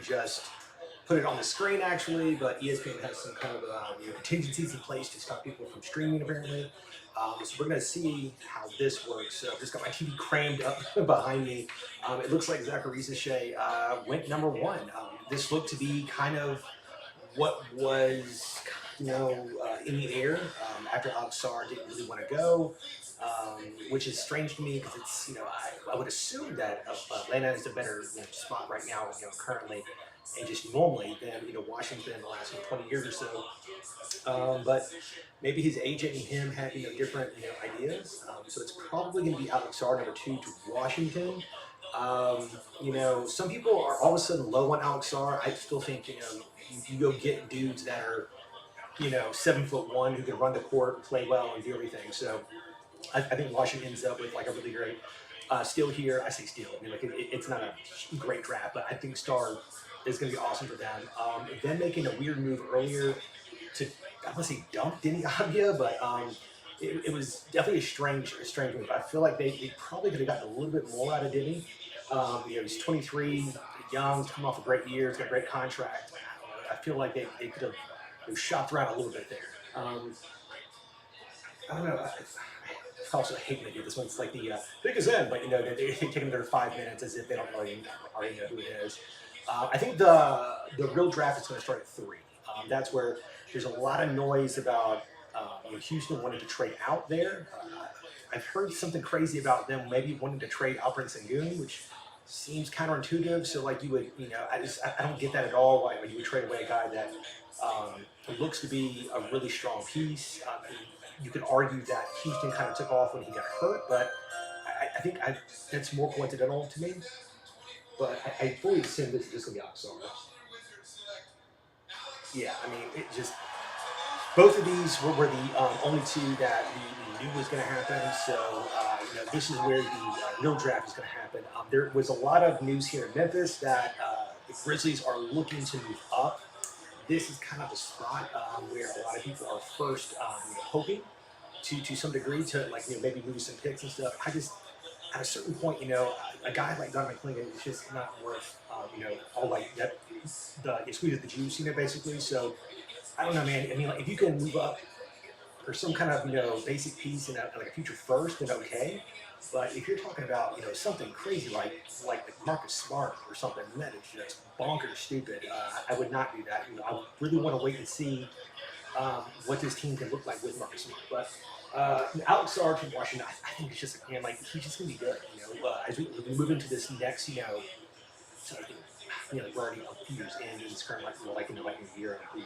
just put it on the screen actually, but ESPN has some kind of contingencies in place to stop people from streaming apparently. So we're going to see how this works. So I've just got my TV crammed up behind me. It looks like Zachary Risacher went #1. This looked to be kind of what was, in the air after Alex Sarr didn't really want to go, which is strange to me because it's, I would assume that Atlanta is a better spot right now, currently, and just normally than Washington in the last 20 years or so. But maybe his agent and him have different ideas. So it's probably going to be Alex Sarr #2 to Washington. Some people are all of a sudden low on Alex Sarr. I still think you go get dudes that are 7'1" who can run the court, play well, and do everything. So I think Washington ends up with like a really great steal here. I say steal. I mean, like it's not a great draft, but I think Star is going to be awesome for them. Them making a weird move earlier to, I want to say dump Denny Avdia, but it was definitely a strange move. I feel like they probably could have gotten a little bit more out of Denny. He's 23, young, he's coming off a great year, he's got a great contract. I feel like they could have shopped around a little bit there. I don't know. I also hate to do this one. It's like the biggest end, but they take them their 5 minutes as if they don't already know who it is. I think the real draft is going to start at 3. That's where there's a lot of noise about Houston wanting to trade out there. I've heard something crazy about them maybe wanting to trade Alperen Sengun, which seems counterintuitive. So like you would, I don't get that at all. Why you would trade away a guy that looks to be a really strong piece. You could argue that Houston kind of took off when he got hurt, but I think that's more coincidental to me. But I fully assume this is just going to be Oxford. Yeah, I mean, it just both of these were the only two that we knew was going to happen. So this is where the real draft is going to happen. There was a lot of news here in Memphis that the Grizzlies are looking to move up. This is kind of a spot where a lot of people are first hoping to some degree to maybe move some picks and stuff. I just at a certain point, a guy like Donovan Clingan is just not worth all like that the squeeze of the juice, basically. So I don't know, man. I mean, like if you can move up for some kind of basic piece and like a future first, then okay. But if you're talking about something crazy like Marcus Smart or something, that is just bonkers stupid. I would not do that. I really want to wait and see what this team can look like with Marcus Smart. But Alex Sarr from Washington, I think it's just like he's just gonna be good. As we move into this next so we're already a few years in, it's currently like in the year of the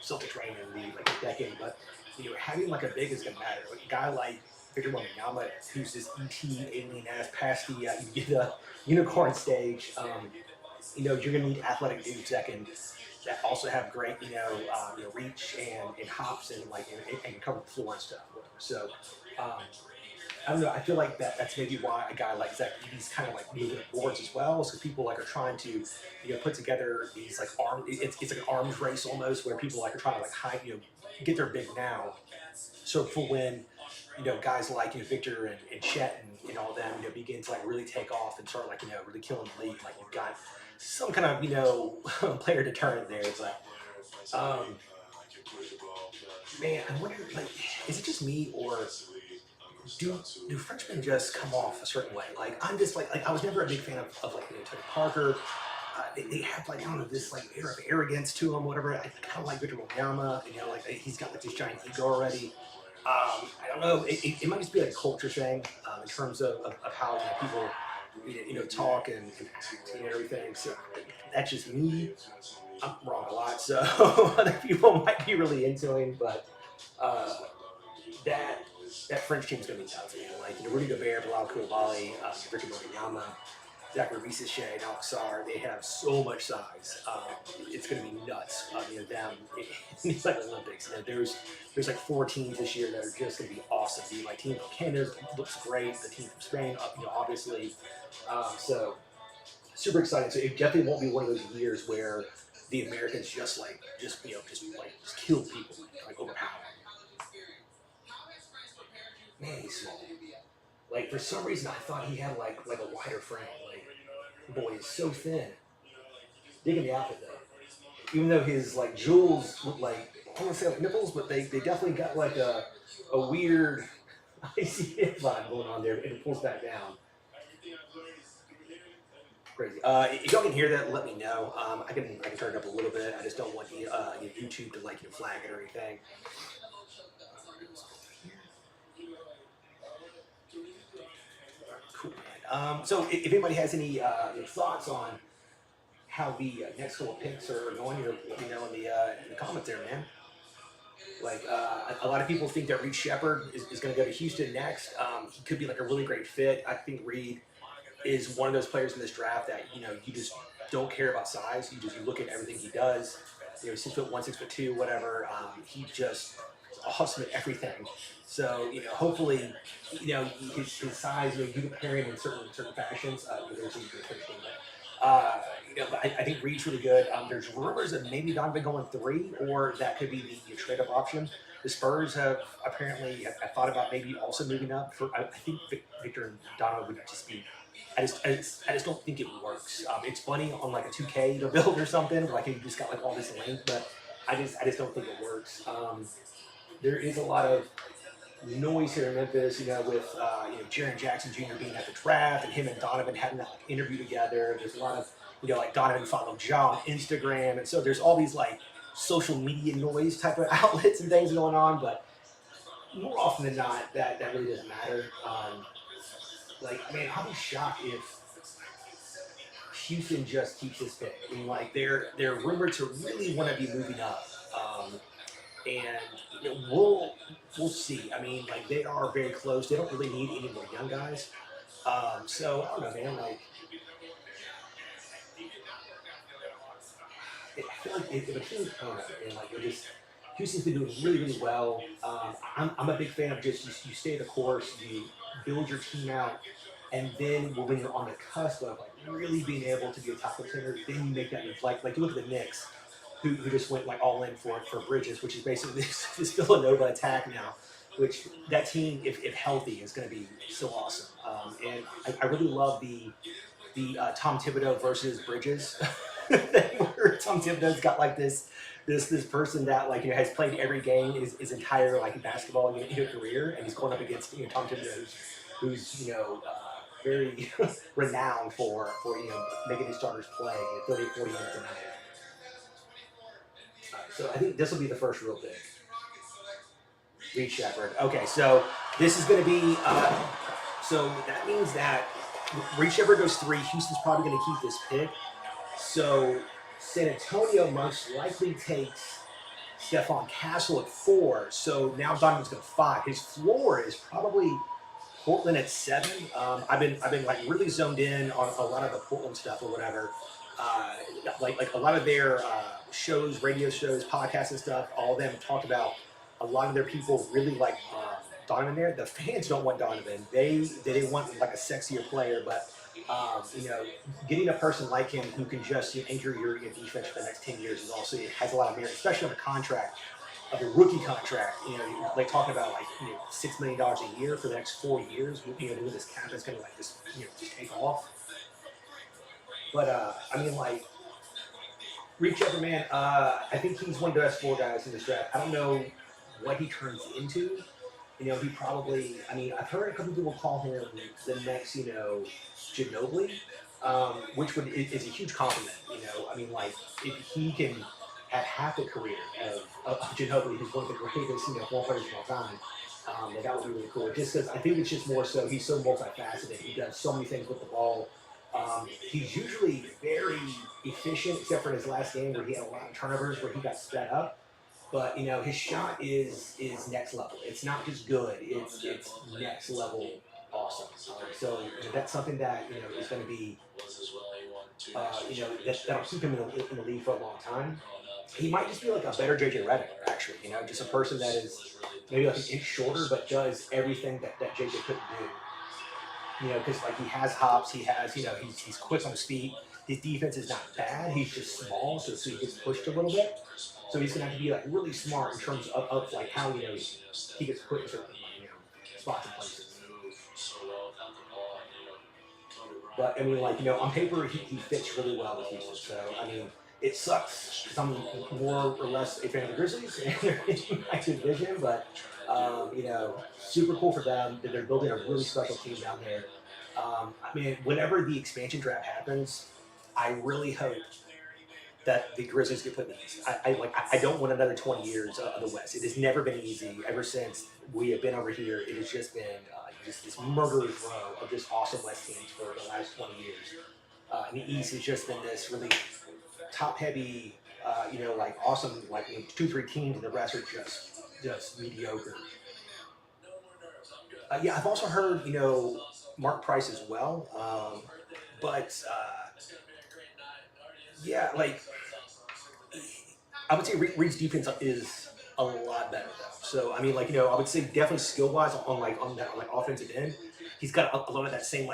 Celtics reign in the a decade. But having like a big is gonna matter. Like a guy like Victor Wembanyama, who's this ET alien ass past the unicorn stage. You're gonna need athletic dudes that also have great reach and hops and and cover the floor and stuff. Whatever. So. I don't know. I feel like that's maybe why a guy like Zach Edey's kind of like moving boards as well, because people are trying to put together these it's like an arms race almost, where people are trying to hide get their big now. So for when guys like Victor and Chet and all them begin to really take off and start really killing the league, you've got some kind of player deterrent there. It's like man, I wonder is it just me or do Frenchmen just come off a certain way? I'm just I was never a big fan of Tony Parker. They have I don't know this air of arrogance to him, whatever. I kind of like Victor Wembanyama, he's got this giant ego already. I don't know. It might just be a culture thing in terms of how people talk and act and everything. So that's just me. I'm wrong a lot, so other people might be really into him, but that French team's gonna be tough, man. Rudy Gobert, Bilal Koulibaly, Victor Wembanyama, Zachary Risacher, and Alex Sarr, they have so much size. It's gonna be nuts. Them. It's like Olympics. There's 4 teams this year that are just gonna be awesome. The team from Canada looks great. The team from Spain, obviously. So super exciting. So it definitely won't be one of those years where the Americans just kill people, overpower. Man, he's small. For some reason, I thought he had a wider frame. Boy, he's so thin. Digging the outfit though. Even though his like jewels look like, I don't want to say like nipples, but they definitely got like a weird icy hip vibe going on there, and it pulls back down. Crazy. If y'all can hear that, let me know. I can turn it up a little bit. I just don't want YouTube to like flag it or anything. Cool, man. So if anybody has any thoughts on how the next couple of picks are going, let me know in the comments there, man. Like a lot of people think that Reed Shepard is going to go to Houston next. He could be like a really great fit. I think Reed is one of those players in this draft that you just don't care about size. You look at everything he does. 6'1", 6'2", whatever. He just is awesome at everything. So hopefully, his size. You can compare him in certain fashions. There's a but I think Reed's really good. There's rumors that maybe Donovan going 3, or that could be the trade up option. The Spurs have apparently have thought about maybe also moving up. I think Victor and Donovan would just be. I just don't think it works. It's funny on like a 2K to build or something, like you just got like all this length, but I just don't think it works. There is a lot of noise here in Memphis, with Jaren Jackson Jr. being at the draft and him and Donovan having that like, interview together. There's a lot of like Donovan followed Ja on Instagram, and so there's all these like social media noise type of outlets and things going on. But more often than not, that really doesn't matter. Man, I'll be shocked if Houston just keeps this pick. I mean, like they're rumored to really want to be moving up, and we'll see. I mean, like they are very close. They don't really need any more young guys. So I don't know, man. Like I feel like if a team's coming and like they're just Houston's been doing really really well. I'm a big fan of just you stay the course, you build your team out, and then when you're on the cusp of like really being able to be a top contender, then you make that move. Like you look at the Knicks, who just went like all in for Bridges, which is basically this Villanova attack now. Which that team, if healthy, is going to be so awesome. And I really love the Tom Thibodeau versus Bridges thing, where Tom Thibodeau's got like this person that like has played every game his entire like basketball career, and he's going up against Tom Thibodeau, who's very renowned for making his starters play 30, 40 minutes a night. So I think this will be the first real pick. Reed Shepard. Okay, so this is going to be. So that means that Reed Shepard goes 3. Houston's probably going to keep this pick. So San Antonio most likely takes Stephon Castle at 4. So now Donovan's going to 5. His floor is probably Portland at 7. I've been like really zoned in on a lot of the Portland stuff or whatever. Like a lot of their shows, radio shows, podcasts and stuff. All of them talk about. A lot of their people really like Donovan there. The fans don't want Donovan. They want like a sexier player, but getting a person like him who can just anchor your defense for the next 10 years is also it has a lot of merit, especially on a contract, of a rookie contract. Like talking about like $6 million a year for the next 4 years. With this cap is going to like just take off. But I mean like. Reed Shepard, man, I think he's one of the best 4 guys in this draft. I don't know what he turns into. He probably. I mean, I've heard a couple people call him the next, Ginobili, which is a huge compliment. I mean, like if he can have half the career of Ginobili, who's one of the greatest, ball players of all time, that would be really cool. Just because I think it's just more so he's so multifaceted. He does so many things with the ball. He's usually very efficient, except for his last game where he had a lot of turnovers where he got sped up. But his shot is next level. It's not just good. It's next level awesome. So that's something that is going to be that'll keep him in the league for a long time. He might just be like a better JJ Redick, actually. Just a person that is maybe like an inch shorter, but does everything that JJ couldn't do. Because like he has hops, he has he's quick on his feet. His defense is not bad. He's just small, so he gets pushed a little bit. So he's gonna have to be like really smart in terms of like how he gets put in certain spots and places. But I mean, like on paper he fits really well with Houston. So I mean, it sucks because I'm more or less a fan of the Grizzlies and they're in my division, but you know, super cool for them that they're building a really special team down there. I mean, whenever the expansion draft happens, I really hope that the Grizzlies get put in the East. I don't want another 20 years of the West. It has never been easy ever since we have been over here. It has just been just this murderer's row of just awesome West teams for the last 20 years. And the East has just been this really top heavy, like awesome, like 2, 3 teams, and the rest are just mediocre. Yeah, I've also heard Mark Price as well, but yeah, like I would say Reed's defense is a lot better though. So I mean, like I would say definitely skill wise on that like offensive end, he's got a lot of that same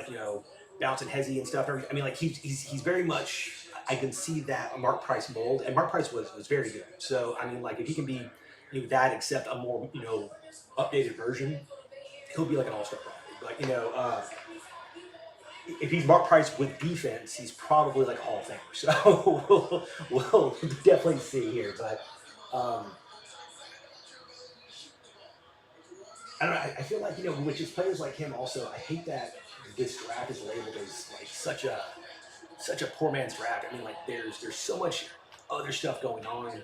bouncing hezzy and stuff. I mean, like he's very much. I can see that Mark Price mold, and Mark Price was very good. So I mean, like if he can be that, except a more updated version, he'll be like an all-star probably. But if he's Mark Price with defense, he's probably like a Hall of Famer. So we'll definitely see here. But um, I don't know. I feel like with just players like him, also I hate that this draft is labeled as like such a poor man's draft. I mean, like there's so much other stuff going on.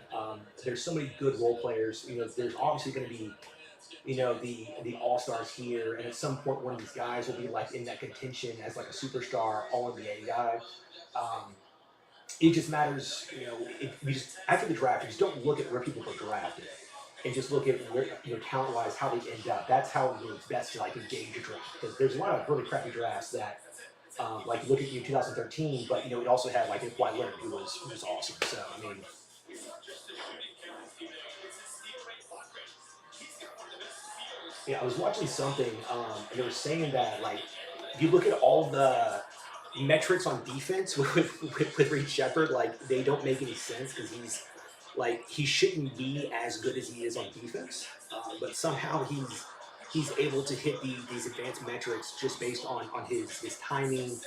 There's so many good role players. There's obviously going to be the all stars here, and at some point one of these guys will be like in that contention as like a superstar All NBA guy. Um, it just matters, if we just after the draft, you just don't look at where people were drafted, and just look at where talent wise how they end up. That's how it's best to like engage a draft because there's a lot of really crappy drafts that. Like look at 2013, but it also had like Kawhi Leonard who was awesome. So I mean, yeah, I was watching something, and they were saying that like if you look at all the metrics on defense with Reed Shepard, like they don't make any sense because he shouldn't be as good as he is on defense, but somehow he's able to hit these advanced metrics just based on his timing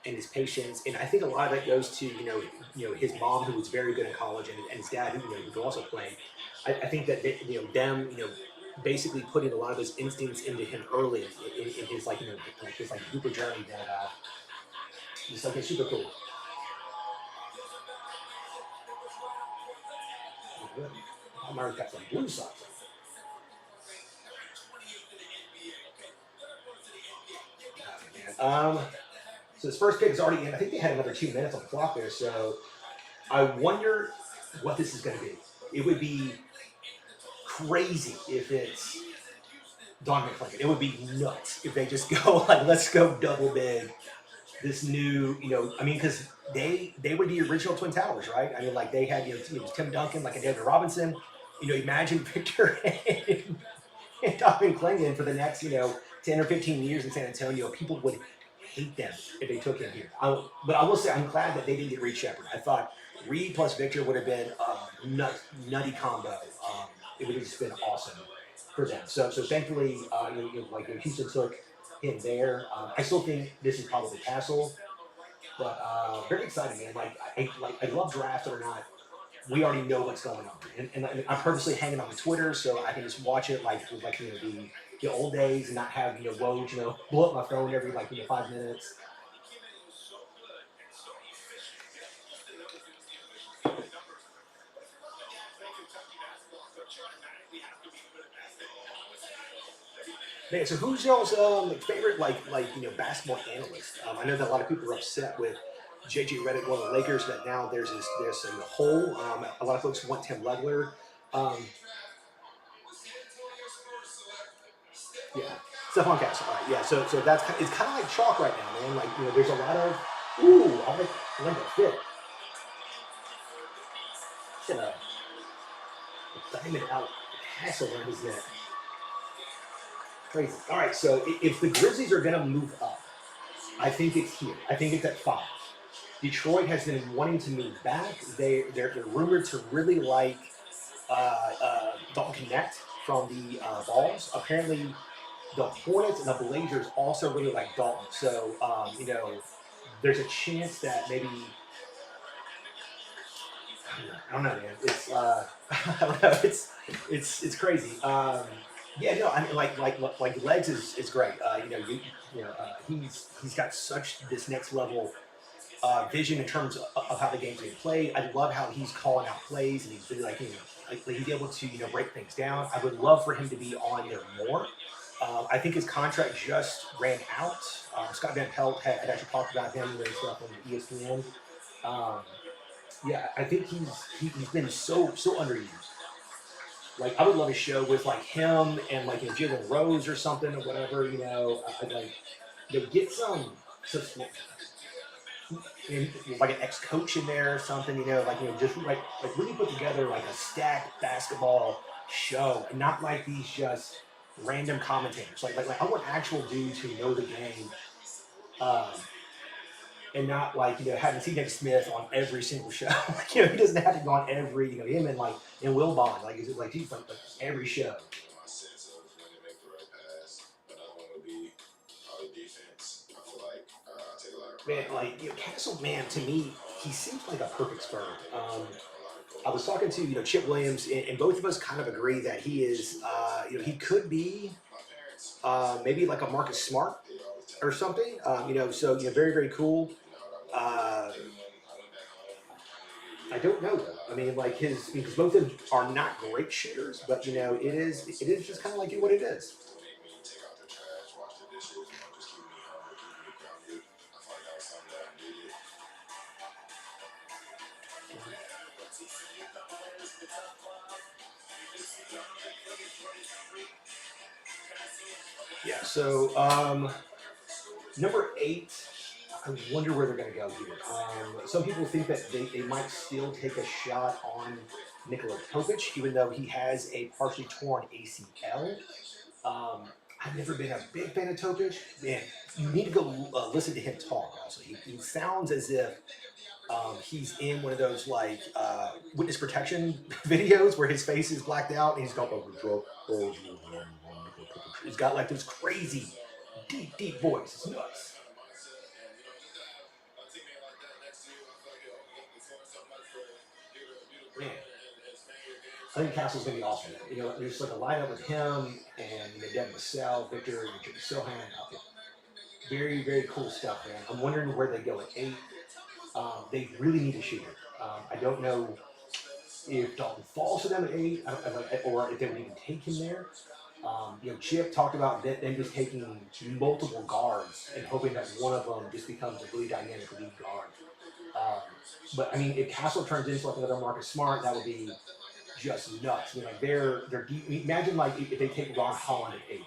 and his patience, and I think a lot of that goes to his mom who was very good in college and his dad who could also play. I think that them basically putting a lot of those instincts into him early in his like his like Hooper journey that just like it's super cool. Good. I'm already got some blue socks on. So this first pick is already in. I think they had another 2 minutes on the clock there. So I wonder what this is going to be. It would be crazy if it's Don McClinton. It would be nuts if they just go like, let's go double big this new, I mean, because they were the original Twin Towers, right? I mean, like they had Tim Duncan, like a David Robinson. Imagine Victor and Don McClinton for the next 10 or 15 years in San Antonio. People would hate them if they took him here. But I will say I'm glad that they didn't get Reed Shepard. I thought Reed plus Victor would have been a nutty combo. It would have just been awesome for them. So thankfully, Houston took him there. I still think this is probably Castle, but very exciting, man. I love drafts that are not. We already know what's going on, and I'm purposely hanging on Twitter so I can just watch it with the old days and not have Woj blow up my phone every 5 minutes. Man, so who's y'all's favorite basketball analyst? I know that a lot of people are upset with JJ Redick going to the Lakers, that now there's a hole. A lot of folks want Tim Legler. Um, yeah, Stephon Castle. All right, yeah. So it's kind of like chalk right now, man. Like there's a lot of I like that fit. He's got a diamond out hassle on his neck. Crazy. All right, so if the Grizzlies are going to move up, I think it's here. I think it's at 5. Detroit has been wanting to move back. They're rumored to really like Dalton Connect from the Balls. Apparently, the Hornets and the Blazers also really like Dalton. So there's a chance that maybe I don't know, man. It's I don't know. It's crazy. Yeah, no, I mean, like legs is great. He's got such this next level vision in terms of how the game's being played. I love how he's calling out plays and he's really like he's able to break things down. I would love for him to be on there more. I think his contract just ran out. Scott Van Pelt had actually talked about him and stuff on ESPN. Um, yeah, I think he's been so underused. Like I would love a show with like him and like Jalen Rose or something or whatever. I'd like get some and like an ex-coach in there or something, just like really put together like a stacked basketball show, and not like these just random commentators. Like I want actual dudes who know the game, um, and not like having T.J. Smith on every single show. Like he doesn't have to go on every him and Will Bond. Like is it like he's like every show. Man, like Castle, man, to me, he seems like a perfect sperm. I was talking to Chip Williams, and both of us kind of agree that he is, he could be maybe like a Marcus Smart or something. So very very cool. Uh, I don't know though. I mean, like because both of them are not great shooters, but it is just kind of like what it is. Yeah. So number 8. I wonder where they're going to go here. Some people think that they might still take a shot on Nikola Jokic, even though he has a partially torn ACL. I've never been a big fan of Jokic. Man, you need to go listen to him talk. Also, he sounds as if he's in one of those like witness protection videos where his face is blacked out and he's got like he's got like this crazy deep voice. It's nuts. Man, I think Castle's gonna be awesome. There's like a lineup with him and Devin Vassell, Victor, and Jimmy Sohan. Very very cool stuff, man. I'm wondering where they go at 8. They really need a shooter. I don't know if Dalton falls to them at 8, or if they would even take him there. Chip talked about them just taking multiple guards and hoping that one of them just becomes a really dynamic lead guard. Um, but I mean, if Castle turns into like another Marcus Smart, that would be just nuts. Like they're deep. Imagine like if they take Ron Holland at 8,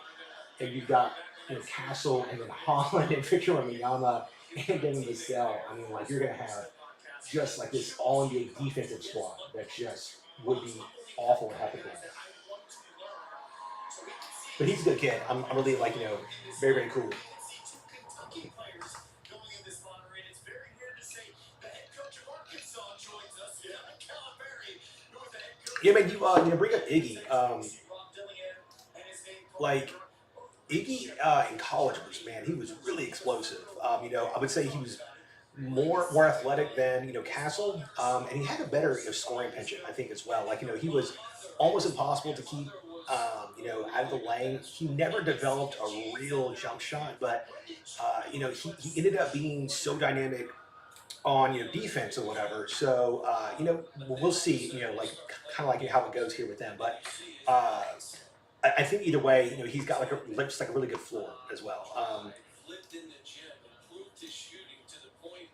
and you've got Castle and then Holland and Victor Wembanyama and Devin Vassell. I mean, like you're gonna have just like this all NBA defensive squad that just would be awful to have to play. But he's a good kid. I'm really like very very cool. Yeah, man. You bring up Iggy. Like Iggy in college was man. He was really explosive. I would say he was more athletic than Castle, and he had a better scoring penchant, I think, as well. Like he was almost impossible to keep. Out of the lane. He never developed a real jump shot, but he ended up being so dynamic on defense or whatever. So we'll see. Like kind of like how it goes here with them, but. I think either way, he's got like just like a really good floor as well. All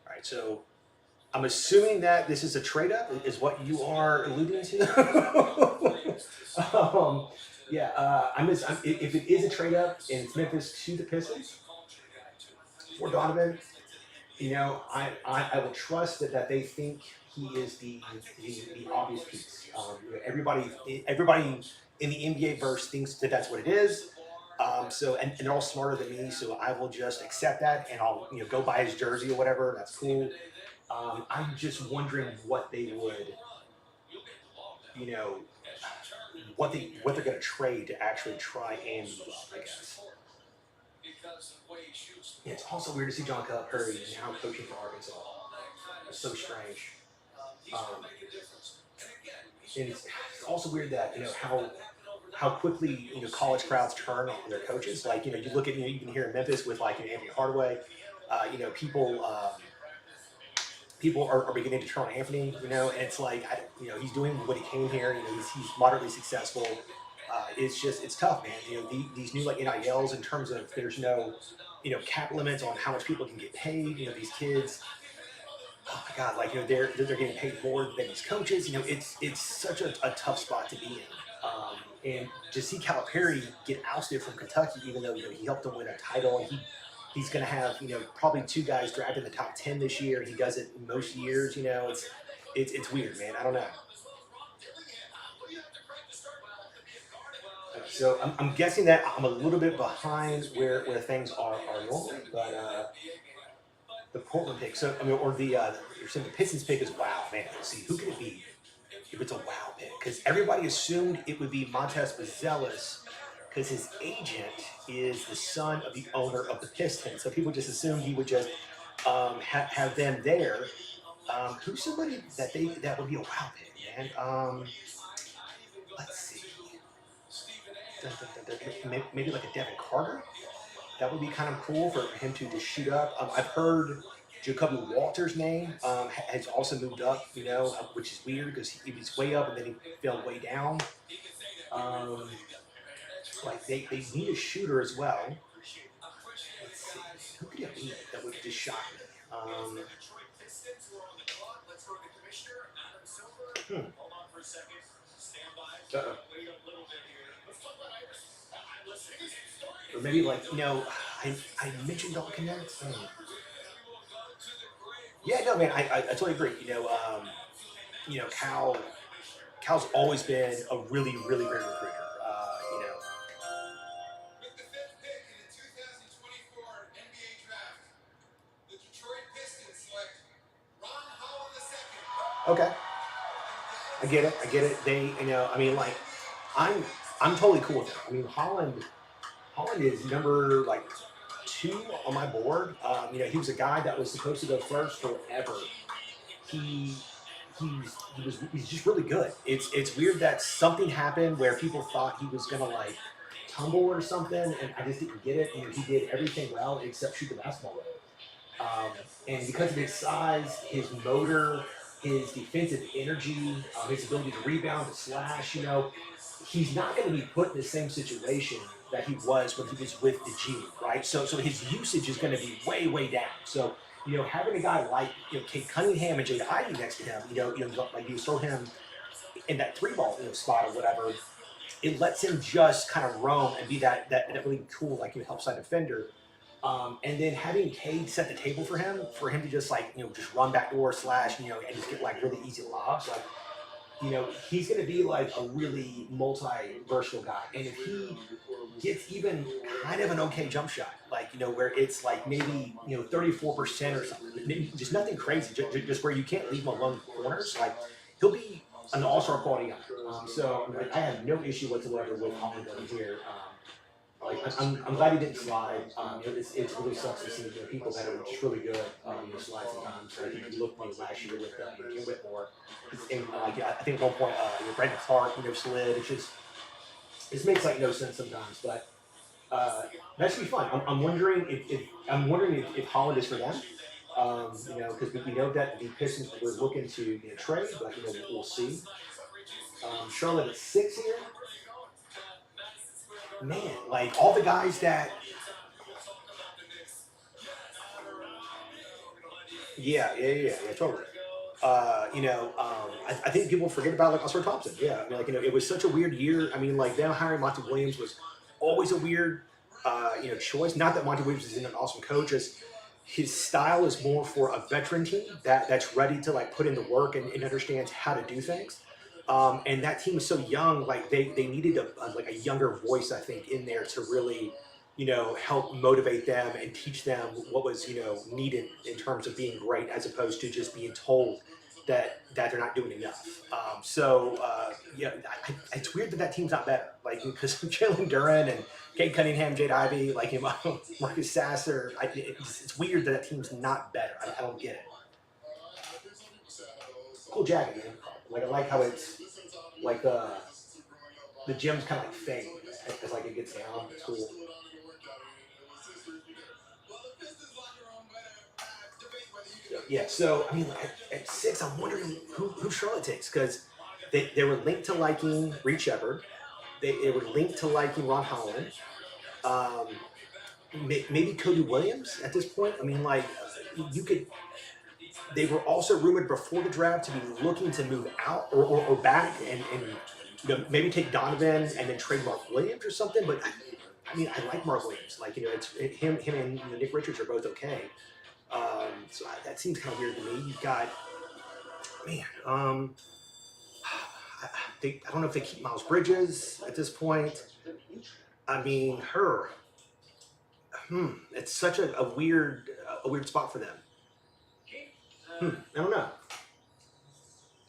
right, so I'm assuming that this is a trade up, is what you are alluding to. Yeah, if it is a trade up and it's Memphis to the Pistons for Donovan, I will trust that they think he is the obvious piece. Everybody in the NBA verse thinks that that's what it is. And they're all smarter than me, so I will just accept that and I'll go buy his jersey or whatever. That's cool. I'm just wondering what they would, you know, what they're going to trade to actually try and move up. I guess. Yeah, it's also weird to see John Curry now coaching for Arkansas. It's so strange. Um, and it's also weird that how quickly college crowds turn on their coaches. Like you look at even here in Memphis with like Anthony Hardaway, people. People are beginning to turn on Anthony, and it's like, he's doing what he came here. He's moderately successful. It's just, it's tough, man. These new like NILs in terms of there's no, cap limits on how much people can get paid. These kids, oh my God, like, they're getting paid more than these coaches. It's such a tough spot to be in. And to see Calipari get ousted from Kentucky, even though he helped them win a title, and he's going to have probably two guys drafted in the top 10 this year. He does it most years. It's weird, man. I don't know. So I'm guessing that I'm a little bit behind where things are normally, but the Portland pick. So or you're saying the Pistons pick is wow, man. Let's see, who could it be if it's a wow pick? Because everybody assumed it would be Montez Buzelis, because his agent is the son of the owner of the Pistons. So people just assumed he would just have them there. Who's somebody that would be a wow pick, man? Let's see. Maybe like a Devin Carter. That would be kind of cool for him to just shoot up. I've heard Jacoby Walter's name has also moved up, which is weird because he was way up and then he fell way down. Like they need a shooter as well. Let's see, who could it be that would just shock me? Uh-oh. Or maybe like I mentioned Dalton Knecht. Yeah, no, man, I totally agree. Cal's always been a really, really great recruiter. Okay, I get it. I get it. They, I mean, like, I'm I'm totally cool with it. I mean, Holland is number like 2 on my board. He was a guy that was supposed to go first forever. He he's just really good. It's weird that something happened where people thought he was gonna like tumble or something, and I just didn't get it. He did everything well except shoot the basketball well. And because of his size, his motor, his defensive energy, his ability to rebound, to slash, he's not going to be put in the same situation that he was when he was with the G, right? So his usage is going to be way, way down. So, having a guy like, Kate Cunningham and Jade Ivey next to him, like you throw him in that 3-ball spot or whatever, it lets him just kind of roam and be that really cool, like, help side defender. And then having Cade set the table for him to just like, just run backdoor slash, and just get like really easy lobs. Like, he's going to be like a really multi-versatile guy. And if he gets even kind of an okay jump shot, like, where it's like maybe, 34% or something, maybe just nothing crazy, just where you can't leave him alone in corners, like, he'll be an all-star quality guy. So like, I have no issue whatsoever with Holland here. Like, I'm glad he didn't slide. It really sucks to see people that are just really good slide sometimes. So I think you looked last year with Jim Whitmore, and like I think at one point Brandon Clark slid. It makes like no sense sometimes, but that should be fun. I'm wondering if Holland is for them. Because we know that the Pistons were looking to trade, but we'll see. Charlotte at 6 here. Man, like all the guys that, yeah, totally. I think people forget about like Oscar Thompson. Yeah, I mean, like it was such a weird year. I mean, like them hiring Monty Williams was always a weird, choice. Not that Monty Williams isn't an awesome coach, just his style is more for a veteran team that's ready to like put in the work and understands how to do things. And that team was so young, like they needed like a younger voice, I think, in there to really, help motivate them and teach them what was, needed in terms of being great, as opposed to just being told that they're not doing enough. Yeah, it's weird that team's not better. Like, because Jalen Duran and Kate Cunningham, Jade Ivey, like Marcus Sasser, it's weird that team's not better. I don't get it. Cool jacket, man. Like I like how it's Like the gym's kind of like fade as like it gets down. It's cool. Yeah. So I mean, like, at 6, I'm wondering who Charlotte takes because they were linked to liking Reed Shepard. They were linked to liking Ron Holland. Um, maybe Cody Williams at this point. I mean, like you could. They were also rumored before the draft to be looking to move out or back and maybe take Donovan and then trade Mark Williams or something. But I mean, I like Mark Williams. Like him and Nick Richards are both okay. So that seems kind of weird to me. You've got man. I don't know if they keep Miles Bridges at this point. I mean, her. It's such a weird spot for them. I don't know.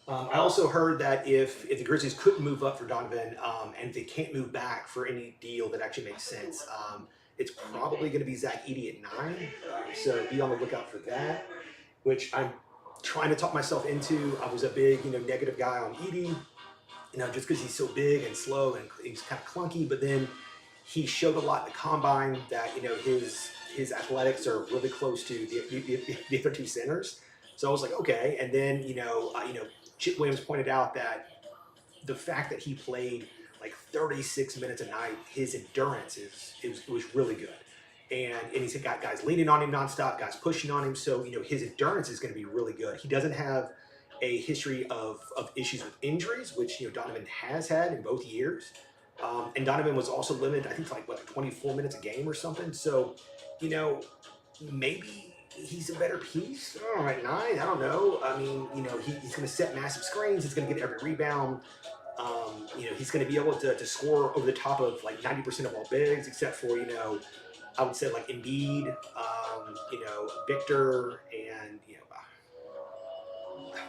I also heard that if the Grizzlies couldn't move up for Donovan, and if they can't move back for any deal that actually makes sense, it's probably going to be Zach Edey at 9. So be on the lookout for that, which I'm trying to talk myself into. I was a big negative guy on Edey, just because he's so big and slow and he's kind of clunky. But then he showed a lot in the combine that his athletics are really close to the other two centers. So I was like, okay. And then Chip Williams pointed out that the fact that he played like 36 minutes a night, his endurance was really good. And he's got guys leaning on him nonstop, guys pushing on him. So, his endurance is going to be really good. He doesn't have a history of issues with injuries, which, Donovan has had in both years. And Donovan was also limited, I think, to like 24 minutes a game or something. So, maybe he's a better piece. Oh, at 9, I don't know. I mean, he's going to set massive screens. He's going to get every rebound. He's going to be able to score over the top of like 90% of all bigs, except for, I would say like Embiid, Victor, and,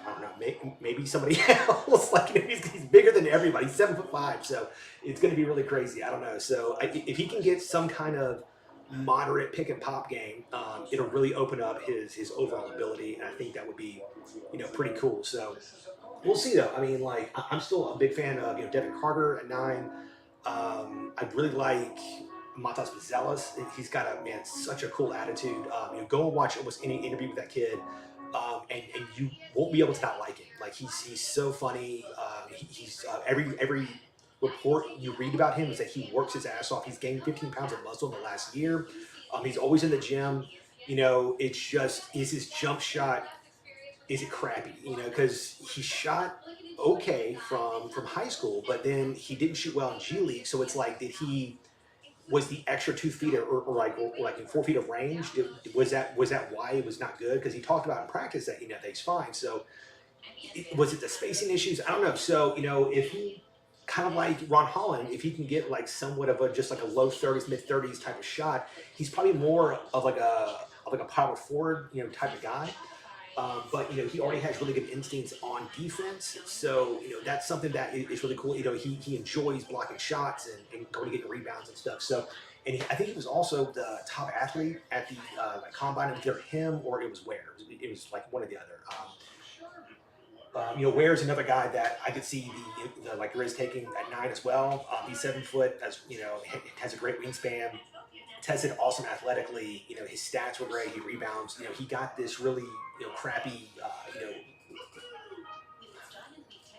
I don't know, maybe somebody else. Like he's bigger than everybody. He's 7'5", so it's going to be really crazy. I don't know. So if he can get some kind of moderate pick and pop game, it'll really open up his overall ability, and I think that would be pretty cool. So we'll see though. I mean, like I'm still a big fan of Devin Carter at 9. I really like Matas Buzelis. He's got such a cool attitude. Go and watch almost any interview with that kid, and you won't be able to not like him. Like he's so funny. He's every report you read about him is that he works his ass off. He's gained 15 pounds of muscle in the last year. He's always in the gym. It's just, is his jump shot, is it crappy? Because he shot okay from high school, but then he didn't shoot well in G League. So it's like, was the extra 2 feet or like in 4 feet of range? Was that why it was not good? Because he talked about in practice that that he's fine. So was it the spacing issues? I don't know. So if he kind of like Ron Holland, if he can get like somewhat of just like a low 30s, mid 30s type of shot, he's probably more of like a power forward type of guy. But he already has really good instincts on defense, so that's something that is really cool. He enjoys blocking shots and going to get rebounds and stuff. So, and I think he was also the top athlete at the combine. Either him or it was Ware. It was like one or the other. Ware's another guy that I could see the like Riz taking at 9 as well. He's 7 foot, as has a great wingspan. Tested awesome athletically. His stats were great. He rebounds. He got this really crappy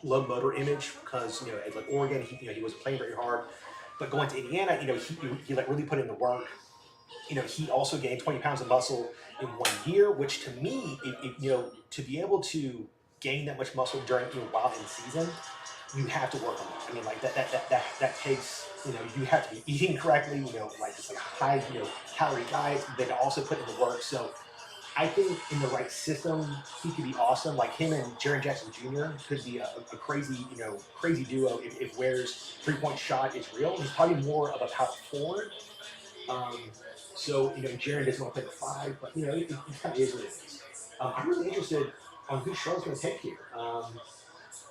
low motor image because at like Oregon he wasn't playing very hard, but going to Indiana he like really put in the work. He also gained 20 pounds of muscle in 1 year, which to me, to be able to gain that much muscle during while in season, you have to work on it. I mean, like that takes you have to be eating correctly. Like it's like high calorie diets, but then also put in the work. So I think in the right system, he could be awesome. Like him and Jaren Jackson Jr. could be a crazy crazy duo if Ware's 3-point shot is real. He's probably more of a power forward. So Jaren doesn't want to play the 5, but it kind of is what it is. I'm really interested on who Charlotte's going to take here.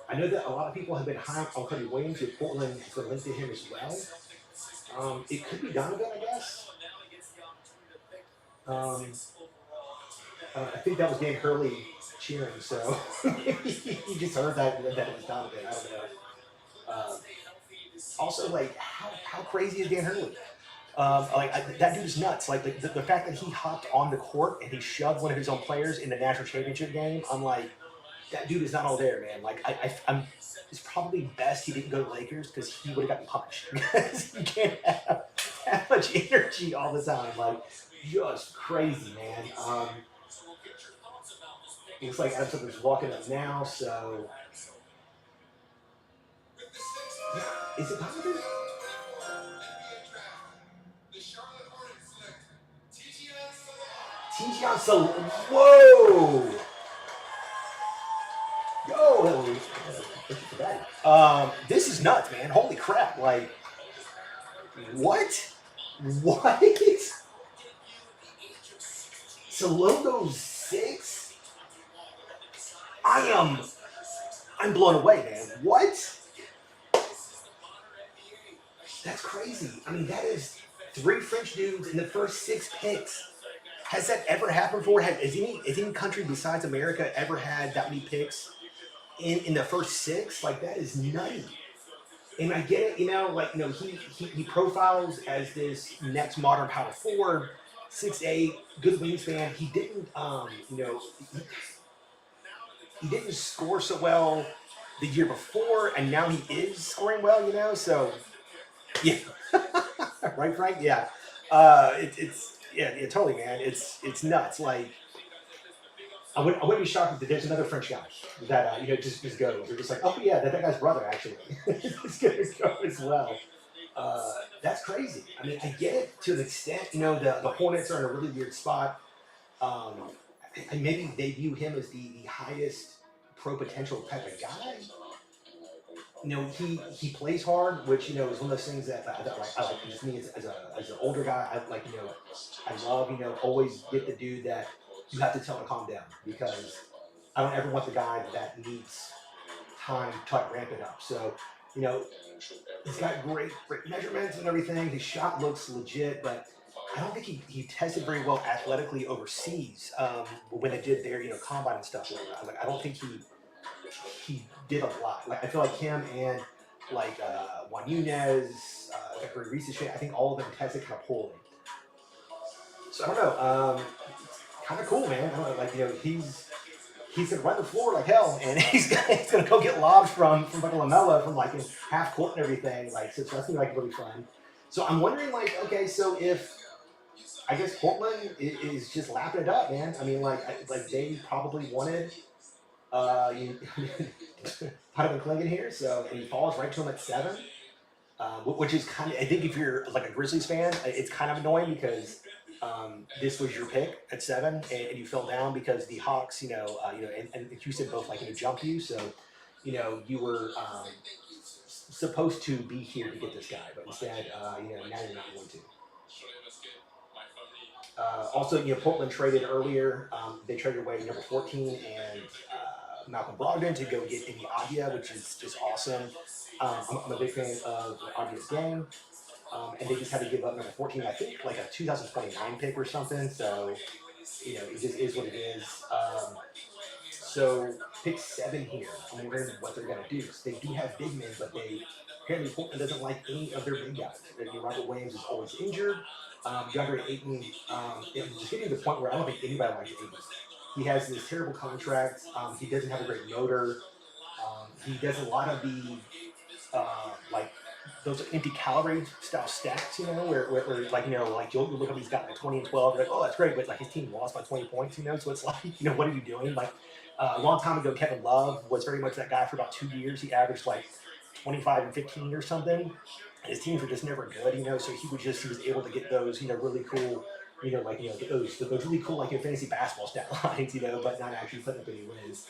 I know that a lot of people have been high on Cody Williams, and Portland has been linked to him as well. It could be Donovan, I guess. I think that was Dan Hurley cheering, so you just heard that it was Donovan. I don't know. Um, Also, like, how crazy is Dan Hurley? That dude is nuts. Like the fact that he hopped on the court and he shoved one of his own players in the national championship game. I'm like, that dude is not all there, man. Like I'm. It's probably best he didn't go to the Lakers because he would have gotten punished. Because you can't have that much energy all the time. Like, just crazy, man. Looks like Adam Silver's walking up now. So, yeah, is it positive? Tijian so whoa. Yo, this is nuts, man. Holy crap! Like, what? What? Salogo's 6? I am. I'm blown away, man. What? That's crazy. I mean, that is 3 French dudes in the first 6 picks. Has that ever happened before? Has any country besides America ever had that many picks in the first 6? Like, that is nutty. And I get it, he profiles as this next modern power forward, 6'8", good wingspan. He didn't, he didn't score so well the year before, and now he is scoring well, So, yeah, right, Frank? Yeah, it's yeah, totally, man. It's nuts. Like, I wouldn't be shocked if there's another French guy that just goes. They're just like, oh yeah, that guy's brother actually is gonna go as well. That's crazy. I mean, I get it to an extent. The Hornets are in a really weird spot. Um, and maybe they view him as the highest pro potential type of guy. He plays hard, which is one of those things that I like. Just me as an older guy, I like I love always get the dude that you have to tell to calm down because I don't ever want the guy that needs time to like ramp it up. So you know he's got great measurements and everything. His shot looks legit, but I don't think he tested very well athletically overseas when they did their combine and stuff like that. Like I don't think he did a lot. Like I feel like him and like Juan Nunez, like Reese Shea, I think all of them tested kind of poorly. So I don't know. Kind of cool, man. I don't know, like he's gonna run the floor like hell, and he's gonna go get lobs from like Lamella from like in half court and everything. Like so that's gonna be like really fun. So I'm wondering, like, okay, so if I guess Portland is just lapping it up, man. I mean, like they probably wanted you Donovan Clingan here, so and he falls right to him at 7, which is kind of I think if you're like a Grizzlies fan, it's kind of annoying because this was your pick at 7, and you fell down because the Hawks, and Houston both like jumped you, so you were supposed to be here to get this guy, but instead, now you're not going to. Also, Portland traded earlier. They traded away number 14 and Malcolm Brogdon to go get Iggy Adia, which is just awesome. I'm a big fan of Adia's game. And they just had to give up number 14, I think, like a 2029 pick or something. So, it just is what it is. So, pick 7 here. I'm wondering what they're going to do. So they do have big men, but apparently Portland doesn't like any of their big guys. Robert Williams is always injured. DeAndre Ayton, it's just getting to the point where I don't think anybody likes Ayton. He has this terrible contract. He doesn't have a great motor. He does a lot of the like those empty calorie style stats, where like like you'll look up he's got like 20 and 12, you're like, oh that's great, but like his team lost by 20 points, so it's like what are you doing? Like a long time ago, Kevin Love was very much that guy for about 2 years. He averaged like 25 and 15 or something. His teams were just never good, so he was able to get those really cool. Get those really cool like fantasy basketball stat lines, but not actually putting up any wins.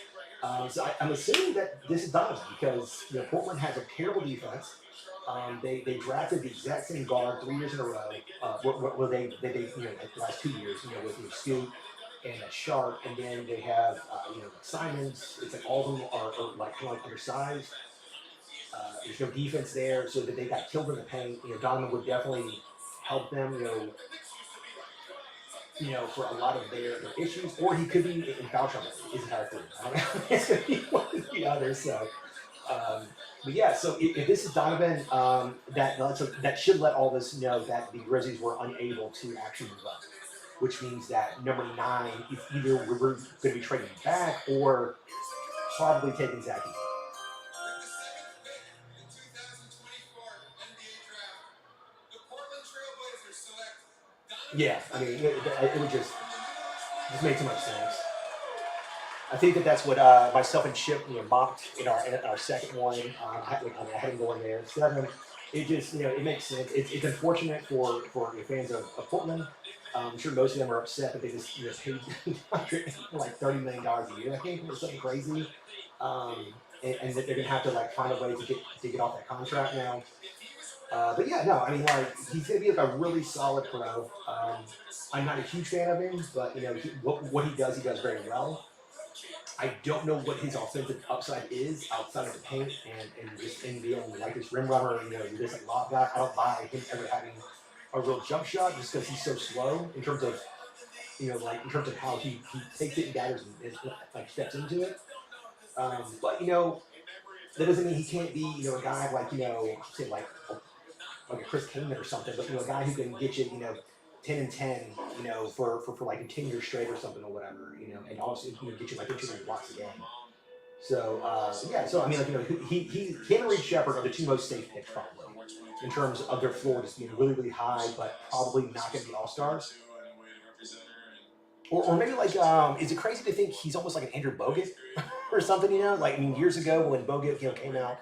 So I'm assuming that this is Donovan because Portland has a terrible defense. They drafted the exact same guard 3 years in a row. Where they like the last 2 years, with Scoot and Sharp, and then they have Simons. It's like all of them are like kind of like undersized. There's no defense there, so that they got killed in the paint. Donovan would definitely help them. For a lot of their issues, or he could be in foul trouble his entire career. I don't know. It's going to be one or the other. So, But yeah, so if this is Donovan, that should let all of us know that the Grizzlies were unable to actually move up, which means that number 9 is either we're going to be trading back or probably taking Zach Edey. Yeah, I mean, it would just make too much sense. I think that's what myself and Chip mocked in our second one. I had him going there 7. It just it makes sense. It's unfortunate for the fans of Portland. I'm sure most of them are upset that they just paid like $30 million a year. I think or something crazy, and that they're gonna have to like find a way to get off that contract now. But yeah, no, I mean, like he's gonna be like a really solid pro. I'm not a huge fan of him, but what he does very well. I don't know what his offensive upside is outside of the paint and just in being like this rim runner, this like lob guy. I don't buy him ever having a real jump shot just because he's so slow in terms of like in terms of how he takes it and gathers and like steps into it. But that doesn't mean he can't be a guy like say like a Chris Kaman or something, but a guy who can get you 10 and 10, for like a 10 year straight or something or whatever, and also get you like 200 blocks a game. So yeah, so I mean, like he and Reed Shepard are the two most safe picks probably in terms of their floor just being really really high, but probably not going to be all stars. Or maybe like, is it crazy to think he's almost like an Andrew Bogut or something? Like I mean, years ago when Bogut came out,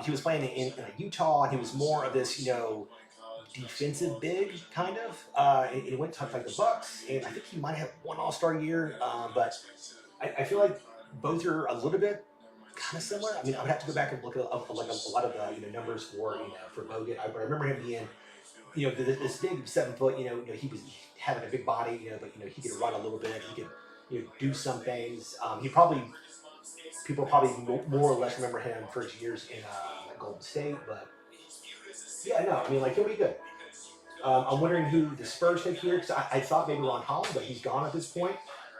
he was playing in Utah, and he was more of this defensive big kind of. It went to like the Bucks, and I think he might have one All Star year, but I feel like both are a little bit kind of similar. I mean, I would have to go back and look at like a lot of the numbers for Bogut. I remember him being this big 7 foot. He was having a big body. But he could run a little bit. He could do some things. He probably people probably more or less remember him for his years in Golden State. But yeah, no, I mean like he'll be good. I'm wondering who the Spurs take here because I thought maybe Ron Holland, but he's gone at this point.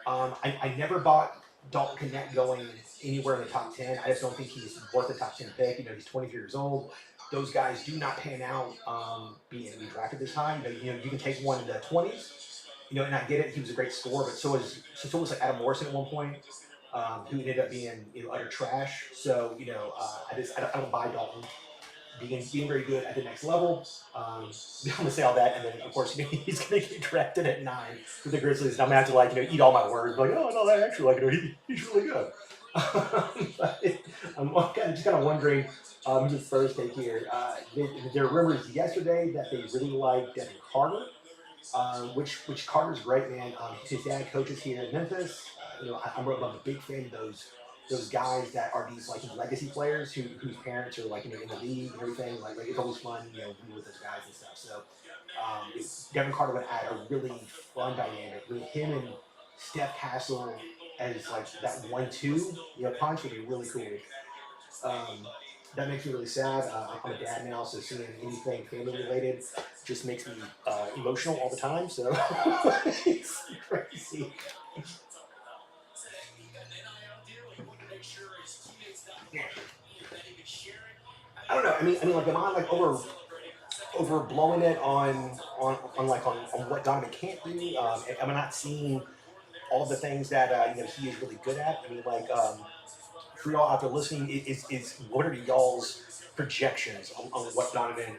I never bought Dalton Connect going anywhere in the top 10. I just don't think he's worth a top 10 pick. He's 23 years old. Those guys do not pan out being drafted this time. You can take one in the 20s, and not get it. He was a great scorer, but so was like Adam Morrison at one point, who ended up being utter trash. So I don't buy Dalton being very good at the next level. I'm gonna say all that, and then of course he's gonna get drafted at 9 for the Grizzlies. And I'm gonna have to like eat all my words, like oh no, actually like he's really good. But I'm just kind of wondering who the Spurs take here. There are rumors yesterday that they really like Devin Carter, which Carter's great, man. His dad coaches here in Memphis. I'm a big fan of those guys that are these like legacy players whose parents are like in the league and everything. Like it's always fun, be with those guys and stuff. So Devin Carter would add a really fun dynamic with him and Steph Castle as like that 1-2 punch would be really cool. That makes me really sad. I'm a dad now, so seeing anything family related just makes me emotional all the time. So it's crazy. I don't know. I mean, like, am I like overblowing it on what Donovan can't do? Am I not seeing all the things that he is really good at? I mean, like, for y'all out there listening, is what are y'all's projections on what Donovan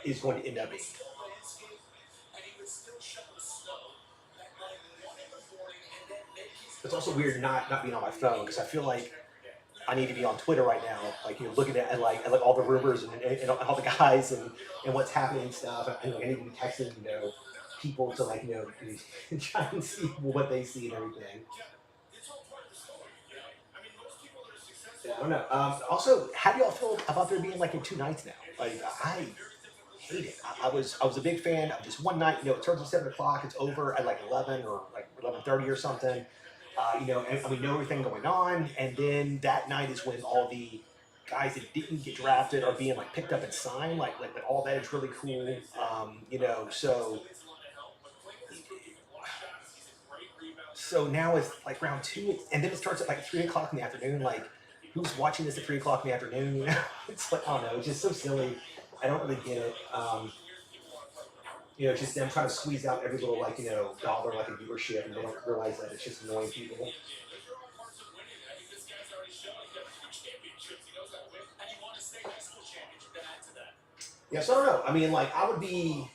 is going to end up being? It's also weird not being on my phone because I feel like I need to be on Twitter right now, like looking at like all the rumors and all the guys and what's happening and stuff. I need to be texting people to like try and see what they see and everything. Yeah, I don't know. Also, how do y'all feel about there being like in 2 nights now? Like I hate it. I was a big fan of just one night. It turns to 7 o'clock. It's over at like 11 or like 11:30 or something. And we know everything going on, and then that night is when all the guys that didn't get drafted are being like picked up and signed. Like all that is really cool. So now it's like round 2, and then it starts at like 3 o'clock in the afternoon. Like who's watching this at 3 o'clock in the afternoon? You know, it's like I don't know, it's just so silly. I don't really get it. You know, it's just them trying to squeeze out every little like dollar like a viewership, and they don't realize that it's just annoying people. Yeah, so I don't know. I mean, like I would be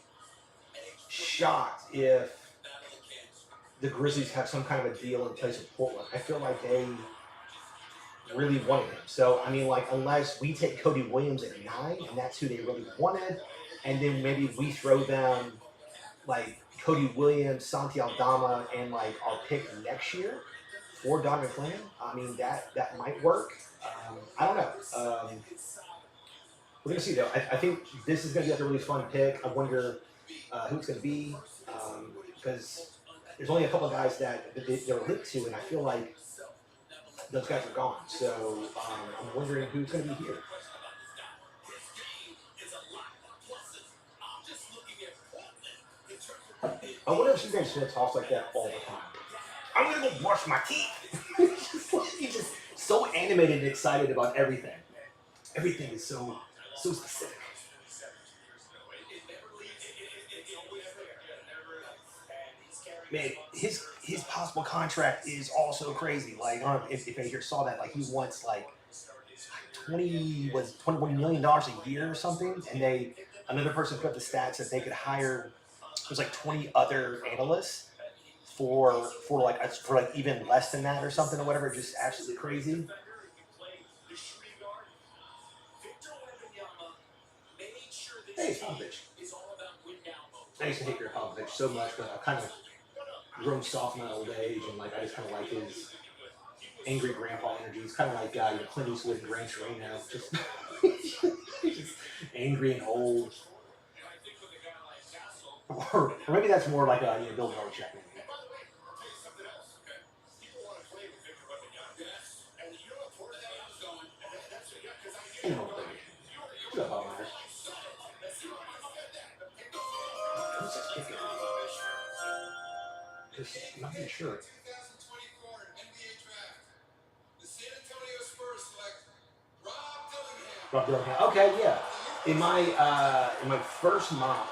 shocked if the Grizzlies have some kind of a deal in place with Portland. I feel like they really wanted him. So I mean, like unless we take Cody Williams at 9, and that's who they really wanted, and then maybe we throw them like Cody Williams, Santi Aldama, and like our pick next year for Don McClain. I mean that might work. I don't know. We're gonna see though. I think this is gonna be like a really fun pick. I wonder who it's gonna be because there's only a couple of guys that they're linked to, and I feel like those guys are gone. So I'm wondering who's gonna be here. I wonder if Steve Smith talks like that all the time. I'm gonna go brush my teeth. He's just so animated and excited about everything. Everything is so specific. Man, his possible contract is also crazy. Like, I don't know if I here saw that, like he wants like 21 million dollars a year or something, and another person put up the stats that they could hire. There's like 20 other analysts for like even less than that or something or whatever. Just absolutely crazy. Hey, Popovich. I used to hate Greg Popovich so much, but I've kind of grown soft in my old age, and like I just kind of like his angry grandpa energy. He's kind of like Clint Eastwood and Gran Torino, just, just angry and old. Or maybe that's more like Bill Belichick. Maybe. You know, what's up, Bob Myers? Who's this kicking? Because I'm not even sure. Rob Dillingham. Okay, yeah. In my first mock,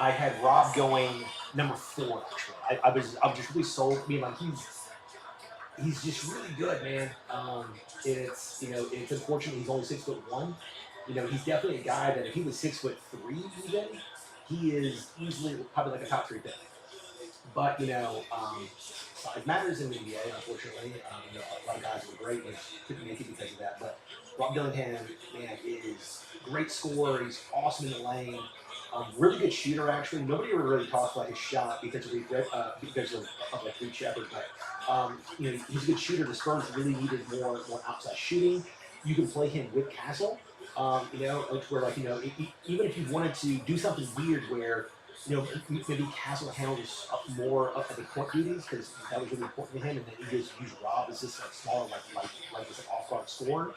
I had Rob going number 4. Actually, I was just really sold. I mean, like he's just really good, man. It's unfortunate he's only 6'1". He's definitely a guy that if he was 6'3", even he is easily probably like a top 3 pick. But size matters in the NBA, unfortunately. A lot of guys were great and couldn't make it because of that. But Rob Dillingham, man, is a great scorer. He's awesome in the lane. Really good shooter, actually. Nobody ever really talks about his shot because of like Reed Shepard. But he's a good shooter. The Spurs really needed more outside shooting. You can play him with Castle. It's where even if you wanted to do something weird where maybe Castle handles more of the court duties because that was really important to him, and then he just used Rob as this like smaller this off guard scorer.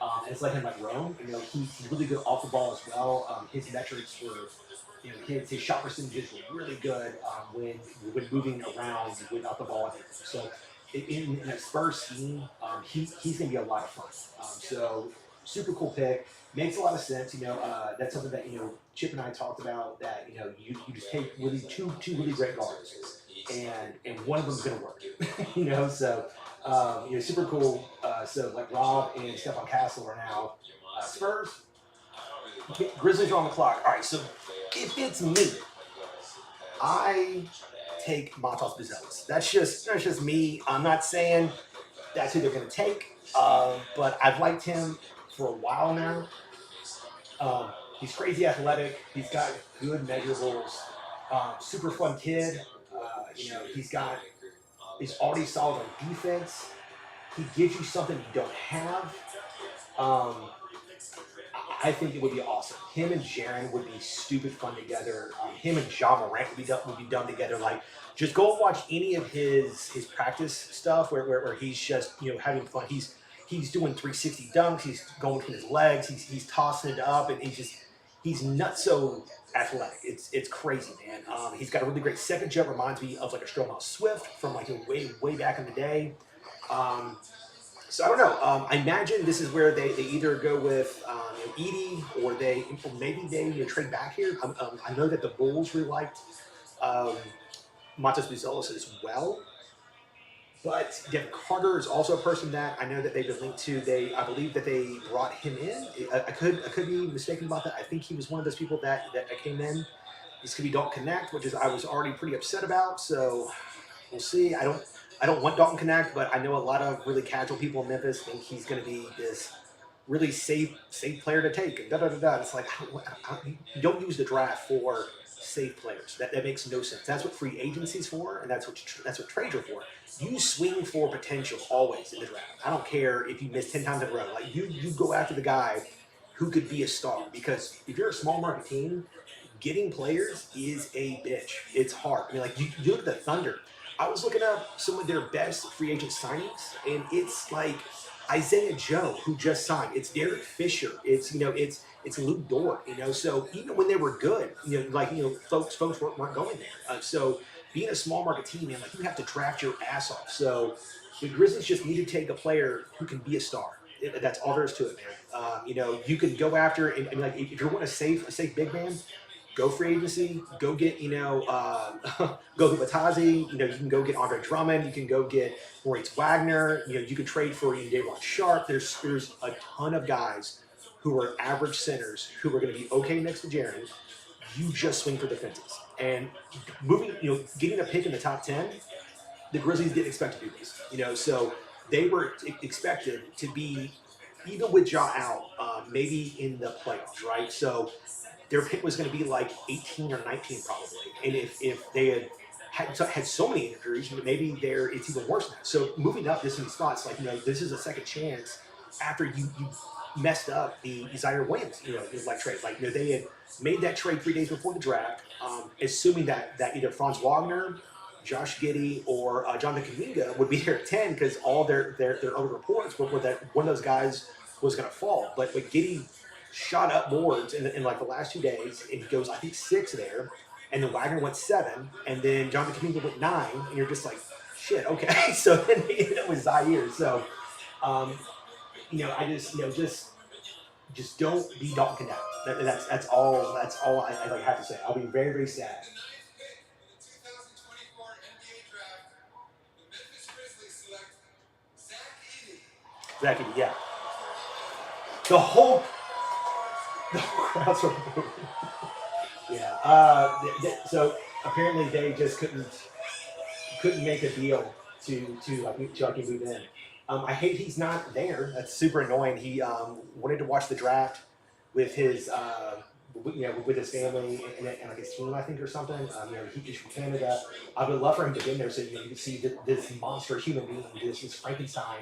And it's like him like Rome. He's really good off the ball as well. His metrics were, his shot percentages were really good when moving around without the ball. So in a Spurs scheme, he's going to be a lot of fun. So super cool pick. Makes a lot of sense. That's something that Chip and I talked about. That you just take really two really great guards, and one of them's going to work. So. Super cool. So like Rob and Stephon Castle are now Spurs. Grizzlies are on the clock. All right. So if it's me, I take Matas Buzelis. That's just me. I'm not saying that's who they're going to take, but I've liked him for a while now. He's crazy athletic. He's got good measurables. Super fun kid. He's already solid on defense. He gives you something you don't have. I think it would be awesome. Him and Jaren would be stupid fun together. Him and Ja Morant would be done together. Like, just go watch any of his practice stuff where he's just having fun. He's doing 360 dunks. He's going with his legs. He's tossing it up, and he's not so athletic. It's crazy, man. He's got a really great second jump. Reminds me of like a Stromile Swift from like way back in the day. So I don't know. I imagine this is where they either go with Edie, or or maybe they trade back here. I know that the Bulls really liked um, Matas Buzelis as well, but Devin Carter is also a person that I know that they've been linked to. I believe that they brought him in. I could be mistaken about that. I think he was one of those people that came in. This could be Dalton Connect, which is I was already pretty upset about. So we'll see. I don't want Dalton Connect, but I know a lot of really casual people in Memphis think he's going to be this really safe player to take. And da da da da. It's like you don't use the draft for safe players. That makes no sense. That's what free agency's for, and that's what trades are for. You swing for potential always in the draft. I don't care if you miss 10 times in a row. Like you go after the guy who could be a star, because if you're a small market team, getting players is a bitch. It's hard. I mean, like you look at the Thunder. I was looking up some of their best free agent signings, and it's like Isaiah Joe, who just signed. It's Derek Fisher. It's Luke Dort. So even when they were good, folks weren't going there. So being a small market team, man, like you have to draft your ass off. So the Grizzlies just need to take a player who can be a star. That's all there is to it, man. You can go after, and like if you want a safe big man, go free agency, go get, go get Batazi, you can go get Andre Drummond, you can go get Moritz Wagner, you can trade for Davon Sharp. There's a ton of guys who are average centers who are going to be okay next to Jaren. You just swing for the fences. And getting a pick in the top 10, the Grizzlies didn't expect to do this, so they were expected to be, even with Ja out, maybe in the playoffs, right? So their pick was going to be like 18 or 19 probably. And if they had so many injuries, maybe it's even worse now. So moving up this many spots, this is a second chance after you messed up the Zaire Williams, trade. They had made that trade 3 days before the draft, assuming that either Franz Wagner, Josh Giddey, or Jonathan Kuminga would be there at 10, because all their other reports were that one of those guys was going to fall. But Giddey shot up boards in like the last 2 days, and he goes, I think 6 there, and then Wagner went 7, and then Jonathan Kuminga went 9, and you're just like, shit, okay. So then they ended up with Zaire. So, I just don't be Dalton Connect. That's all I have to say. I'll be very, very sad. Zach Edey, yeah. The whole crowd's are booing. Yeah. So apparently they just couldn't make a deal to move in. I hate he's not there. That's super annoying. He wanted to watch the draft with his with his family and like his team, I think, or something. He's from Canada. I would love for him to be in there so you can see this monster human being, this Frankenstein,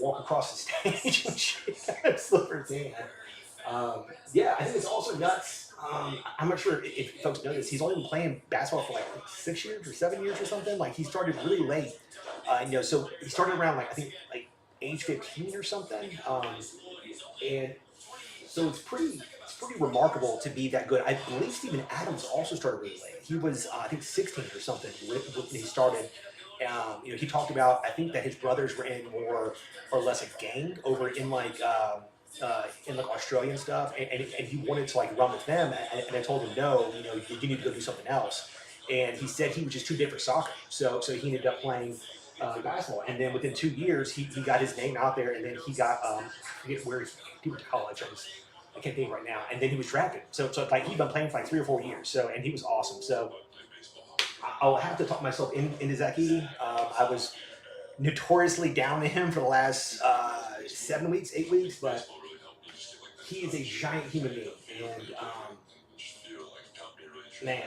walk across the stage and shake Slipper's hand. Yeah, I think it's also nuts. I'm not sure if folks know this. He's only been playing basketball for like 6 years or 7 years or something. Like he started really late. So he started around I think age 15 or something. And so it's pretty remarkable to be that good. I believe Steven Adams also started really late. He was I think 16 or something when he started. He talked about, I think, that his brothers were in more or less a gang over in Australia and stuff, and he wanted to run with them, and I told him no, you need to go do something else. And he said he was just too good for soccer, so he ended up playing basketball. And then within 2 years, he got his name out there, and then he got I forget where he went to college. I can't think right now. And then he was drafted. So he'd been playing for 3 or 4 years. So, and he was awesome. So I'll have to talk myself into Zach Edey. I was notoriously down to him for the last 7 weeks, 8 weeks, but he is a giant human being. And man,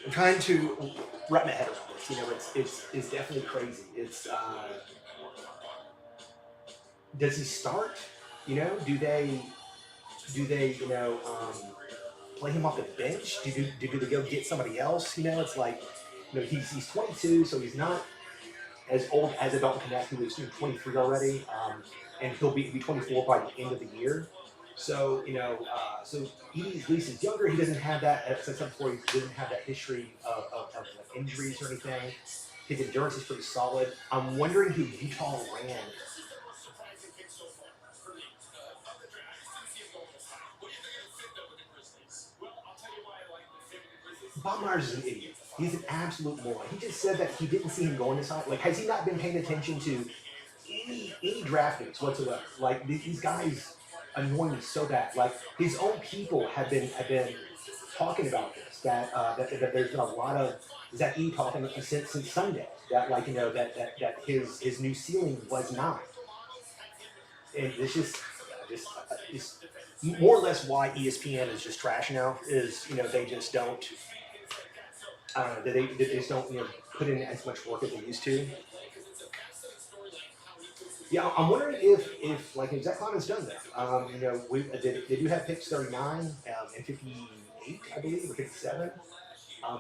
I'm trying to wrap my head around this. It's definitely crazy. It's does he start? Do they play him off the bench? Do they go get somebody else? It's like he's 22, so he's not as old as a Dalton Connect, who is 23 already, and he'll be 24 by the end of the year. So so Edey's least is younger. He doesn't have that. As I said before, he doesn't have that history of injuries or anything. His endurance is pretty solid. I'm wondering who Utah ran. Bob Myers is an idiot. He's an absolute moron. He just said that he didn't see him going this high. Like, has he not been paying attention to any draft picks whatsoever? Like, these guys annoy me so bad. Like, his own people have been talking about this. That there's been a lot of Zach E talking since Sunday that, like, that his new ceiling was not, and it's just more or less why ESPN is just trash now. Is, they just don't, they just don't, put in as much work as they used to. Yeah, I'm wondering if like if Zach Clown's done that. They do have picks 39 and 58, I believe, or 57.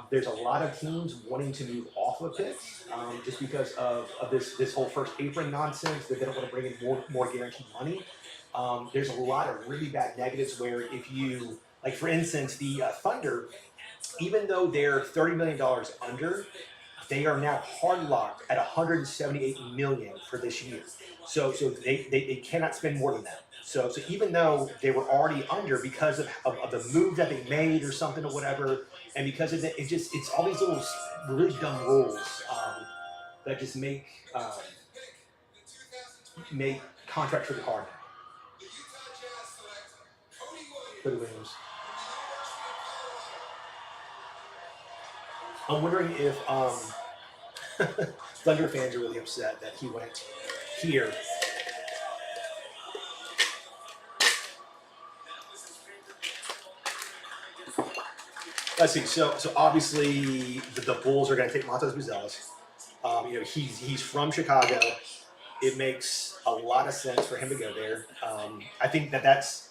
There's a lot of teams wanting to move off of picks, just because of this whole first apron nonsense, that they don't want to bring in more guaranteed money. There's a lot of really bad negatives where, if you, like, for instance, the Thunder, even though they're $30 million under, they are now hard locked at 178 million for this year. So they cannot spend more than that. So even though they were already under because of the move that they made or something or whatever, and because of it's all these little really dumb rules, that just um, make contracts really hard now. For the Williams. I'm wondering if Thunder fans are really upset that he went here. Let's see. So obviously the Bulls are going to take Montrezl Harrell. He's from Chicago. It makes a lot of sense for him to go there. I think that's.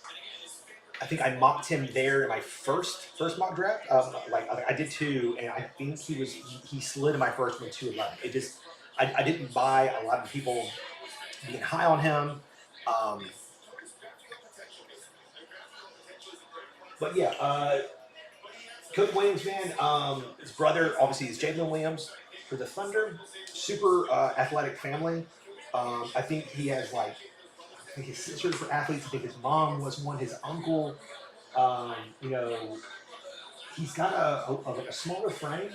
I think I mocked him there in my first mock draft. Like, I did two, and I think he slid in my first one 211. It just, I didn't buy a lot of people being high on him. Um, but yeah, Coach Williams, man. His brother obviously is Jalen Williams for the Thunder. Super athletic family. I think he has, like, I think his sisters were athletes. I think his mom was one. His uncle. Um, you know, he's got a smaller frame,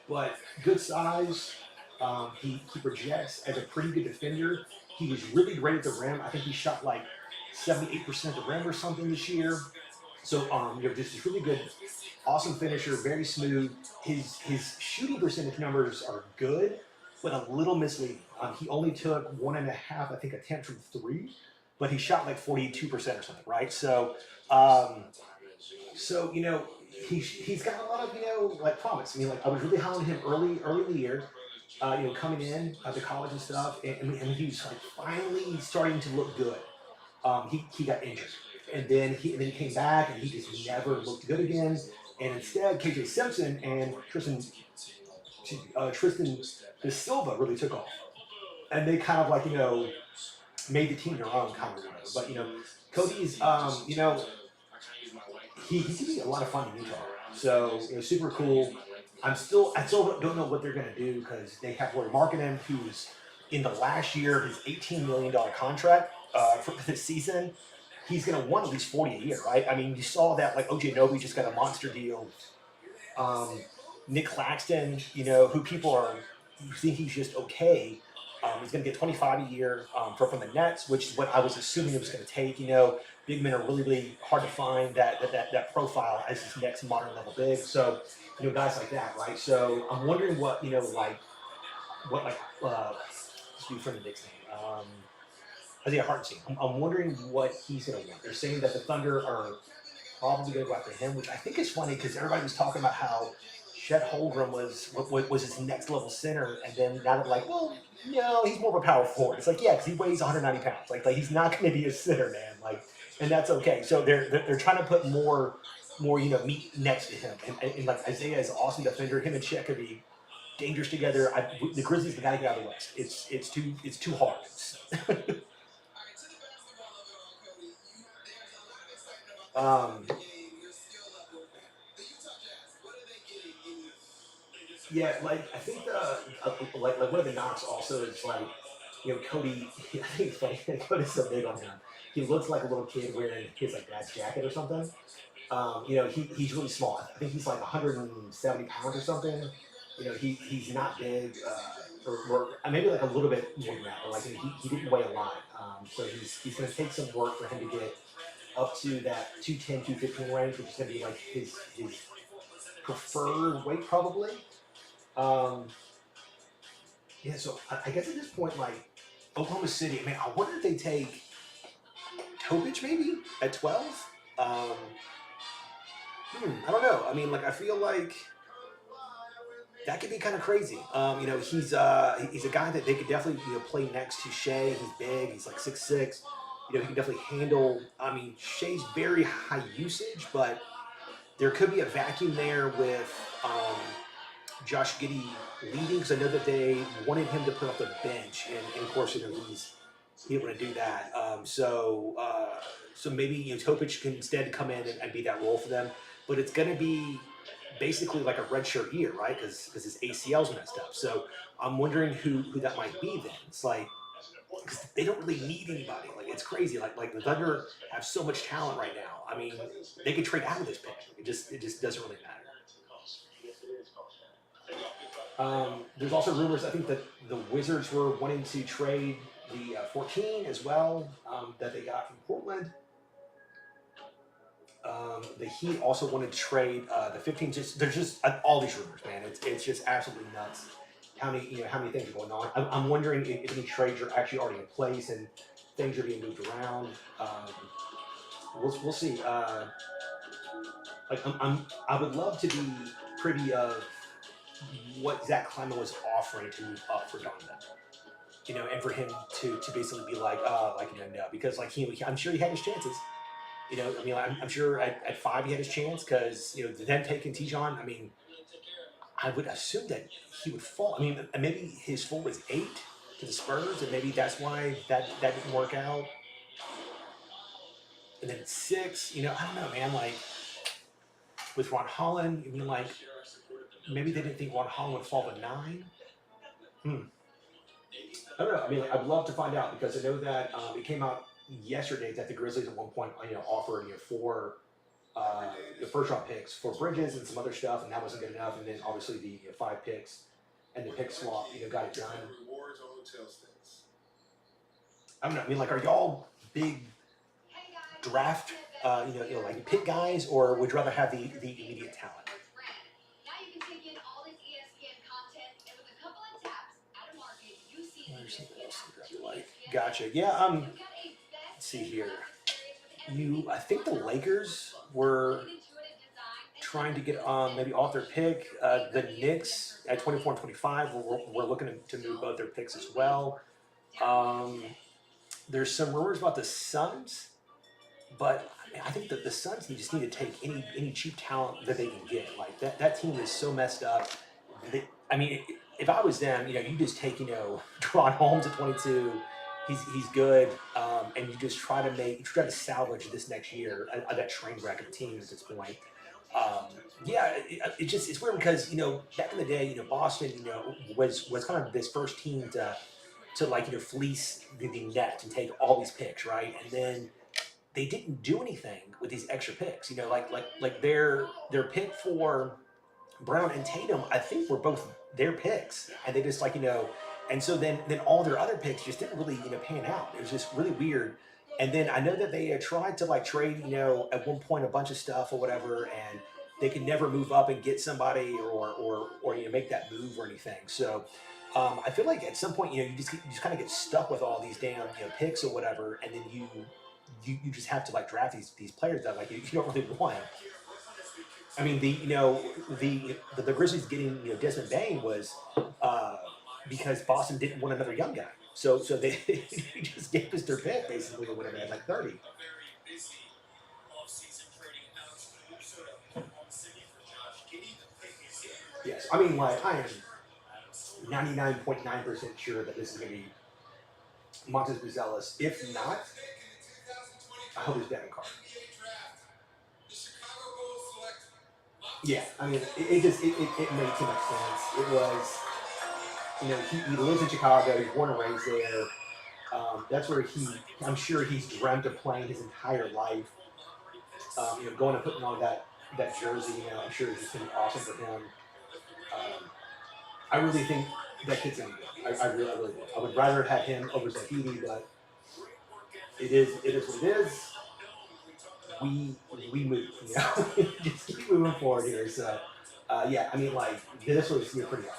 but good size. He projects as a pretty good defender. He was really great at the rim. I think he shot like 78% at the rim or something this year. So, just really good, awesome finisher, very smooth. His shooting percentage numbers are good, but a little misleading. He only took 1.5, I think, attempt from three, but he shot like 42% or something, right? Um, so he's got a lot of, like, promise. I mean, like, I was really high on him early in the year, coming in to college and stuff, and he was, like, finally starting to look good. He got injured, and then he came back, and he just never looked good again. And instead, KJ Simpson and Tristan De Silva really took off, and they kind of, like, made the team their own, kind of. But Cody's, he can be a lot of fun in Utah. So, super cool. I still don't know what they're gonna do, because they have Rory Markkinen, who's in the last year of his $18 million contract for this season. He's gonna want at least 40 a year, right? I mean, you saw that, like, OJ Nobi just got a monster deal. Um, Nick Claxton, who people who think he's just okay. He's going to get 25 a year from the Nets, which is what I was assuming it was going to take. Big men are really, really hard to find that profile as his next modern level big. So, guys like that, right? So I'm wondering what, let's do from the Knicks name. Isaiah Hartenstein. I'm wondering what he's going to want. They're saying that the Thunder are probably going to go after him, which I think is funny, because everybody was talking about how Chet Holmgren was his next level center, and then now they're like, well, no, he's more of a power forward. It's like, yeah, because he weighs 190 pounds. Like he's not going to be a center, man. Like, and that's okay. So they're trying to put more meat next to him, and like, Isaiah is an awesome defender. Him and Chet could be dangerous together. The Grizzlies, the guy to get out of the West. It's too hard. um, Yeah, like I think like one of the knocks also is like, Cody. I think it's funny. Cody's so big on him. He looks like a little kid wearing his like dad's jacket or something. He's really small. I think he's like 170 pounds or something. He's not big, or maybe like a little bit more than that. But like he didn't weigh a lot. So he's going to take some work for him to get up to that 210, 215 range, which is going to be like his preferred weight probably. Um, yeah, so I guess at this point, like Oklahoma City, I mean, I wonder if they take Topich maybe at 12. Um, I don't know. I mean, like I feel like that could be kind of crazy. He's a guy that they could definitely play next to Shea. He's big. He's like 6'6". He can definitely handle. I mean, Shea's very high usage, but there could be a vacuum there with Josh Giddey leading, because I know that they wanted him to put off the bench, and of course he didn't want to do that. So maybe Topic can instead come in and be that role for them, but it's going to be basically like a redshirt year, right? Because his ACL's messed up. So I'm wondering who that might be then. It's like, because they don't really need anybody. Like it's crazy. Like the Thunder have so much talent right now. I mean, they could trade out of this pick. It just doesn't really matter. There's also rumors. I think that the Wizards were wanting to trade the 14 as well, that they got from Portland. The Heat also wanted to trade the 15. There's just all these rumors, man. It's just absolutely nuts. How many things are going on? I'm wondering if any trades are actually already in place and things are being moved around. We'll see. I would love to be privy of what Zach Kleiman was offering to move up for Donovan. And for him to basically be like, no, because like I'm sure he had his chances. I'm sure at 5 he had his chance, because them taking Tijon. I mean, I would assume that he would fall. I mean, maybe his floor was 8 to the Spurs, and maybe that's why that didn't work out. And then 6, I don't know, man. Like with Ron Holland, I mean, like maybe they didn't think Ron Holland would fall to 9. I don't know. I mean, I'd love to find out, because I know that it came out yesterday that the Grizzlies at one point, offered 4 the first round picks for Bridges and some other stuff, and that wasn't good enough. And then obviously the 5 picks and the pick swap, got it done. I don't know. I mean, like, are y'all big draft, like pick guys, or would you rather have the immediate talent? There's something else that I like. Gotcha. Yeah. Let's see here. I think the Lakers were trying to get maybe off their pick. The Knicks at 24 and 25 were looking to move both their picks as well. There's some rumors about the Suns, but I think that the Suns just need to take any cheap talent that they can get. Like that team is so messed up. If I was them, you just take Deron Holmes at 22. He's good, and you just try to salvage this next year that train wreck of a team at this point. It's weird, because back in the day, Boston, was kind of this first team to fleece the net and take all these picks, right? And then they didn't do anything with these extra picks. Like their pick for Brown and Tatum, I think, were both their picks, and they just and so then all their other picks just didn't really pan out. It was just really weird. And then I know that they tried to trade at one point a bunch of stuff or whatever, and they could never move up and get somebody or make that move or anything. So I feel like at some point you just kind of get stuck with all these damn picks or whatever, and then you just have to draft these players that you don't really want. I mean, the Grizzlies getting Desmond Bane was because Boston didn't want another young guy, so they just gave us their pick basically or whatever at 30. Yes, I mean, I am 99.9% sure that this is going to be Montes Buzelis. If not, I hope it's Devin Carter. Yeah, I mean, it made too much sense. It was, he lives in Chicago. He's born and raised there. That's where I'm sure he's dreamt of playing his entire life. Going and putting on that jersey. I'm sure it's just gonna be awesome for him. Um, I really think that kid's gonna be good. I really do. I would rather have had him over Zahidi, but it is what it is. We move, just keep moving forward here. So, yeah, I mean, like this was pretty obvious.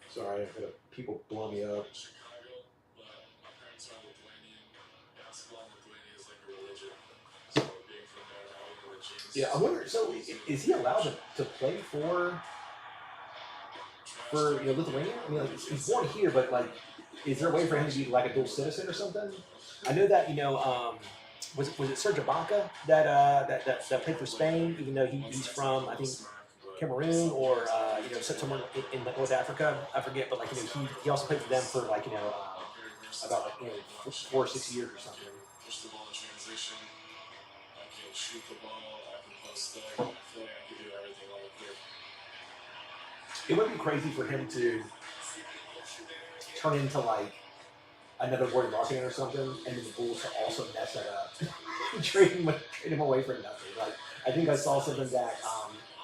Sorry, I've got people blow me up. Yeah, I wonder. So, is he allowed to play for Lithuania? I mean, like he's born here, but like, is there a way for him to be like a dual citizen or something? I know that was it Serge Ibaka that played for Spain, even though he's from I think Cameroon or somewhere in like North Africa. I forget, but like he also played for them for like about like 4 or 6 years or something. It would be crazy for him to turn into like another Gordon Larkin or something, and then the Bulls to also mess that up, trade him away for nothing. Like I think I saw something that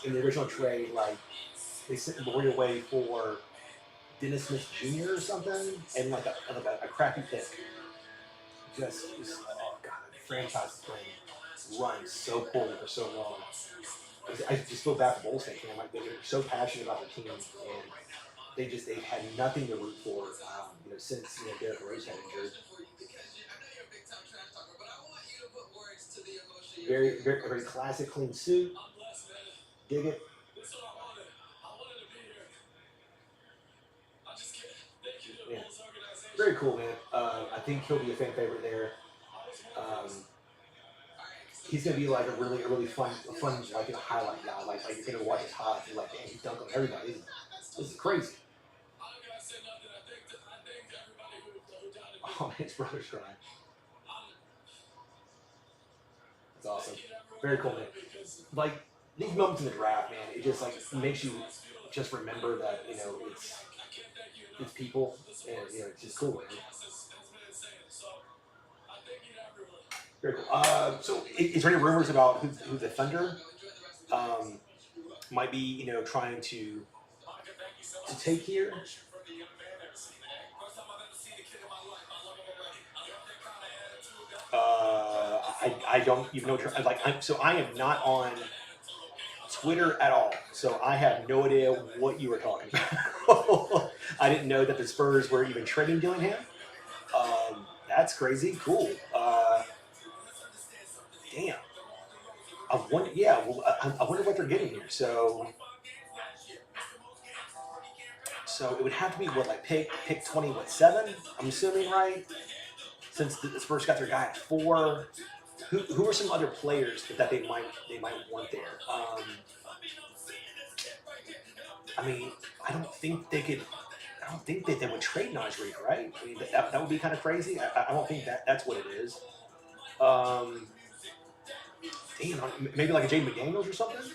in the original trade, like they sent Laurie away for Dennis Smith Jr. or something, and like a crappy pick. Oh god, the franchise has been run so poorly for so long. I just feel bad for Bulls fans. Like they're so passionate about their team, and they've had nothing to root for, since Derrick Rose had injured. Very, very, very classic, clean suit. Dig it. Yeah, very cool, man. I think he'll be a fan favorite there. Um, he's gonna be like a really fun like highlight guy. Like you're gonna watch his highlights, you're like, damn, he's dunking on everybody. This is crazy. Oh, his brother's crying. That's awesome. Very cool, man. Like these moments in the draft, man, it just like makes you just remember that it's people, and it's just cool, man. Very cool. So, is there any rumors about who the Thunder um, might be, trying to take here? I don't even know. So I am not on Twitter at all. So I have no idea what you were talking about. I didn't know that the Spurs were even trading Dillingham. That's crazy. Cool. Damn. I wonder. Yeah. Well, I wonder what they're getting here. So it would have to be what, like pick 20, what, 7? I'm assuming, right? Since the Spurs got their guy at 4. Who are some other players that they might want there? I mean, I don't think they could. I don't think that they would trade Naj Reid, right? I mean, that would be kind of crazy. I don't think that's what it is. Um, Damn, maybe like a Jaden McDaniels or something.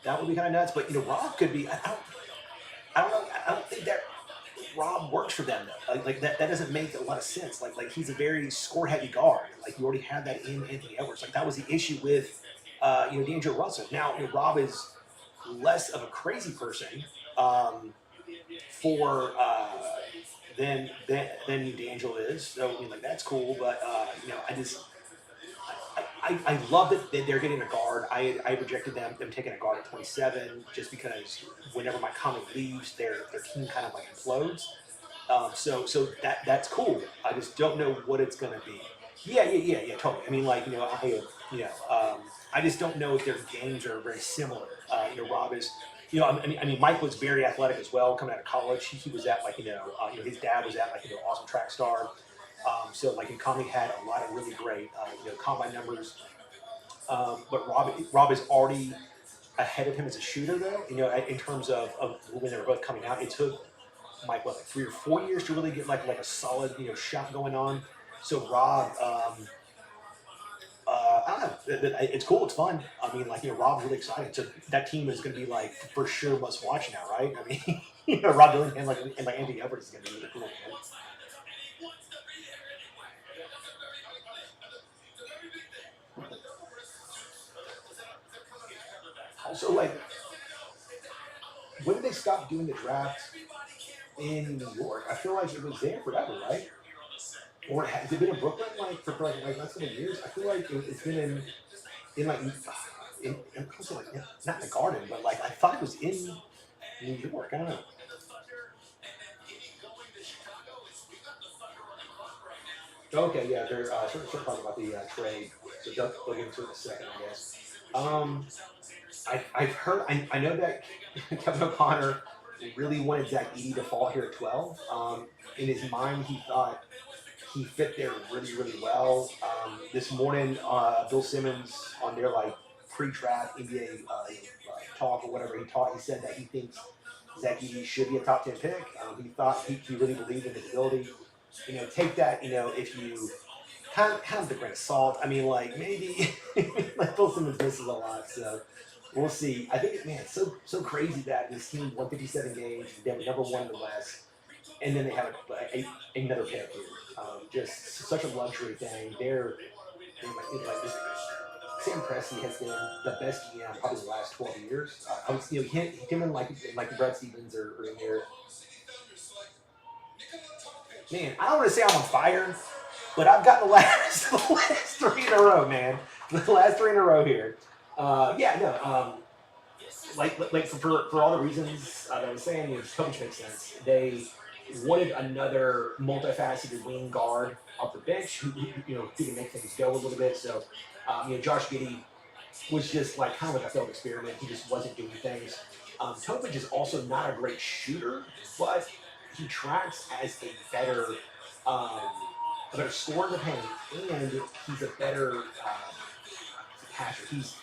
That would be kind of nuts. But Rob could be. I don't know. I don't think that Rob works for them though. Like that doesn't make a lot of sense. Like he's a very score heavy guard. Like you already had that in Anthony Edwards. Like that was the issue with D'Angelo Russell. Now Rob is less of a crazy person for than D'Angelo is. So I mean like that's cool. But I love that they're getting a guard. I rejected them taking a guard at 27 just because whenever Mike Conley leaves, their team kind of like implodes. So that's cool. I just don't know what it's gonna be. Yeah, totally. I mean, like I just don't know if their games are very similar. Rob is. I mean, Mike was very athletic as well coming out of college. He was at like his dad was at like awesome track star. So like Conley had a lot of really great combine numbers. But Rob is already ahead of him as a shooter, though. In terms of when they were both coming out, it took Mike what, like 3 or 4 years to really get like a solid shot going on. So Rob, I don't know, it's cool, it's fun. I mean, like Rob's really excited. So that team is going to be like for sure must watch now, right? I mean, Rob Dillingham and like Andy Edwards is going to be really cool, man. Also, like, when did they stop doing the draft in New York? I feel like it was there forever, right? Or has it been in Brooklyn for like less than a years? I feel like it's been in like in also like not in the Garden, but like I thought it was in New York. I don't know. Okay, yeah, they're sort of talking about the trade, so they'll get into it in a second, I guess. Um, I've heard, I know that Kevin O'Connor really wanted Zach Edey to fall here at 12. In his mind, he thought he fit there really, really well. This morning, Bill Simmons on their like pre-draft NBA talk or whatever he said that he thinks Zach Edey should be a top 10 pick. He thought he really believed in his ability. Take that, if you kind of the grain of salt. I mean, like maybe like Bill Simmons misses a lot, so we'll see. I think man, it's so crazy that this team won 57 games, they were number one in the West, and then they have another pick here. Just such a luxury thing. They're like just, Sam Presti has been the best GM probably the last 12 years. Him and like Brad Stevens are in there. Man, I don't want to say I'm on fire, but I've got the last the last three in a row, man. The last three in a row here. Yeah, no. Like for all the reasons that I was saying, coach makes sense. They wanted another multifaceted wing guard off the bench who can make things go a little bit. So, Josh Giddey was just like kind of like a failed experiment. He just wasn't doing things. Topic is also not a great shooter, but he tracks as um, a better scorer in the paint, and he's a better passer. He's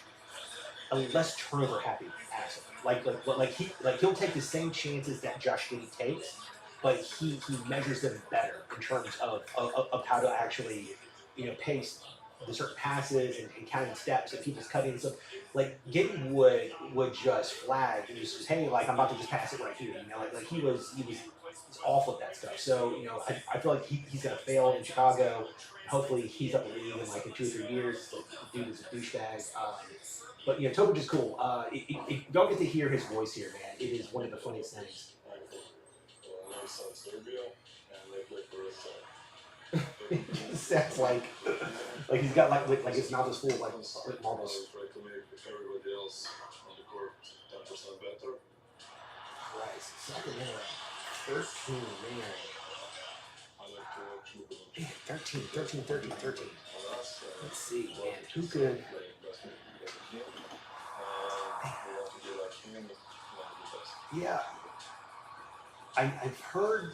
a less turnover happy passer. He'll take the same chances that Josh Giddey takes, but he measures them better in terms of how to actually pace the certain passes and counting steps and people's cutting. So like Giddey would just flag and just hey, like I'm about to just pass it right here. Like he was awful at that stuff. So I feel like he's gonna fail in Chicago. Hopefully he's up the league in like in 2 or 3 years. Like, the dude is a douchebag. But Topic is cool. You don't get to hear his voice here, man. It is one of the funniest things. It just sounds like he's got like his mouth is full of like marbles. Christ, Sacramento, 13, man. Man, 13, 13, 13, 13. Let's see, man. Who could? Yeah, I've heard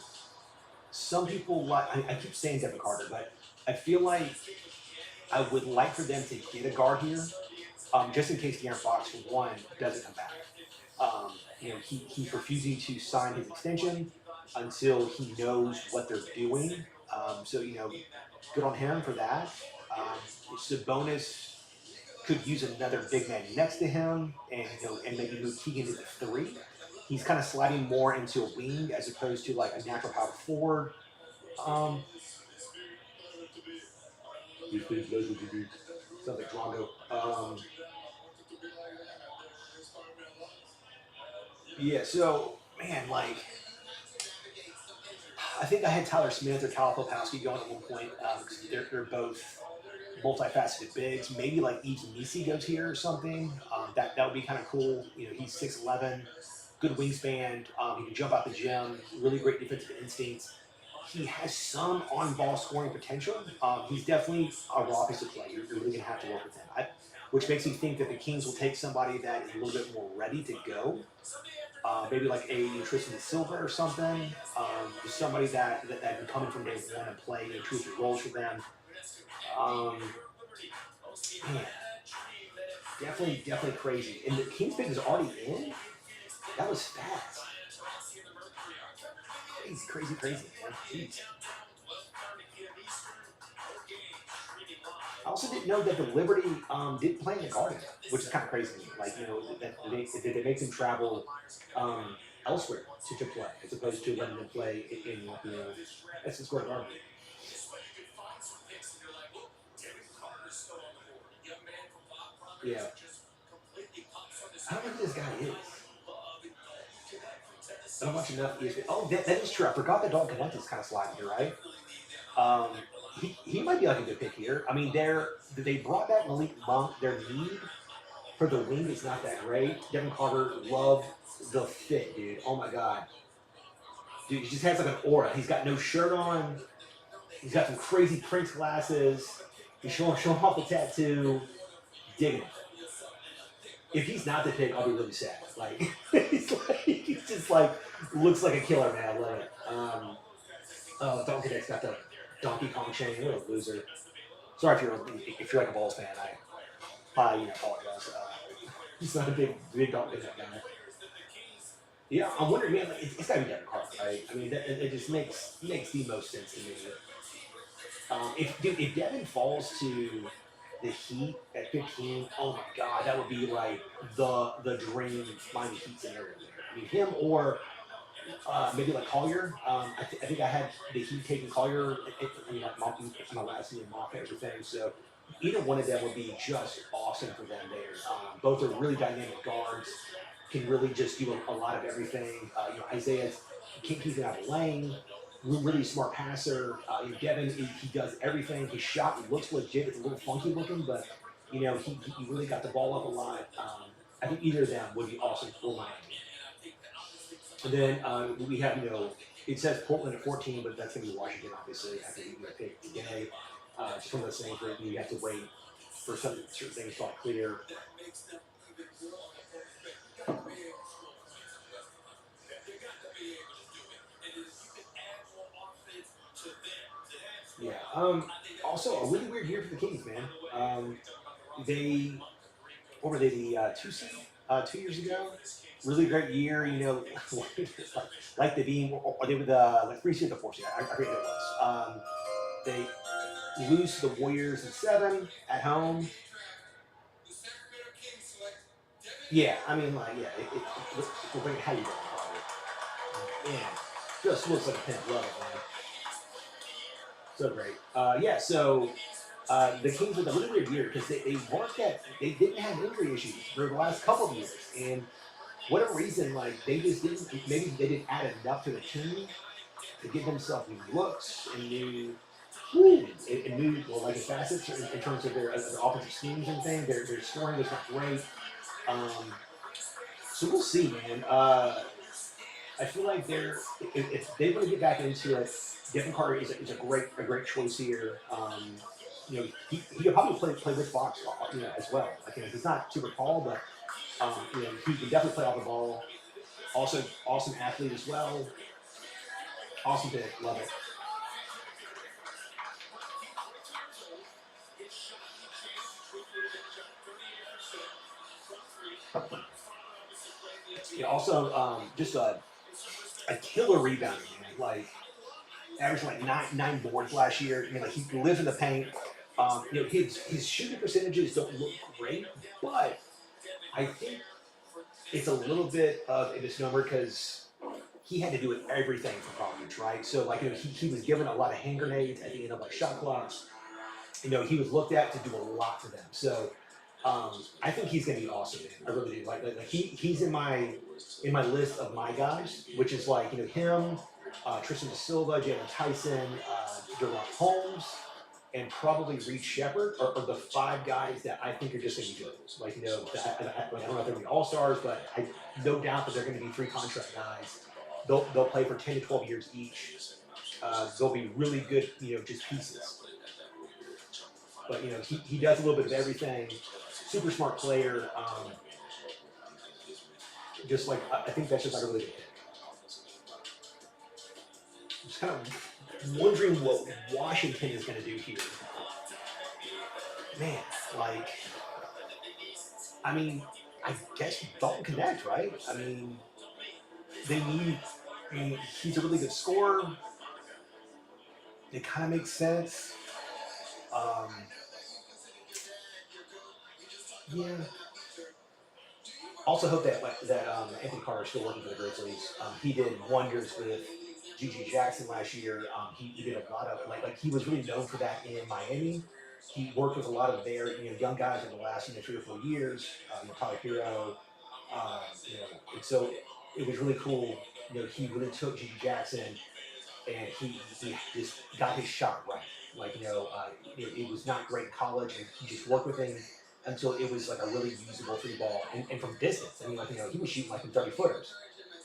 some people like. I keep saying Devin Carter, but I feel like I would like for them to get a guard here, just in case De'Aaron Fox for one doesn't come back. He's refusing to sign his extension until he knows what they're doing. So good on him for that. Um, Sabonis could use another big man next to him, and maybe move Keegan to the three. He's kind of sliding more into a wing as opposed to like a natural power forward. Um, Sounds like Drago. Yeah, so man, like I think I had Tyler Smith or Kyle Popowski going at one point because they're both multifaceted bigs. Maybe like Eve Nisi goes here or something. That would be kind of cool. He's 6'11", good wingspan. He can jump out the gym. Really great defensive instincts. He has some on-ball scoring potential. He's definitely a raw piece of play. You're really gonna have to work with him. Which makes me think that the Kings will take somebody that is a little bit more ready to go. maybe like a Tristan Silva or something. Just somebody that can come in from day one and play two or three roles for them. Um, Man, definitely crazy. And the Kings pick is already in. That was fast. Crazy, man. Jeez. I also didn't know that the Liberty didn't play in the Garden, which is kind of crazy to me. Like, that they make them travel um, elsewhere to play, as opposed to letting them play in Madison Square Garden. Yeah. I don't know who this guy is. I don't watch enough ESPN. Oh, that is true. I forgot that Dalton Knecht is kind of sliding here, right? Um, he might be like a good pick here. I mean, they brought back Malik Monk. Their need for the wing is not that great. Devin Carter loved the fit, dude. Oh my god, dude, he just has like an aura. He's got no shirt on. He's got some crazy Prince glasses. He's showing off the tattoo. Digging it. If he's not the pick, I'll be really sad. Like he's just like looks like a killer, man. I love it. Oh, Donkey Kong's got the Donkey Kong chain. What a loser. Sorry if you're like a Bulls fan. I apologize. He's not a big Donkey Kong guy. Yeah, I'm wondering, man. Like, it's got to be Devin Carter, right? I mean, it just makes the most sense to me. If Devin falls to the Heat at 15, oh my God, that would be like the dream Miami Heat scenario. I mean, him or maybe like Collier. I think I had the Heat taking Collier in my last year mock and everything. So either one of them would be just awesome for them there. Both are really dynamic guards, can really just do a lot of everything. Isaiah can't keep it out of the lane. Really smart passer. Devin, he does everything. His shot looks legit. It's a little funky looking, but he really got the ball up a lot. I think either of them would be awesome for Miami. And then we have, it says Portland at 14, but that's going to be Washington, obviously, after you pick today. Just one of those things where you have to wait for certain things to clear. Yeah. Also, a really weird year for the Kings, man. They, what were they, the 2 seed 2 years ago? Really great year, like the Beam, or they were the 3 seed or the 4 seed. I forget what it was. They lose to the Warriors in 7 at home. Yeah, I mean, we're bringing how you doing, probably. Man, just looks like a pimp. Love it, man. So great. So the Kings had a really weird year because they didn't have injury issues for the last couple of years, and whatever reason, like they just didn't. Maybe they didn't add enough to the team to give themselves new looks and new like facets in terms of their offensive schemes and things. Their scoring was not great. So we'll see, man. I feel like if they want to get back into it, Devin Carter is a great choice here. He could probably play with Fox, as well. Like, he's not super tall, but he can definitely play off the ball. Also, awesome athlete as well. Awesome pick, love it. Yeah, also, just a killer rebounder, man. Like averaged like nine boards last year. I mean, like he lives in the paint. His shooting percentages don't look great, but I think it's a little bit of a misnomer because he had to do everything for college, right? So like he was given a lot of hand grenades at the end of like shot clocks. He was looked at to do a lot for them. So I think he's gonna be awesome, man. I really do. Like he's in my list of my guys, which is like him, Tristan Da Silva, Jalen Tyson, Deron Holmes, and probably Reed Shepard are the 5 guys that I think are just going to be good. Like, I don't know if they're going to be all-stars, but I no doubt that they're going to be 3 contract guys. They'll play for 10 to 12 years each. They'll be really good, just pieces. But, he does a little bit of everything. Super smart player. Just like I think that's just like a really good pick. Just kind of wondering what Washington is going to do here. Man, like, I mean, I guess Dalton Connect, right? I mean, they need. I mean, he's a really good scorer. It kind of makes sense. Um, yeah. Also hope that Anthony Carter is still working for the Grizzlies. He did wonders with G.G. Jackson last year. He did a lot of like he was really known for that in Miami. He worked with a lot of their young guys in the last 3 or 4 years. Tyler Hero, and so it was really cool. He really took G.G. Jackson and he just got his shot right. Like it was not great in college, and he just worked with him until it was like a really usable free ball, and from distance. I mean, he was shooting like from 30 footers.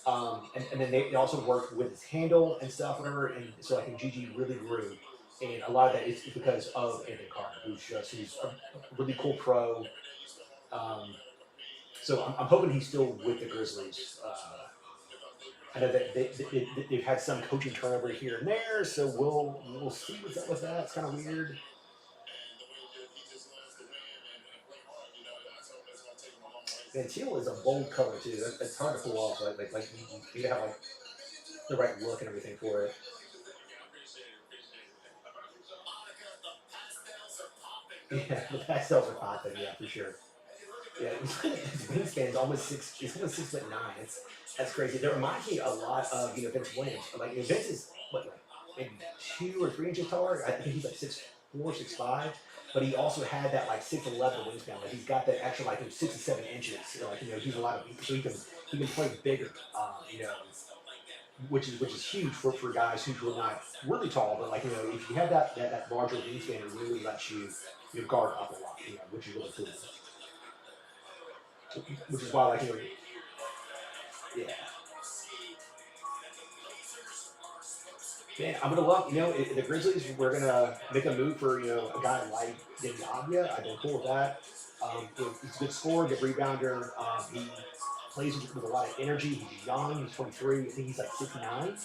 And then they also worked with his handle and stuff, whatever. And so I think Gigi really grew, and a lot of that is because of Anthony Carter, who's a really cool pro. Um, so I'm hoping he's still with the Grizzlies. I know that they've had some coaching turnover here and there, so we'll see what's up with that. It's kind of weird. And teal is a bold color too. It's hard to pull off. Like you have like the right look and everything for it. Yeah, the pastels are popping. Yeah, for sure. Yeah, his wingspan's almost six. He's almost 6'9". That's crazy. That reminds me a lot of Vince Williams. Like Vince is what like maybe 2 or 3 inches taller. I think he's like 6'4", 6'5". But he also had that like 6'11" wingspan. Like he's got that extra like 6 to 7 inches. Like he's a lot of so he can play bigger. Which is huge for guys who are not really tall. But like if you have that larger wingspan, it really lets you guard up a lot. Which is really cool. Which is why yeah. Man, I'm gonna love the Grizzlies. We're gonna make a move for a guy like Diabia. I've been cool with that. He's a good scorer, good rebounder. He plays with a lot of energy. He's young. He's 23. I think he's like 6'9".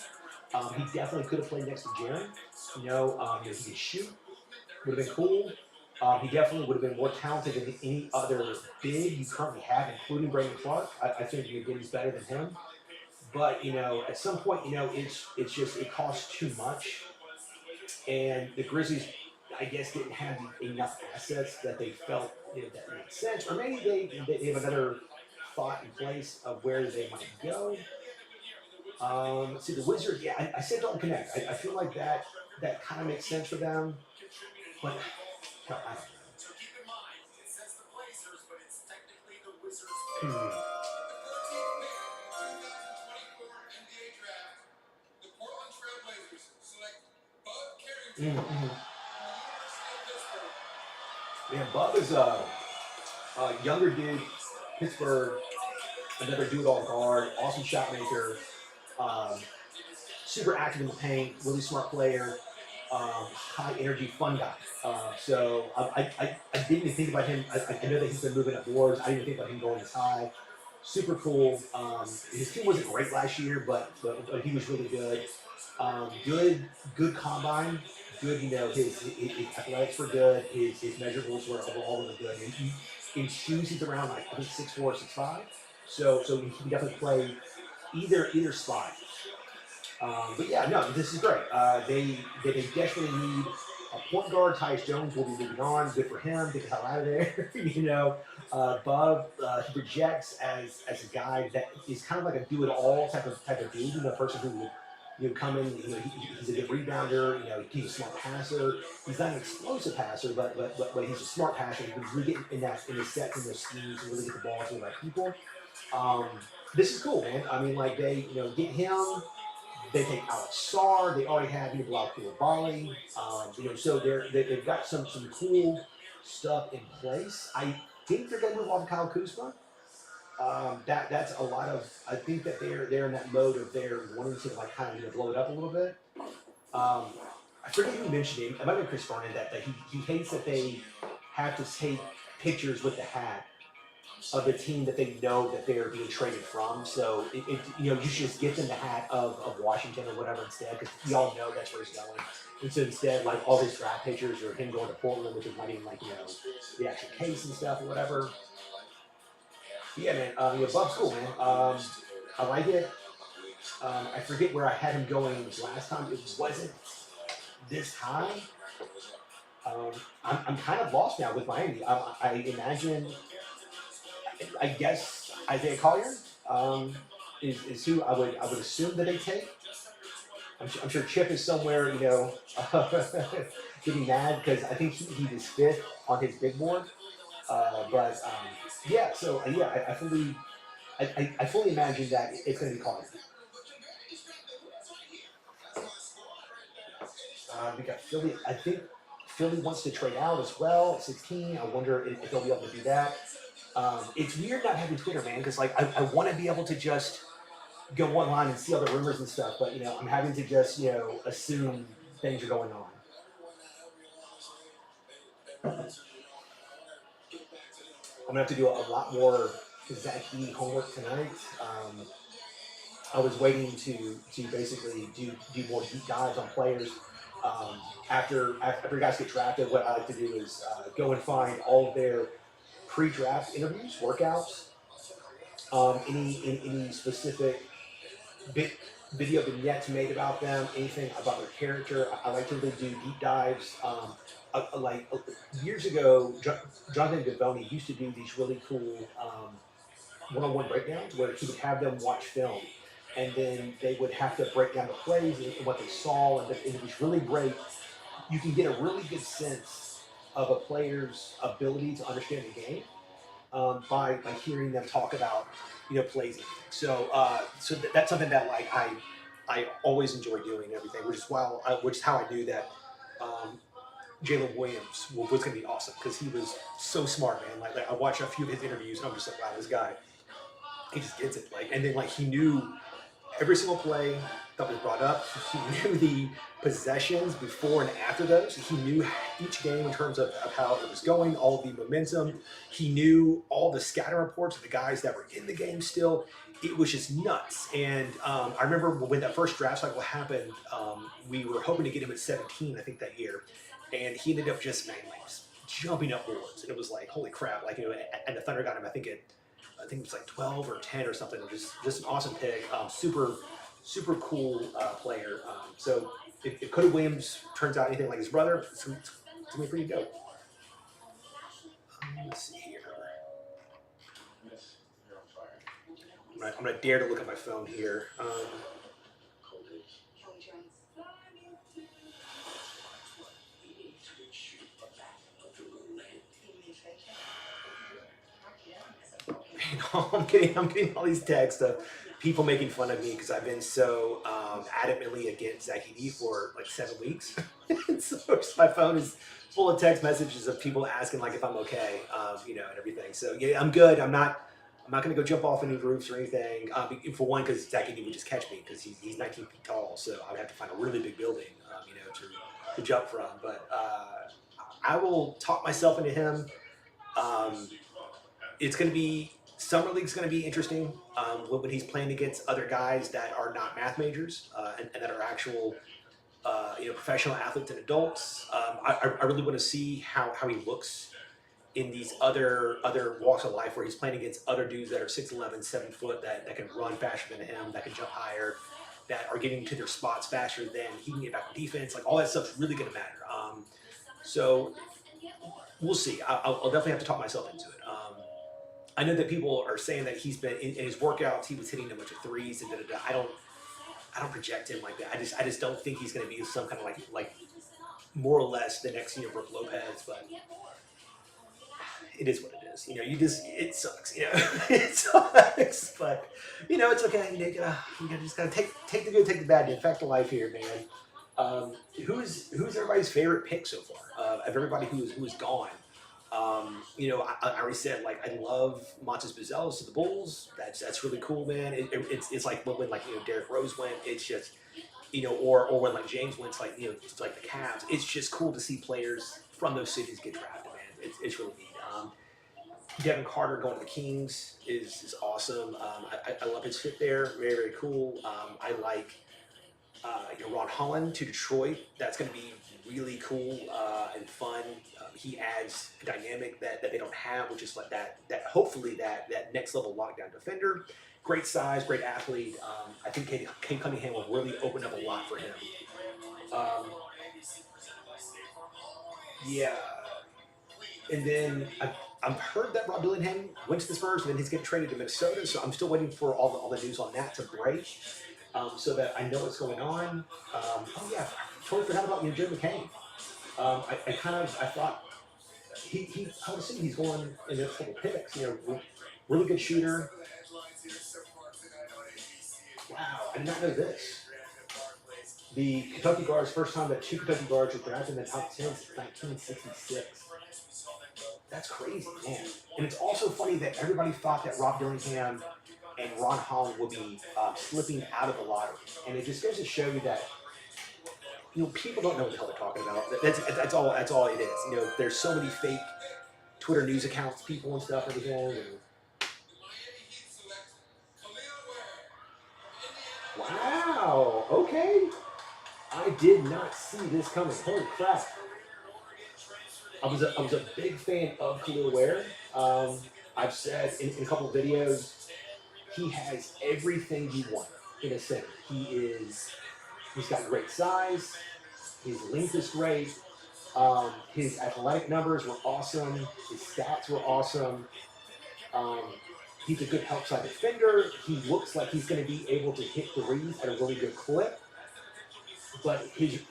He definitely could have played next to Jaren. He could shoot. Would have been cool. He definitely would have been more talented than any other big you currently have, including Brandon Clark. I think he's better than him. But at some point, it's just it costs too much, and the Grizzlies, I guess, didn't have enough assets that they felt that made sense, or maybe they have another thought in place of where they might go. Let's see, the Wizards. Yeah, I said don't connect. I feel like that kind of makes sense for them, but hell, I don't know. Mm-hmm. Man, Bub is a younger dude, Pittsburgh, another do-it-all guard, awesome shot maker, um, super active in the paint, really smart player, high energy, fun guy. So I didn't even think about him. I know that he's been moving up boards. I didn't even think about him going this high. Super cool. His team wasn't great last year, but he was really good. Good combine. Good, his athletics were good. His measurables were overall really good. And in shoes, he's around like I think 6'4", 6'5". So he can definitely play either spot. But yeah, no, this is great. They desperately need a point guard. Tyus Jones will be moving on. Good for him. Get the hell out of there. Bub he projects as a guy that is kind of like a do it all type of dude. A person who would come in. He's a good rebounder. He's a smart passer. He's not an explosive passer, but he's a smart passer. He can really get in his sets and those schemes and really get the ball to the right people. Um, this is cool, man. I mean, like they get him. They take Alex Sarr. They already have Bilal Coulibaly. So they've got some cool stuff in place. I think they're going to move on to Kyle Kuzma. That's a lot of. I think that they're in that mode of they're wanting to like kind of blow it up a little bit. I forget who mentioned it. It might be Chris Vernon that he hates that they have to take pictures with the hat of the team that they know that they're being traded from. So you should just get them the hat of Washington or whatever instead, because we all know that's where he's going. And so instead, like all his draft pictures are him going to Portland, which is not even like the actual case and stuff or whatever. But yeah, man. Bub's cool, man. I like it. I forget where I had him going last time. It wasn't this high. I'm kind of lost now with Miami. I imagine, I guess Isaiah Collier is who I would assume that they take. I'm sure Chip is somewhere, getting mad because I think he was fifth on his big board. But yeah, so yeah, I fully imagine that it's going to be Collier. We got Philly. I think Philly wants to trade out as well at 16. I wonder if they'll be able to do that. It's weird not having Twitter, man, because like I want to be able to just go online and see all the rumors and stuff, but I'm having to just assume things are going on. I'm gonna have to do a lot more Zach Edey homework tonight. I was waiting to basically do more deep dives on players. After guys get drafted, what I like to do is go and find all of their pre-draft interviews, workouts, any specific video vignettes made about them, anything about their character. I like to really do deep dives. Years ago, Jonathan Givony used to do these really cool one-on-one breakdowns where he would have them watch film, and then they would have to break down the plays and what they saw, and it was really great. You can get a really good sense of a player's ability to understand the game by hearing them talk about plays and things. So that's something that like I always enjoy doing and everything, which is how I knew that Jalen Williams was going to be awesome, because he was so smart, man. Like I watched a few of his interviews and I'm just like, wow, this guy, he just gets it. And then he knew every single play that was brought up. He knew the possessions before and after those. He knew each game in terms of how it was going, all the momentum. He knew all the scatter reports of the guys that were in the game still. It was just nuts. And I remember when that first draft cycle happened, we were hoping to get him at 17, I think, that year. And he ended up just jumping up boards. And it was like, holy crap. And the Thunder got him, I think it was like 12 or 10 or something. Just an awesome pick. Super cool player. So if Cody Williams turns out anything like his brother, it's going to be pretty dope. Let's see here. I'm going to dare to look at my phone here. I'm getting all these texts of people making fun of me because I've been so adamantly against Zach Edey for like 7 weeks. And so my phone is full of text messages of people asking like if I'm okay, and everything. So yeah, I'm good. I'm not going to go jump off any roofs or anything. For one, because Zach Edey would just catch me because he's 19 feet tall. So I would have to find a really big building, to jump from. But I will talk myself into him. It's going to be. Summer League's going to be interesting when he's playing against other guys that are not math majors and that are actual, professional athletes and adults. I really want to see how he looks in these other walks of life where he's playing against other dudes that are 6'11", 7 foot, that can run faster than him, that can jump higher, that are getting to their spots faster than he can get back on defense. Like all that stuff's really going to matter. So we'll see. I'll definitely have to talk myself into it. I know that people are saying that he's been in his workouts. He was hitting a bunch of threes and da-da-da. I don't project him like that. I just don't think he's going to be some kind of like more or less the next Brooke Lopez. But it is what it is. It sucks. It sucks. But it's okay. You just gotta take the good, take the bad. The fact of life here, man. Who's everybody's favorite pick so far? Of everybody who's gone. I already said, like, I love Montes Buzelis to the Bulls. That's really cool, man. It's like when Derrick Rose went. It's just or when like James went to to like the Cavs. It's just cool to see players from those cities get drafted, man. It's really neat. Devin Carter going to the Kings is awesome. I love his fit there. Very, very cool. I like Ron Holland to Detroit. That's going to be really cool and fun. He adds a dynamic that they don't have, which is like that hopefully that next level lockdown defender. Great size, great athlete. I think Kate Cunningham will really open up a lot for him. Um, yeah, and then I've heard that Rob Dillingham went to the Spurs, and then he's getting traded to Minnesota. So I'm still waiting for all the news on that to break, so that I know what's going on. Oh yeah, I totally forgot about Joe McCain. I thought I would assume he's going in a couple picks. Really good shooter. Wow, I did not know this. The Kentucky guards, first time that two Kentucky guards were drafted in the top 10 since 1966. That's crazy, man. And it's also funny that everybody thought that Rob Dillingham and Ron Holland would be slipping out of the lottery. And it just goes to show you that people don't know what the hell they're talking about. That's all it is. There's so many fake Twitter news accounts, people and stuff, everything. Wow. Okay. I did not see this coming. Holy crap! I was a big fan of Khalil Ware. I've said in a couple of videos, he has everything you want in a center. He's got great size. His length is great. His athletic numbers were awesome. His stats were awesome. Um, he's a good help side defender. He looks like he's going to be able to hit threes at a really good clip. But his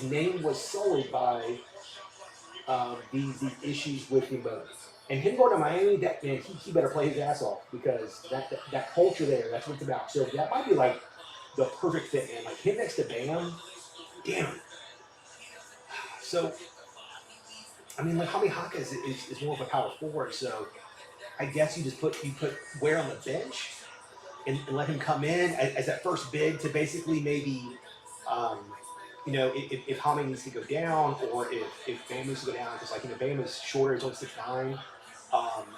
name was sullied by these issues with him. And him going to Miami, that man, he better play his ass off, because that culture there, that's what it's about. So that might be like the perfect fit, man. Like him next to Bam, damn. So, I mean, like Jaime Haka is more of a power forward. So I guess you put Ware on the bench and let him come in as that first big to basically maybe. If Jaime needs to go down, or if Bam needs to go down, because Bam is shorter, he's only 6'9".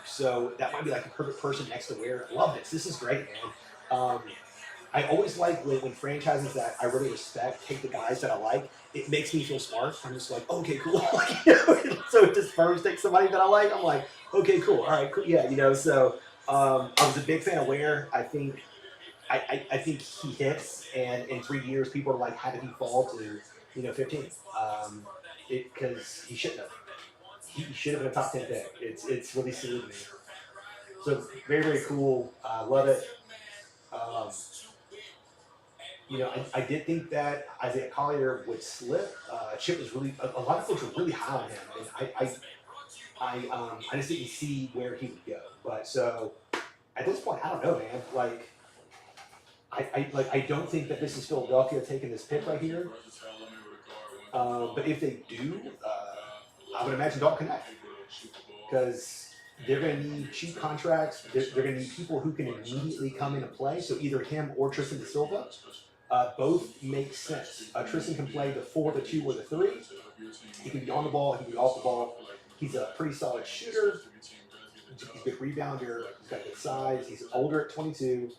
So that might be like the perfect person next to Ware. I love this. This is great, man. I always like when franchises that I really respect take the guys that I like. It makes me feel smart. I'm just like, okay, cool. So if the Spurs take somebody that I like, I'm like, okay, cool. All right, cool. Yeah. So I was a big fan of Ware. I think he hits, and in 3 years, people are like, how did he fall to 15? Because he shouldn't have. He should have been a top 10 pick. It's really silly to me. So very, very cool. Love it. Um, I did think that Isaiah Collier would slip. Chip was really a lot of folks were really high on him, and I just didn't see where he would go. But so at this point, I don't know, man. I don't think that this is Philadelphia taking this pick right here. But if they do, I would imagine don't connect, because they're going to need cheap contracts. They're going to need people who can immediately come into play. So either him or Tristan Da Silva. Both make sense. Tristan can play the 4, the 2, or the 3. He can be on the ball. He can be off the ball. He's a pretty solid shooter. He's a good rebounder. He's got good size. He's older at 22.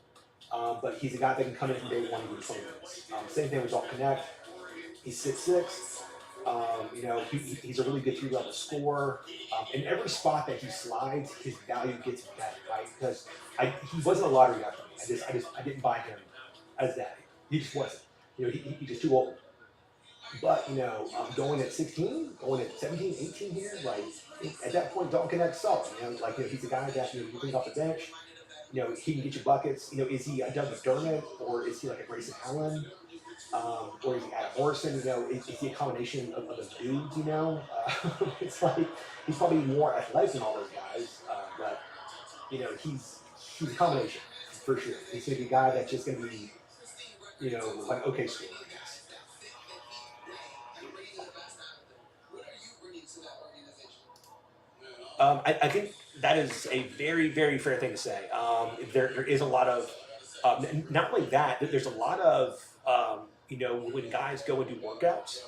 But he's a guy that can come in from day one and do 20 minutes. Same thing with Dalton Knecht. He's 6'6". He's a really good 3-level scorer. In every spot that he slides, his value gets better, right? Because he wasn't a lottery guy for me. I didn't buy him as that. He just wasn't. He's just too old. But going at 16, going at 17, 18 here, at that point, Dalton Knecht's solid. He's a guy that you bring off the bench. He can get you buckets. Is he a Doug McDermott, or is he like a Grayson Allen, or is he Adam Morrison? Is he a combination of those dudes? It's like he's probably more athletic than all those guys, but he's a combination for sure. He's gonna be a guy that's just gonna be, like okay, school, I guess. I think that is a very, very fair thing to say. There is a lot of, not only that, there's a lot of, when guys go and do workouts,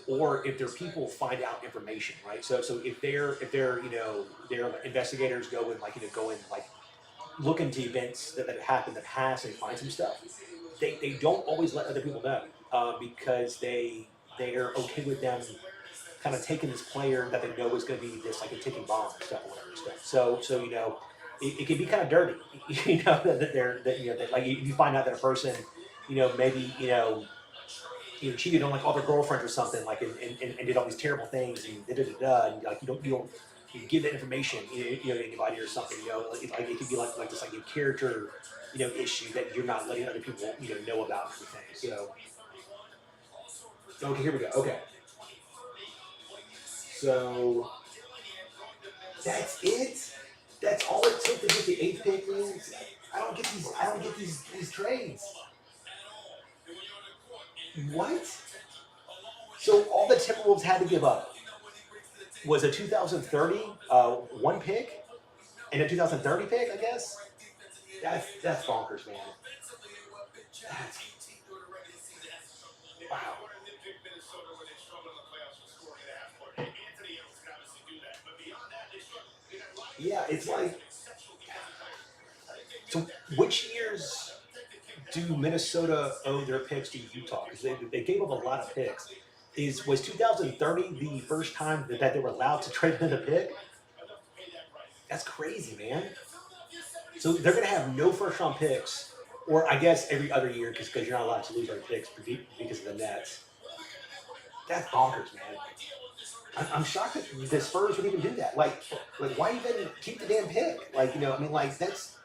or if their people find out information, right? So if they're their investigators go and go and look into events that have happened in the past and find some stuff, they don't always let other people know because they're okay with them kind of taking this player that they know is going to be this like a ticking bomb and stuff or whatever stuff. So it can be kind of dirty, that they're that that like if you find out that a person, maybe cheated on like all their girlfriends or something, like and did all these terrible things and and like you don't you give that information to anybody or something, like it could be like this like a character issue that you're not letting other people know about and everything. So okay, here we go. Okay, so that's it. That's all it took to get the eighth pick, man. I don't get these. I don't get these trades. What? So all the Timberwolves had to give up was a 2030 one pick and a 2030 pick, I guess. That's bonkers, man. That's wow. Yeah, it's like so. Which years do Minnesota owe their picks to Utah? Because they gave up a lot of picks. Was 2030 the first time that they were allowed to trade in a pick? That's crazy, man. So they're going to have no first round picks, or I guess every other year because you're not allowed to lose our picks because of the Nets. That's bonkers, man. I'm shocked that the Spurs would even do that. Like why even keep the damn pick? I mean, like that's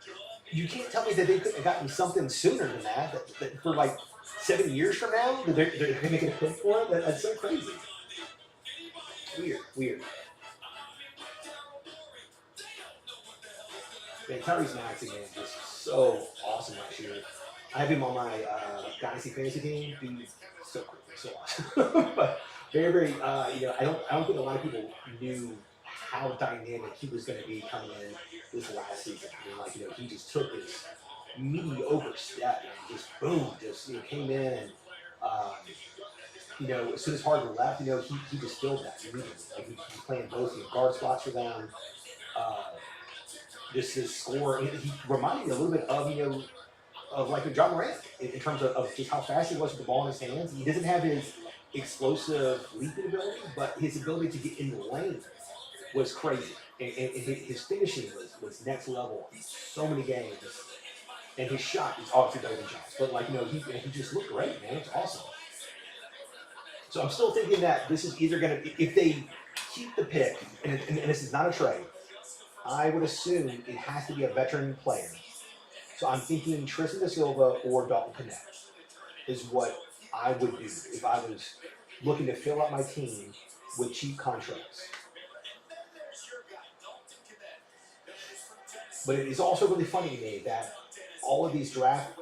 you can't tell me that they couldn't have gotten something sooner than that. That for like 7 years from now, they're going to get a pick for it. That's so crazy. Weird. Man, Tyrese Maxey, man, just so awesome last year. I have him on my Dynasty fantasy team. Dude, so cool, so awesome. But very, I don't think a lot of people knew how dynamic he was going to be coming in this last season. I mean, he just took this mediocre step and just boom, came in and, as soon as Harden left, he just filled that immediately. Like he's playing both guard spots for them. Uh, just his score, he reminded me a little bit of like a John Morant in terms of just how fast he was with the ball in his hands. He doesn't have his explosive leaping ability, but his ability to get in the lane was crazy. And his finishing was next level in so many games. And his shot is obviously better than shots. But he just looked great, man. It's awesome. So I'm still thinking that this is either going to, if they keep the pick, and this is not a trade, I would assume it has to be a veteran player. So I'm thinking Tristan Da Silva or Dalton Connect is what I would do if I was looking to fill out my team with cheap contracts. But it is also really funny to me that all of these draft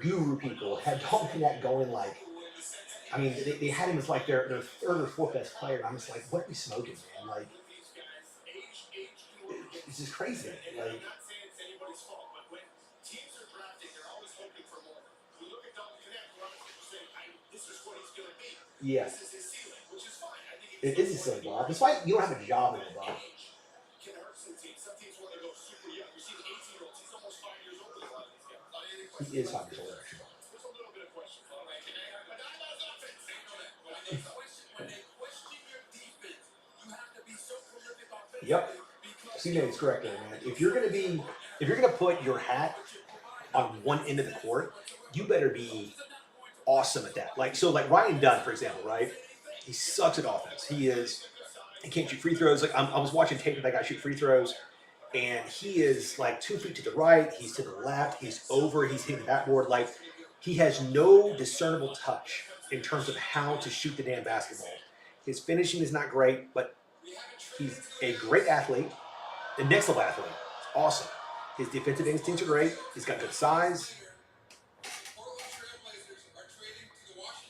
guru people had Dalton Connect going I mean, they had him as like their third or fourth best player. And I'm just like, what are we smoking, man? Like, it's just crazy. Like, yeah, it is a silly block. Despite you don't have a job in the block. He is 5 years old, actually. Yep. C-Man is correct there, man. If you're gonna put your hat on one end of the court, you better be awesome at that. Like Ryan Dunn, for example, right? He sucks at offense. He can't shoot free throws. I was watching tape of that guy shoot free throws, and he is like 2 feet to the right, he's to the left, he's hitting the backboard. Like he has no discernible touch in terms of how to shoot the damn basketball. His finishing is not great, but he's a great athlete, the next level athlete. Awesome. His defensive instincts are great. He's got good size.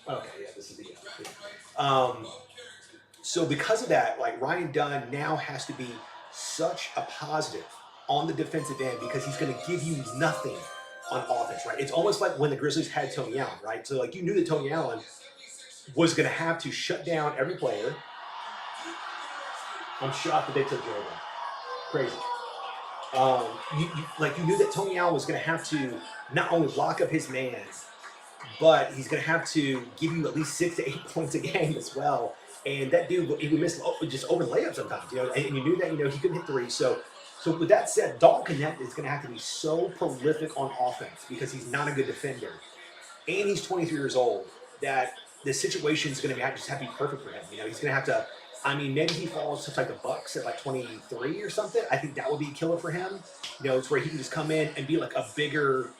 Okay, yeah, this is the so because of that, like Ryan Dunn now has to be such a positive on the defensive end because he's going to give you nothing on offense, right? It's almost like when the Grizzlies had Tony Allen, right? So like you knew that Tony Allen was going to have to shut down every player. I'm shocked that they took Jared. Crazy. You knew that Tony Allen was going to have to not only lock up his man, but he's going to have to give you at least 6 to 8 points a game as well. And that dude, he would miss just open layups sometimes, and you knew that, he couldn't hit threes. So with that said, Dalton Knecht is going to have to be so prolific on offense because he's not a good defender. And he's 23 years old, that the situation is going to just have to be perfect for him. He's going to have to, maybe he falls to like the Bucks at like 23 or something. I think that would be a killer for him. It's where he can just come in and be like a bigger,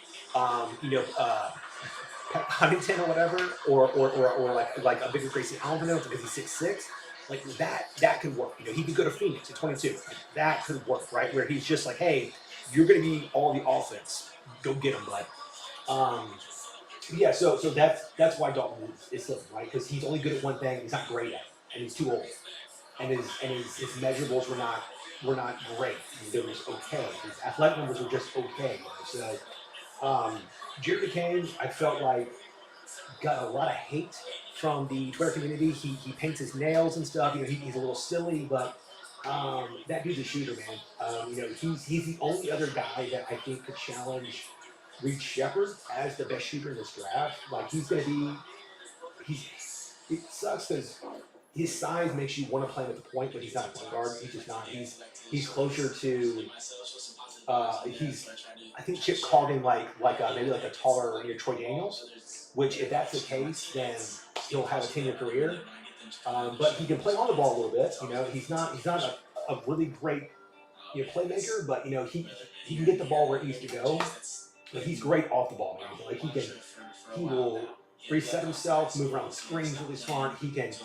Huntington or whatever, or like a bigger Grayson Allen because he's 6'6". Like that could work. He could go to Phoenix at 22. Like, that could work, right? Where he's just like, hey, you're going to be all the offense. Go get him, bud. Yeah, so that's why Dalton is still, right? Because he's only good at one thing. He's not great at it, and he's too old. And his measurables were not great. They were just okay. His athletic numbers were just okay. So Jared McCain, I felt like got a lot of hate from the Twitter community. He paints his nails and stuff. He's a little silly, but that dude's a shooter, man. He's the only other guy that I think could challenge Reed Shepherd as the best shooter in this draft. Like he's gonna be. It sucks because his size makes you want to play him at the point, but he's not a point guard. He's just not. He's closer to. I think Chip called him maybe like a taller Troy Daniels, which if that's the case, then he'll have a 10-year career. But he can play on the ball a little bit. He's not a really great playmaker, but he can get the ball where it needs to go. But he's great off the ball, man. Like he will reset himself, move around screens really smart. He's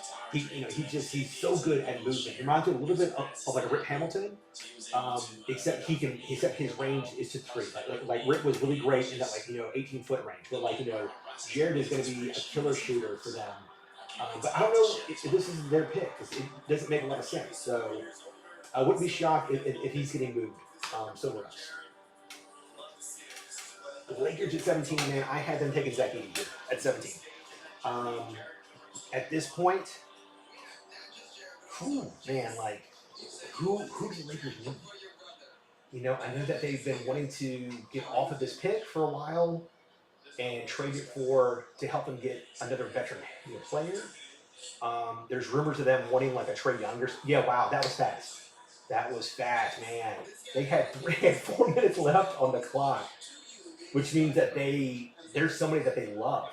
so good at movement. He reminds me a little bit of like a Rip Hamilton, except his range is to three. Like Rip was really great in that 18-foot range, but Jared is going to be a killer shooter for them. But I don't know if this is their pick because it doesn't make a lot of sense. So I wouldn't be shocked if he's getting moved somewhere else. The Lakers at 17, man, I had them taking Zach Edey at 17. At this point, man, like, who do the Lakers need? I know that they've been wanting to get off of this pick for a while and trade it to help them get another veteran player. There's rumors of them wanting like a Trae Young. Yeah, wow, that was fast. That was fast, man. They had 4 minutes left on the clock, which means that there's somebody that they love.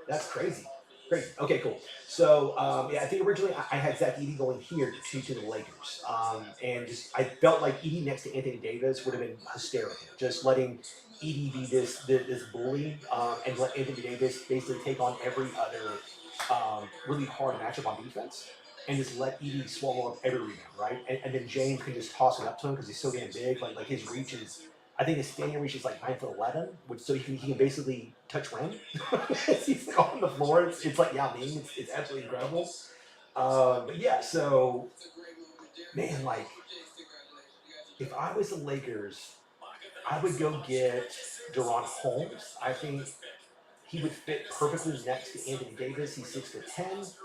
That's crazy. Crazy. Okay, cool. So, I think originally I had Zach Edey going here to the Lakers. And I felt like Edey next to Anthony Davis would have been hysterical. Just letting Edey be this bully and let Anthony Davis basically take on every other really hard matchup on defense. And just let Edey swallow up every rebound, right? And then James can just toss it up to him because he's so damn big. Like his reach is... I think his standing reach is like 9'11", so he can basically touch rim. He's on the floor. It's like it's absolutely incredible. But yeah, so man, like if I was the Lakers, I would go get De'Ron Holmes. I think he would fit perfectly next to Anthony Davis. He's 6'10".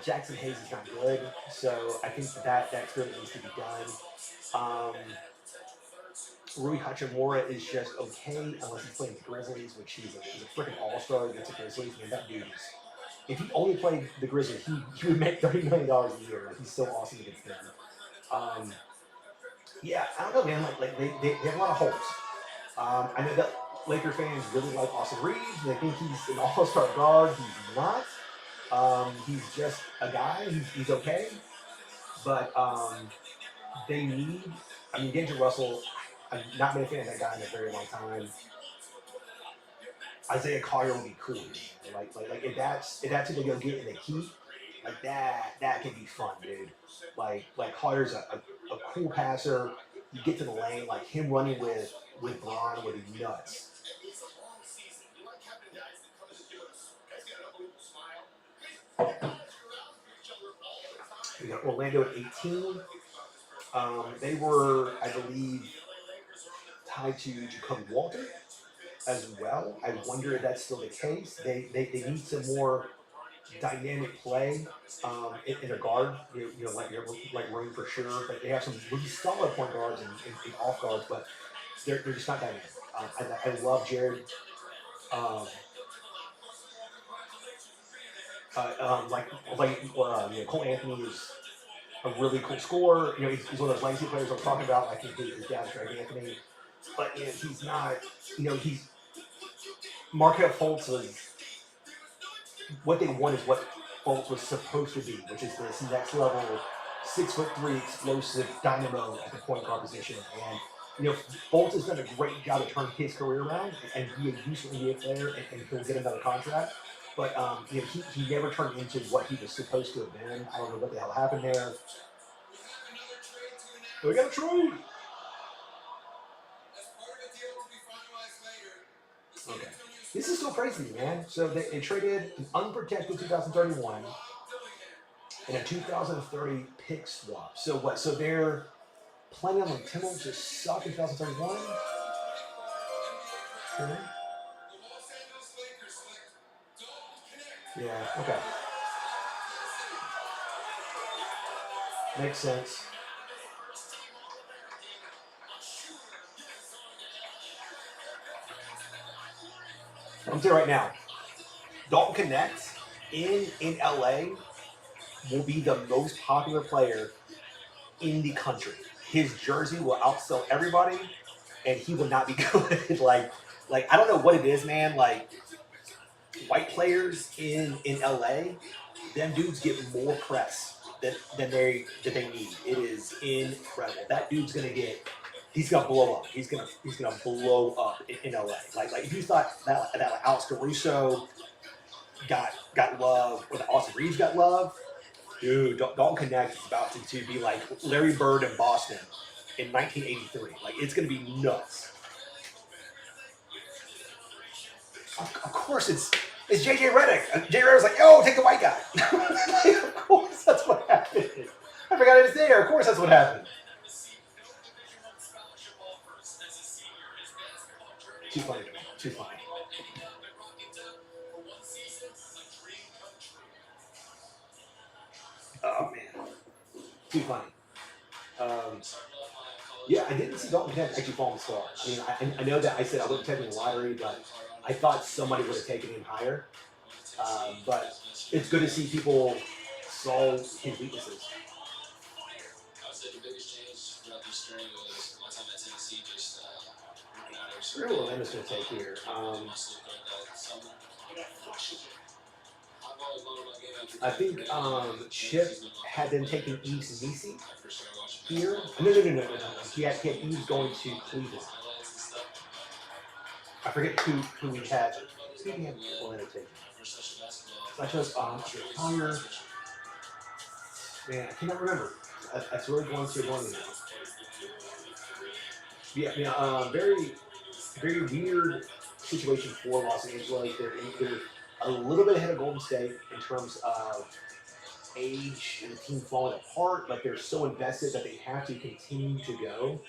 Jackson Hayes is not good, so I think that experiment needs to be done. Rui Hachimura is just okay unless he's playing the Grizzlies, which he's a freaking all-star against the Grizzlies. I mean, that dude if he only played the Grizzlies, he would make $30 million a year. Like, he's so awesome against them. Yeah, I don't know, man. Like they have a lot of holes. I know that Laker fans really like Austin Reeves. They think he's an all-star guard. He's not. He's just a guy. He's okay. But they need... D'Angelo Russell... I've not been a fan of that guy in a very long time. Isaiah Collier would be cool. Like if that's who they go get in the Heat, like that can be fun, dude. Like Collier's a cool passer. You get to the lane, like him running with Bron would be nuts. We got Orlando at 18. They were, I believe, tied to Jacoby Walter as well. I wonder if that's still the case. They need some more dynamic play in a guard. Like room for sure, but they have some really solid point guards and off guards, but they're just not dynamic. I love Jared. Um, Cole Anthony is a really cool scorer. He's one of those legacy players I'm talking about. I think his dad's Greg Anthony, but he's not. He's Markel Fultz was what they want is what Fultz was supposed to be, which is this next level 6'3" explosive dynamo at the point guard position. And Fultz has done a great job to turn his career around and be a decent NBA player, and he'll get another contract. But he never turned into what he was supposed to have been. I don't know what the hell happened there. We got a trade. Okay. This is so crazy, man. So they traded an unprotected 2031 and a 2030 pick swap. So what? So they're planning on the Timberwolves to suck in 2031? Okay. Yeah, okay. Makes sense. I'm telling you right now, Dalton Connect in LA will be the most popular player in the country. His jersey will outsell everybody, and he will not be good. like I don't know what it is, man. Like white players in LA, them dudes get more press than they need. It is incredible. That dude's he's gonna blow up. He's gonna blow up in LA. Like if you thought that like Alex Caruso got love, or that Austin Reeves got love, dude, Dalton Connect is about to be like Larry Bird in Boston in 1983. Like it's gonna be nuts. Of course it's JJ Redick. JJ Redick was like, "Yo, take the white guy." Of course that's what happened. I forgot it was there. Of course that's what happened. Too funny. Too funny. Oh man, too funny. Yeah, I didn't see Dalton Connect actually fall this far. I mean, I know that I said I wouldn't take him in the lottery, but I thought somebody would have taken him higher. But it's good to see people solve his weaknesses. Where will Orlando's going to take here? I think Chip had them taking East Nisi here. No. He had Eves going to Cleveland. I forget who we had. Speaking of Orlando taking. I chose Fire. Man, I cannot remember. That's really going to one now. Yeah, very weird situation for Los Angeles. They're a little bit ahead of Golden State in terms of age and the team falling apart, but they're so invested that they have to continue to go.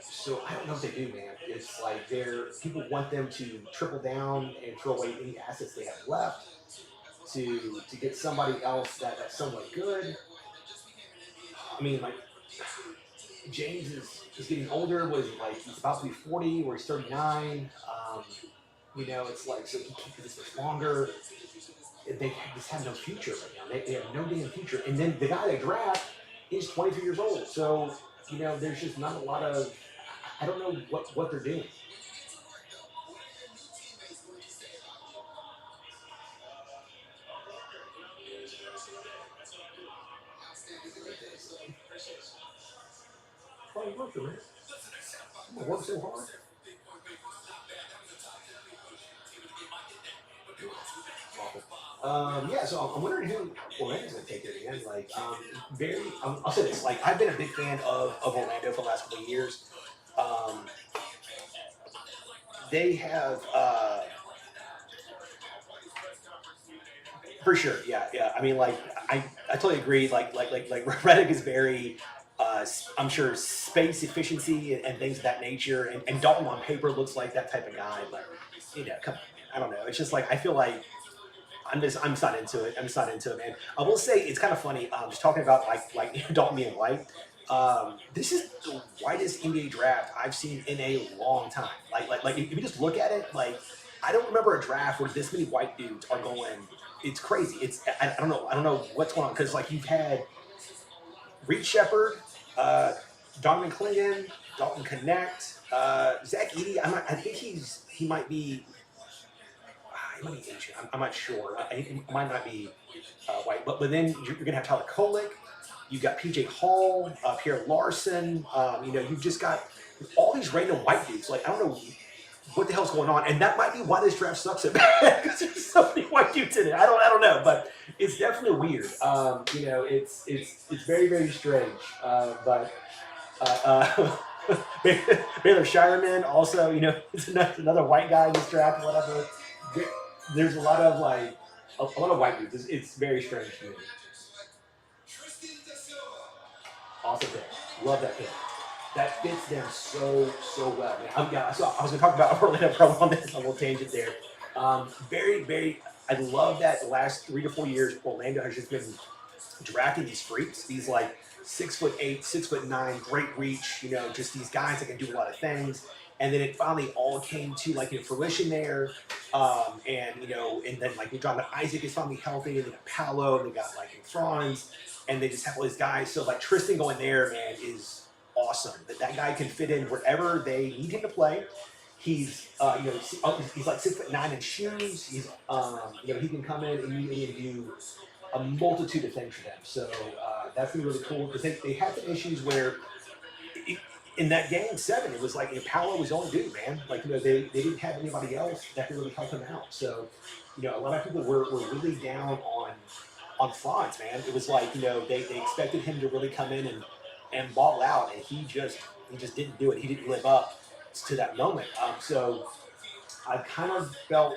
So I don't know what they do, man. It's like people want them to triple down and throw away any assets they have left to get somebody else that's somewhat good. I mean, like James is getting older. Was he's about to be 40, or he's 39. It's like so he can't do this much longer. They just have no future right now. They have no damn future. And then the guy they draft is 23 years old. So there's just not a lot of. I don't know what they're doing. Probably work for it. I'm gonna work so hard. Yeah, so I'm wondering who Orlando's going to take it again. Like, I'll say this. Like, I've been a big fan of Orlando for the last couple of years. They have, for sure, yeah. I mean, like, I totally agree. Like Redick is very, I'm sure, space efficiency and things of that nature. And Dalton on paper looks like that type of guy. But come on, man. I don't know. It's just like I feel like I'm just not into it. I'm just not into it, man. I will say it's kind of funny. Just talking about Dalton being white. This is the whitest NBA draft I've seen in a long time. If you just look at it, like I don't remember a draft where this many white dudes are going. It's crazy. I don't know. I don't know what's going on because like you've had Reed Shepard, uh, Donovan Clingan, Dalton Connect, Zach Edey. I think he might be. He might be Asian. I'm not sure. He might not be white. But then you're going to have Tyler Kolek. You've got PJ Hall, Pierre Larson. You've just got all these random white dudes. Like, I don't know what the hell's going on. And that might be why this draft sucks so bad because there's so many white dudes in it. I don't know. But it's definitely weird. It's very, very strange. Baylor Shireman also, it's another white guy in this draft or whatever. There's a lot of a lot of white dudes. It's very strange to me. Awesome pick. Love that pick. That fits them so well, man. So I was gonna talk about Orlando Pro on this, a little tangent there. Very, very. I love that the last 3 to 4 years, Orlando has just been drafting these freaks, these like 6'8", 6'9", great reach, just these guys that can do a lot of things. And then it finally all came to fruition there. And then like Jonathan Isaac is finally healthy, and they got Paolo, and they got like Franz, and they just have all these guys. So like Tristan going there, man, is awesome. That guy can fit in wherever they need him to play. He's he's like 6'9" in shoes. He can come in immediately and do a multitude of things for them. So that's been really cool because they had some issues where in that game 7, it was like Paolo was the only dude, man. They didn't have anybody else that could really help him out. So a lot of people were really down on Franz, man. It was like they expected him to really come in and ball out, and he just didn't do it. He didn't live up to that moment. So I kind of felt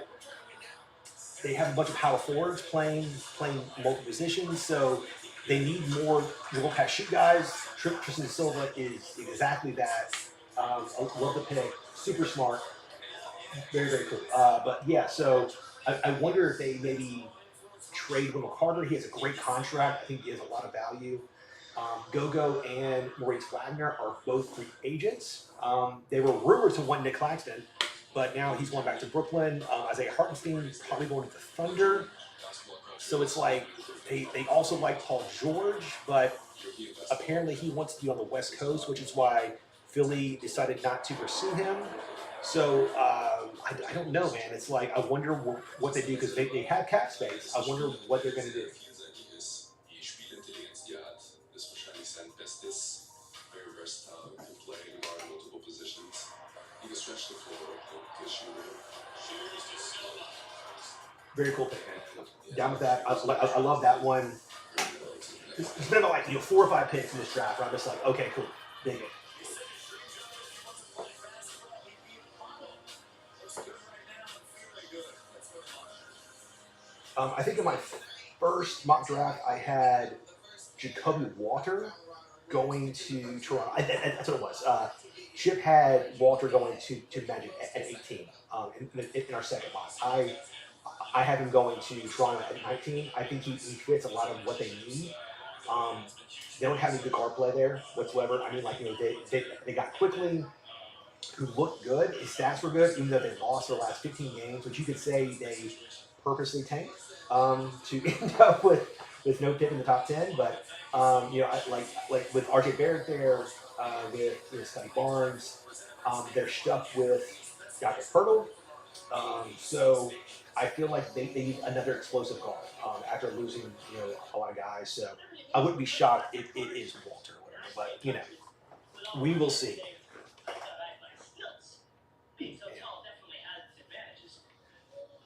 they have a bunch of power forwards playing multiple positions, so they need more dribble pass shoot guys. Tristan Silva is exactly that. I love the pick. Super smart. Very, very cool. But yeah, so I wonder if they maybe trade Wendell Carter. He has a great contract. I think he has a lot of value. Gogo and Maurice Wagner are both free agents. They were rumored to want Nick Claxton, but now he's going back to Brooklyn. Isaiah Hartenstein is probably going to the Thunder. So it's like they also like Paul George, but apparently he wants to be on the West Coast, which is why Philly decided not to pursue him. So I don't know, man. It's like I wonder what they do because they have cap space. I wonder what they're going to do. Very cool pick, man. Down with that. I love that one. There's been about 4 or 5 picks in this draft where I'm just like, okay, cool, dig it. I think in my first mock draft, I had Jacoby Walter going to Toronto. That's what it was. Chip had Walter going to Magic at 18 in our second mock. I have him going to Toronto at 19. I think he fits a lot of what they need. They don't have any good guard play there whatsoever. I mean, they got Quickly, who looked good. His stats were good, even though they lost their last 15 games, which you could say they purposely tanked to end up with no pick in the top 10. But like with RJ Barrett there, with Scotty Barnes, they're stuck with Dr. Pirtle. So I feel like they need another explosive guard after losing a lot of guys. So I wouldn't be shocked if it is Walter or whatever. But we will see.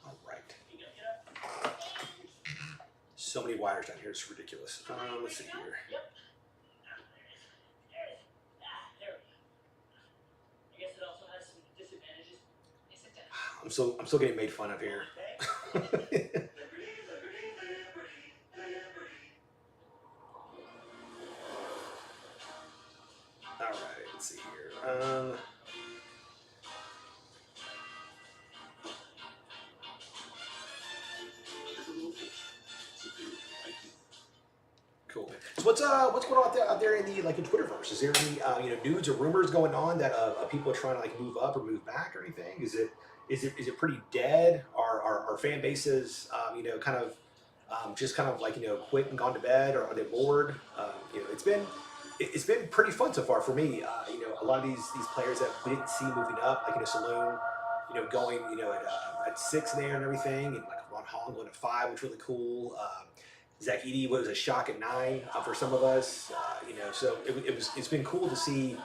All right. So many wires down here, it's ridiculous. Let's see here. I'm still getting made fun of here. All right, let's see here. what's going on out there in the like in Twitterverse? Is there any news or rumors going on that people are trying to like move up or move back or anything? Is it pretty dead? Are fan bases kind of just kind of like quit and gone to bed, or are they bored? It's been pretty fun so far for me. A lot of these players that we didn't see moving up, like Saloon, going at 6 there and everything, and like Ron Hong going at 5, which was really cool. Zach Edey was a shock at 9 for some of us. So it's been cool to see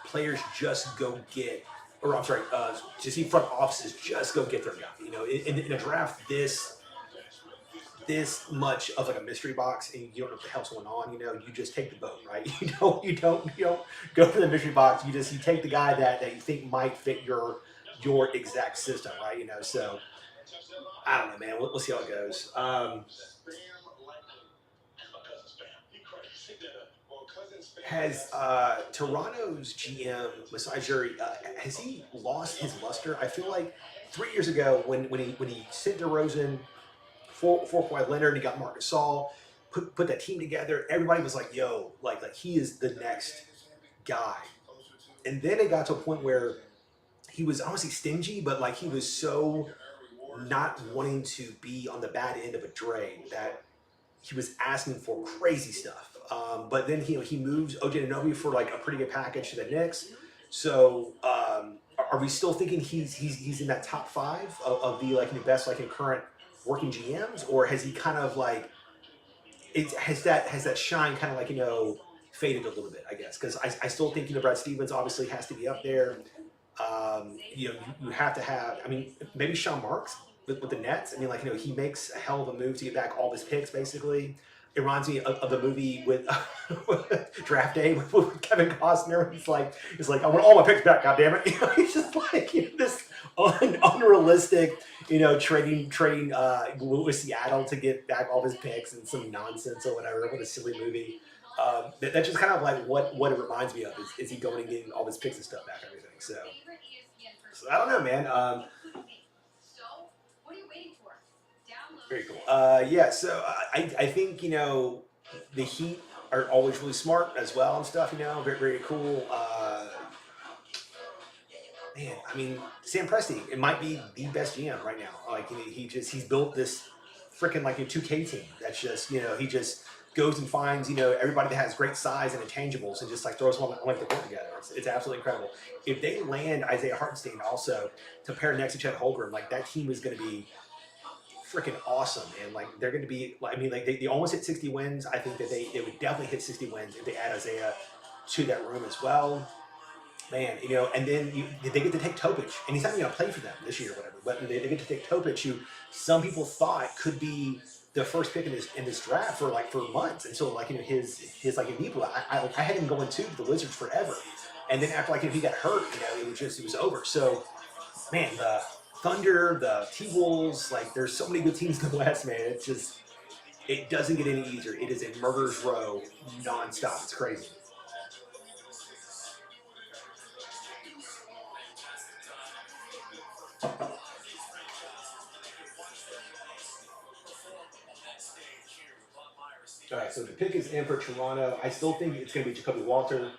players just go get, or I'm sorry, to see front offices just go get their guy. In a draft this much of like a mystery box, and you don't know what the hell's going on. You just take the boat, right? You don't go for the mystery box. You take the guy that you think might fit your exact system, right? So I don't know, man. We'll see how it goes. Has Toronto's GM Masai Ujiri, has he lost his luster? I feel like 3 years ago when he sent DeRozan for Kawhi Leonard and he got Marc Gasol, put that team together, everybody was like, yo, like he is the next guy. And then it got to a point where he was honestly stingy, but like he was so not wanting to be on the bad end of a trade that he was asking for crazy stuff. But then he moves OJ Anunoby for like a pretty good package to the Knicks. So are we still thinking he's in that top 5 of the like the best like in current working GMs, or has he kind of like has that shine kind of like faded a little bit, I guess, because I still think Brad Stevens obviously has to be up there. You have to have, I mean, maybe Sean Marks with the Nets. I mean, like he makes a hell of a move to get back all of his picks basically. It reminds me of the movie with Draft Day with Kevin Costner. It's like I want all my picks back, goddammit. He's just like this unrealistic, trading with Seattle to get back all his picks and some nonsense or whatever. What a silly movie. That's just kind of like what it reminds me of is he going and getting all his picks and stuff back and everything. So I don't know, man. Very cool. Yeah, so I think, the Heat are always really smart as well and stuff, very, very cool. Man, I mean, Sam Presti, it might be the best GM right now. Like, he's built this freaking like a 2K team that's just, he just goes and finds, everybody that has great size and intangibles and just like throws them on like the court together. It's absolutely incredible. If they land Isaiah Hartenstein also to pair next to Chet Holmgren, like that team is going to be freaking awesome, and like they're going to be, I mean, like they almost hit 60 wins. I think that they would definitely hit 60 wins if they add Isaiah to that room as well, man. And then they get to take Topic, and he's not going to play for them this year or whatever, but they get to take Topic, who some people thought could be the first pick in this draft for months, and so like his like Ibibla, I had him going to the Wizards forever, and then after he got hurt, it was over. So man, the Thunder, the T-Wolves, like there's so many good teams in the West, man. It's just, it doesn't get any easier. It is a murderer's row nonstop. It's crazy. All right, so the pick is in for Toronto. I still think it's going to be Jacoby Walter.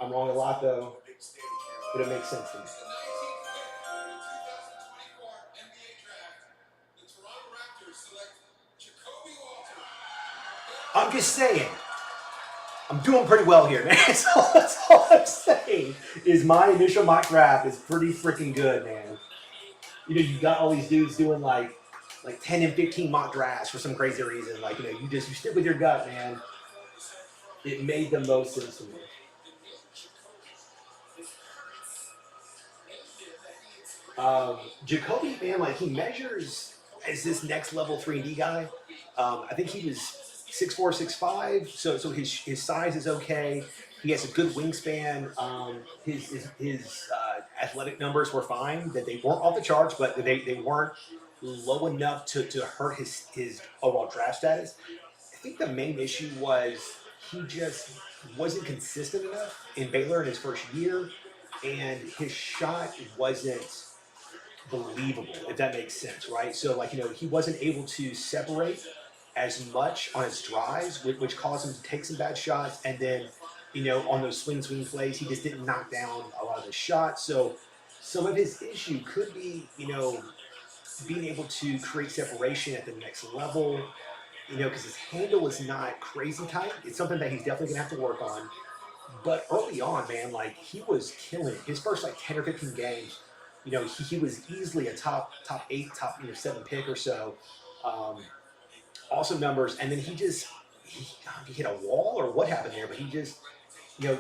I'm wrong a lot, though, but it makes sense to me. I'm just saying, I'm doing pretty well here, man. That's all I'm saying is my initial mock draft is pretty freaking good, man. You got all these dudes doing like 10 and 15 mock drafts for some crazy reason. Like, you stick with your gut, man. It made the most sense to me. Jacoby, man, like he measures as this next level 3D guy. I think he was 6'4", 6'5", so his size is okay. He has a good wingspan. His athletic numbers were fine. That they weren't off the charts, but they weren't low enough to hurt his overall draft status. I think the main issue was he just wasn't consistent enough in Baylor in his first year, and his shot wasn't believable, if that makes sense, right? So he wasn't able to separate as much on his drives, which caused him to take some bad shots. And then, on those swing plays, he just didn't knock down a lot of the shots. So some of his issue could be, being able to create separation at the next level, because his handle is not crazy tight. It's something that he's definitely gonna have to work on. But early on, man, like he was killing it. His first like 10 or 15 games, he was easily a top eight, top seven pick or so. Um, Awesome numbers, and then he hit a wall or what happened there, but he just kind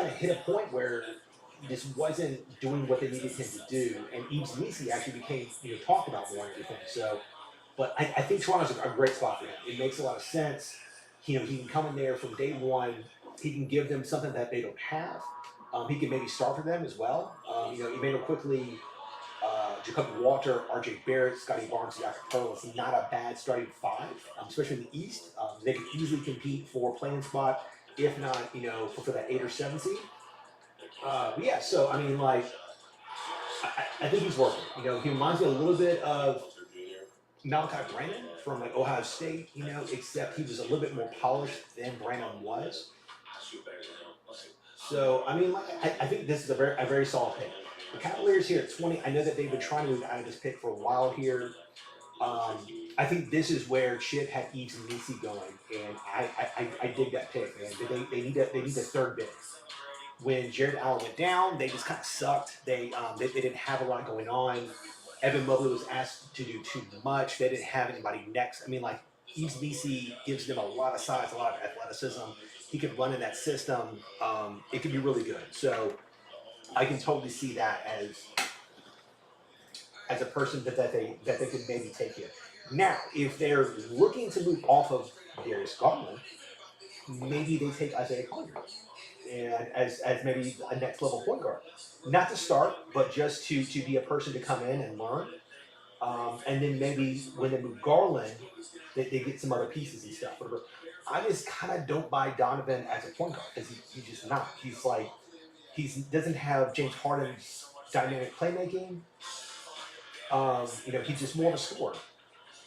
of hit a point where he just wasn't doing what they needed him to do, and Eves Nisi actually became talked about more and everything. So, but I think Toronto's a great spot for him. It makes a lot of sense. He can come in there from day one. He can give them something that they don't have. He can maybe start for them as well. Emmanuel quickly, Jacoby Walter, R.J. Barrett, Scotty Barnes, Jack Pearl is not a bad starting five, especially in the East. They could easily compete for playing spot, if not, for that 8 or 7 seed. But yeah, so I mean, like, I think he's working. He reminds me a little bit of Malachi Branham from like Ohio State, except he was a little bit more polished than Branham was. So I mean, like, I think this is a very solid pick. The Cavaliers here at 20. I know that they've been trying to move out of this pick for a while here. Um, I think this is where Chip had Eves and Nisi going, and I dig that pick, man. They need a third big. When Jared Allen went down, they just kind of sucked. They didn't have a lot going on. Evan Mobley was asked to do too much. They didn't have anybody next. I mean, like Eves Nisi gives them a lot of size, a lot of athleticism. He could run in that system. It could be really good. So I can totally see that as a person that they could maybe take it. Now, if they're looking to move off of Darius Garland, maybe they take Isaiah Collier and as maybe a next level point guard. Not to start, but just to be a person to come in and learn. And then maybe when they move Garland, they get some other pieces and stuff. Whatever. I just kind of don't buy Donovan as a point guard because he's just not. He's like he doesn't have James Harden's dynamic playmaking. He's just more of a scorer.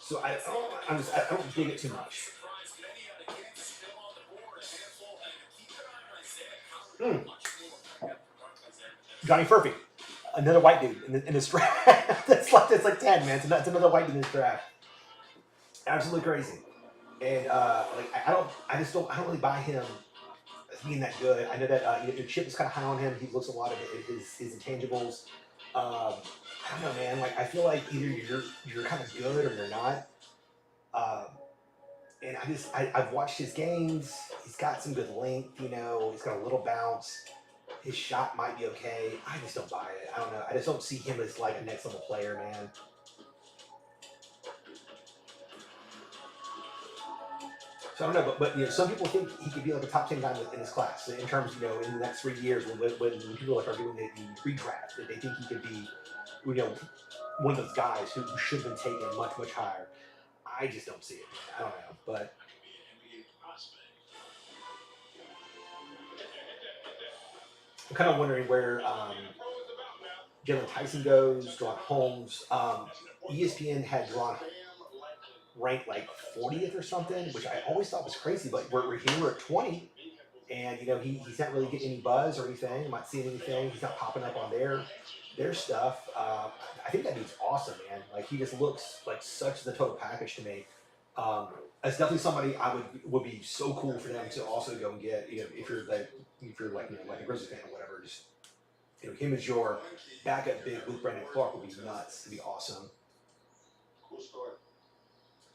So I don't dig it too much. Mm. Johnny Furphy, another white dude in this draft. that's like 10, man. It's another white dude in this draft. Absolutely crazy. And like I don't really buy him as being that good. I know that Chip is kind of high on him. He looks a lot of his intangibles. I don't know, man. Like I feel like either you're kind of good or you're not. Um, and I've watched his games. He's got some good length. He's got a little bounce. His shot might be okay. I just don't buy it. I don't know. I just don't see him as like a next level player, man. So I don't know, but some people think he could be like a top 10 guy in this class in terms, in the next 3 years when people like are doing the redraft, that they think he could be, you know, one of those guys who should have been taken much higher. I just don't see it. I don't know, but I'm kind of wondering where Jalen Tyson goes, Drawn Holmes. ESPN had Drawn ranked like 40th or something, which I always thought was crazy. But we're here at 20, and he's not really getting any buzz or anything. I'm not seeing anything. He's not popping up on their stuff. I think that dude's awesome, man. Like he just looks like such the total package to me. It's definitely somebody I would be so cool for them to also go and get. If you're like like a Grizzlies fan or whatever, just him as your backup big with Brandon Clark would be nuts. It'd be awesome.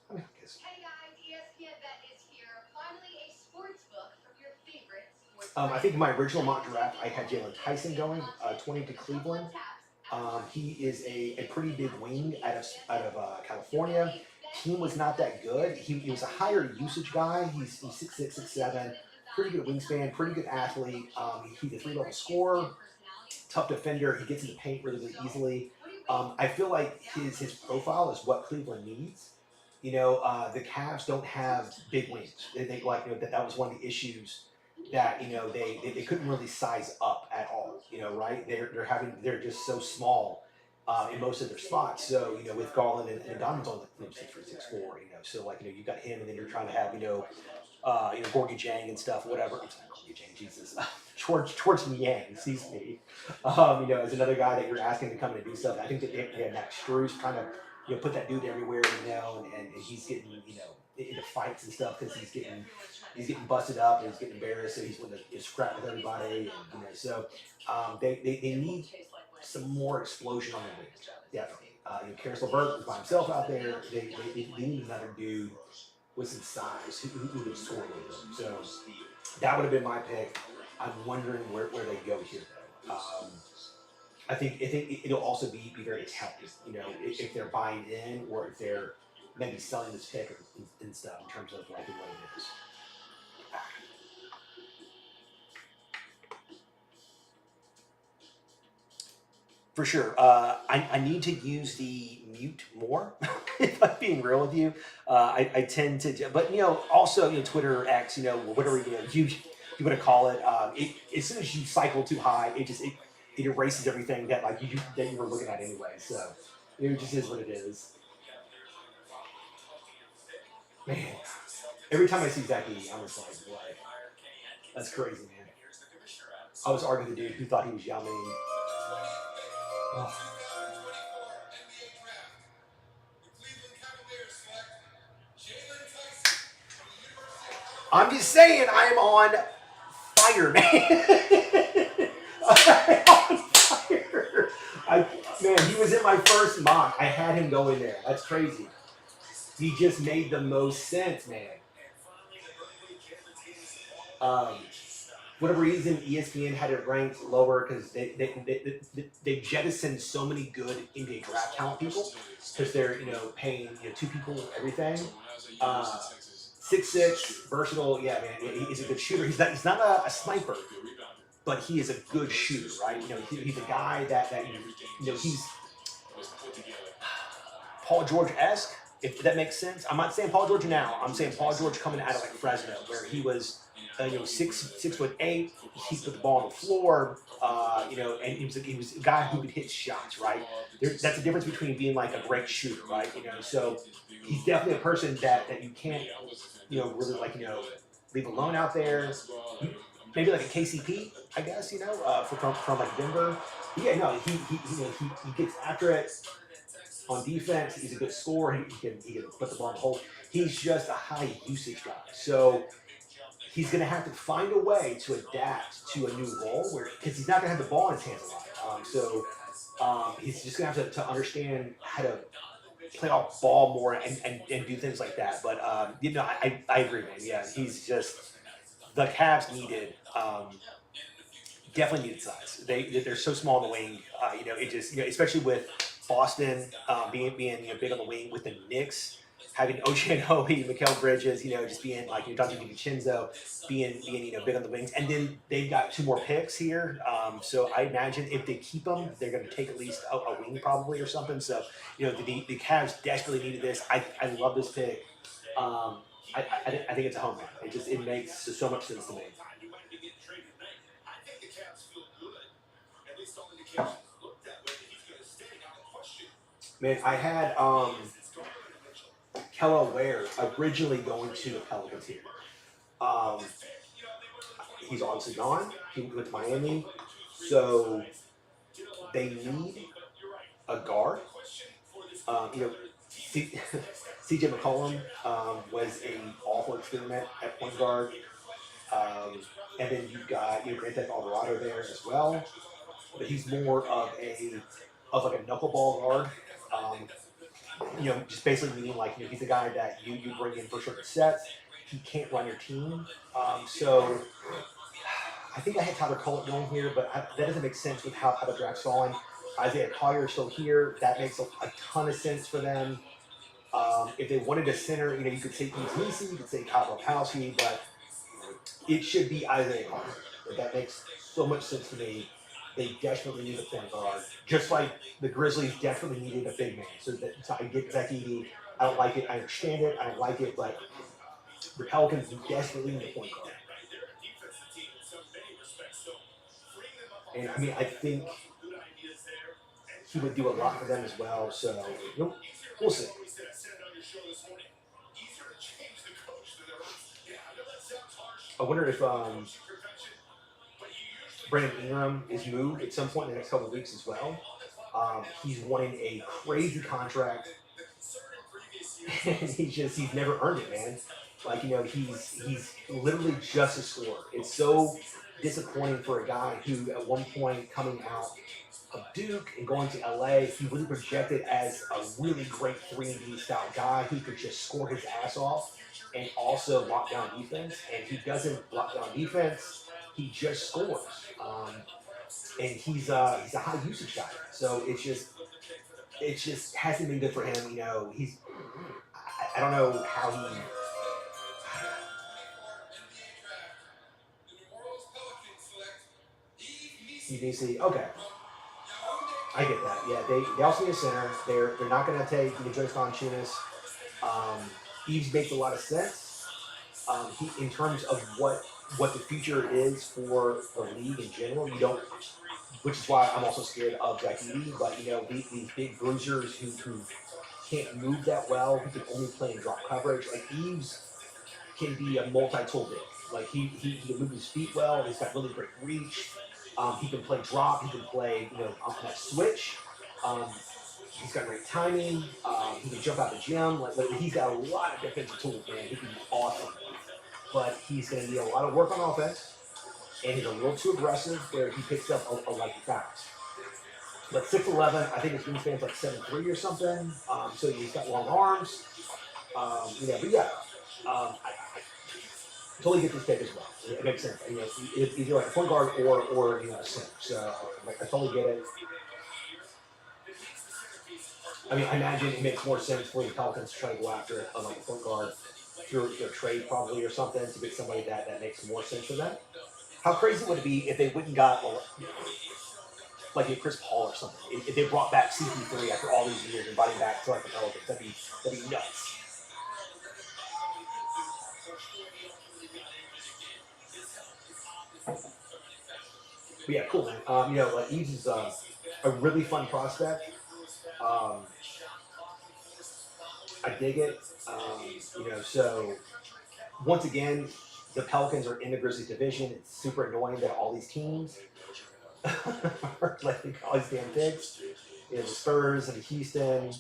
I mean, I guess. Hey guys, ESPN Bet is here. Finally, a sports book from your favorite sports. I think in my original mock draft, I had Jalen Tyson going, 20 to Cleveland. He is a pretty big wing out of California. Team was not that good. He was a higher usage guy. He's 6'6", 6'7", pretty good wingspan, pretty good athlete. He's a 3-level scorer, tough defender. He gets in the paint really easily. I feel like his profile is what Cleveland needs. The Cavs don't have big wings. They like that was one of the issues that they couldn't really size up at all. Right? They're just so small. in most of their spots. So, with Garland and Donovan's only like 6'3", 6'4", so like, you got him and then you're trying to have, Gorgie Jang and stuff, whatever. I'm sorry, Gorgie Jang, Jesus. Schwartz Yang, excuse me. As another guy that you're asking to come in and do stuff. I think that they had Max Struz kind of, put that dude everywhere, and he's getting, into fights and stuff because he's getting busted up and he's getting embarrassed, so he's willing to scrap with everybody, and so they need some more explosion on the wings, definitely. Karis LeVert was by himself out there. They need another dude with some size who would score with them. So that would have been my pick. I'm wondering where they go here, though. I think it'll also be very telling, if they're buying in or if they're maybe selling this pick and stuff in terms of like what it is. For sure. I need to use the mute more, if I'm being real with you. I tend to, but also Twitter, X, whatever you want to call it. As soon as you cycle too high, it erases everything that like that you were looking at anyway. So it just is what it is. Man, every time I see Zach Edey, I'm just like, boy, that's crazy, man. I was arguing with the dude who thought he was Yao Ming. Oh. I'm just saying, I am on fire, man. I'm on fire. Man, he was in my first mock. I had him go in there. That's crazy. He just made the most sense, man. Whatever reason, ESPN had it ranked lower because they jettisoned so many good NBA draft talent people because they're paying two people everything. 6'6", versatile, yeah, man. He's a good shooter. He's not a sniper, but he is a good shooter, right? He's a guy that he's Paul George-esque, if that makes sense. I'm not saying Paul George now. I'm saying Paul George coming out of like Fresno, where he was 6'8". He put the ball on the floor, and he was a guy who could hit shots, right? That's the difference between being like a great shooter, right? So he's definitely a person that you can't, really like, leave alone out there. Maybe like a KCP, I guess, from like Denver. But yeah, no, he gets after it on defense. He's a good scorer. He can put the ball in the hole. He's just a high usage guy. So he's going to have to find a way to adapt to a new role because he's not going to have the ball in his hands a lot. He's just going to have to understand how to play off ball more and do things like that. But, I agree, man. Yeah, he's just the Cavs needed definitely needed size. They're so small on the wing. It just especially with Boston being big on the wing with the Knicks. Having Oche Anunoby, Mikal Bridges, just being like Dante DiVincenzo, being big on the wings, and then they've got 2 more picks here. So I imagine if they keep them, they're going to take at least a wing probably or something. So the Cavs desperately needed this. I love this pick. I think it's a home run. It makes so much sense to me. Man, I had Kel'el Ware originally going to the Pelicans here. He's obviously gone. He went to Miami. So they need a guard. CJ McCollum was an awful experiment at point guard. And then you've got Grand Theft Alvarado there as well. But he's more of like a knuckleball guard. Just basically meaning like he's a guy that you bring in for certain sets. He can't run your team. So I think I had Tyler Collett going here, but that doesn't make sense with how the draft's falling. Isaiah Collier is still here. That makes a ton of sense for them. If they wanted a center, you could say Keith Neesey, you could say Kyle Palowski, but it should be Isaiah Collier. That makes so much sense to me. They desperately need a point guard, just like the Grizzlies desperately needed a big man. So I get Zach Edey. I don't like it. I understand it. I don't like it, but the Pelicans desperately need a point guard. And I think he would do a lot for them as well. So we'll see. I wonder if Brandon Ingram is moved at some point in the next couple of weeks as well. He's wanting a crazy contract, and he's never earned it, man. Like he's literally just a scorer. It's so disappointing for a guy who at one point coming out of Duke and going to LA, he really projected as a really great 3-and-D style guy who could just score his ass off and also lock down defense. And he doesn't lock down defense; he just scores. And he's a high usage guy, so it just hasn't been good for him. I don't know how he UBC. Okay, I get that. Yeah, they also need a center. They're not going to take Jonas Valanciunas. Eves makes a lot of sense. He in terms of what the future is for the league in general. You don't, which is why I'm also scared of Zach Edey. But these big bruisers who can't move that well, who can only play in drop coverage. Like Eves can be a multi-tool big. Like he can move his feet well. He's got really great reach. He can play drop. He can play on that switch. He's got great timing. He can jump out the gym. Like he's got a lot of defensive tools, man. He can be awesome. But he's going to need a lot of work on offense, and he's a little too aggressive where he picks up a lot of fouls. But 6'11", I think his wingspan's like 7'3" or something. So he's got long arms. I totally get this pick as well. It makes sense. Either like a point guard or a center. So I totally get it. I mean, I imagine it makes more sense for the Pelicans to try to go after a point guard through their trade probably or something to get somebody that makes more sense for them. How crazy would it be if they went and got like a Chris Paul or something? If they brought back CP3 after all these years and brought him back to like the Pelicans, that'd be nuts. But yeah, cool, man. Eves is a really fun prospect. I dig it. So once again, the Pelicans are in the Grizzlies division. It's super annoying that all these teams are letting all these damn picks. The Spurs and Houston.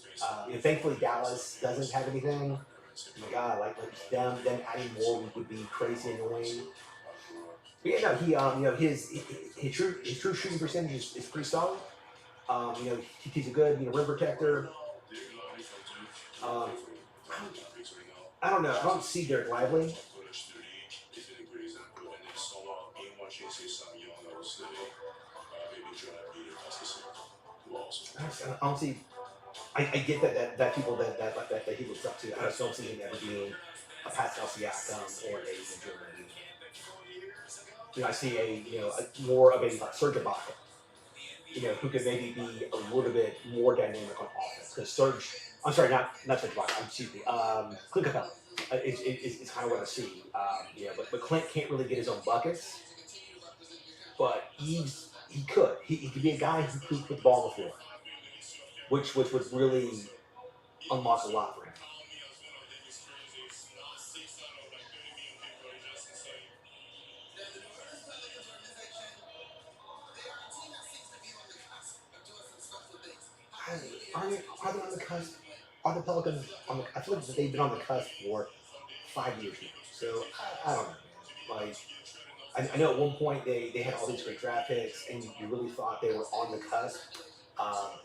Thankfully, Dallas doesn't have anything. Oh my God, like them adding more would be crazy annoying. But yeah, no, his true shooting percentage is pretty solid. He's a good rim protector. I don't know. I don't see Derek Lively. I don't see. I get that people that he looks up to. I just don't see him ever being a Pascal Siakam or a Jordan. I see a more of a Serge Ibaka, who could maybe be a little bit more dynamic on offense. Because Serge, I'm sorry, not Serge Ibaka. Excuse me, Clint Capella is kind of what I see. But Clint can't really get his own buckets. But Eves, he could. He could be a guy who could put the ball on the floor, which would really unlock a lot for him. Are they on the cusp? Are the Pelicans on the? I feel like they've been on the cusp for 5 years now. So I don't know, man. Like I know at one point they had all these great draft picks, and you really thought they were on the cusp,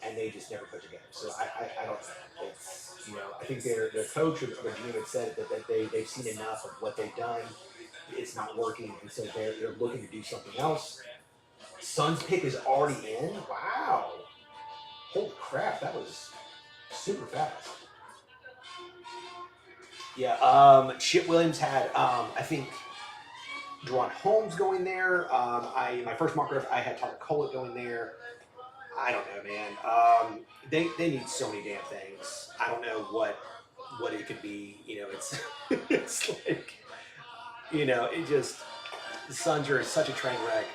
and they just never put together. So I don't know. It's I think their coach or GM had said that they've seen enough of what they've done. It's not working, and so they're looking to do something else. Suns pick is already in. Wow. Holy crap, that was super fast. Yeah, Chip Williams had, I think, Deron Holmes going there. My first mock draft, I had Tyler Collett going there. I don't know, man. They need so many damn things. I don't know what it could be. It's it's like, it just the Suns are such a train wreck.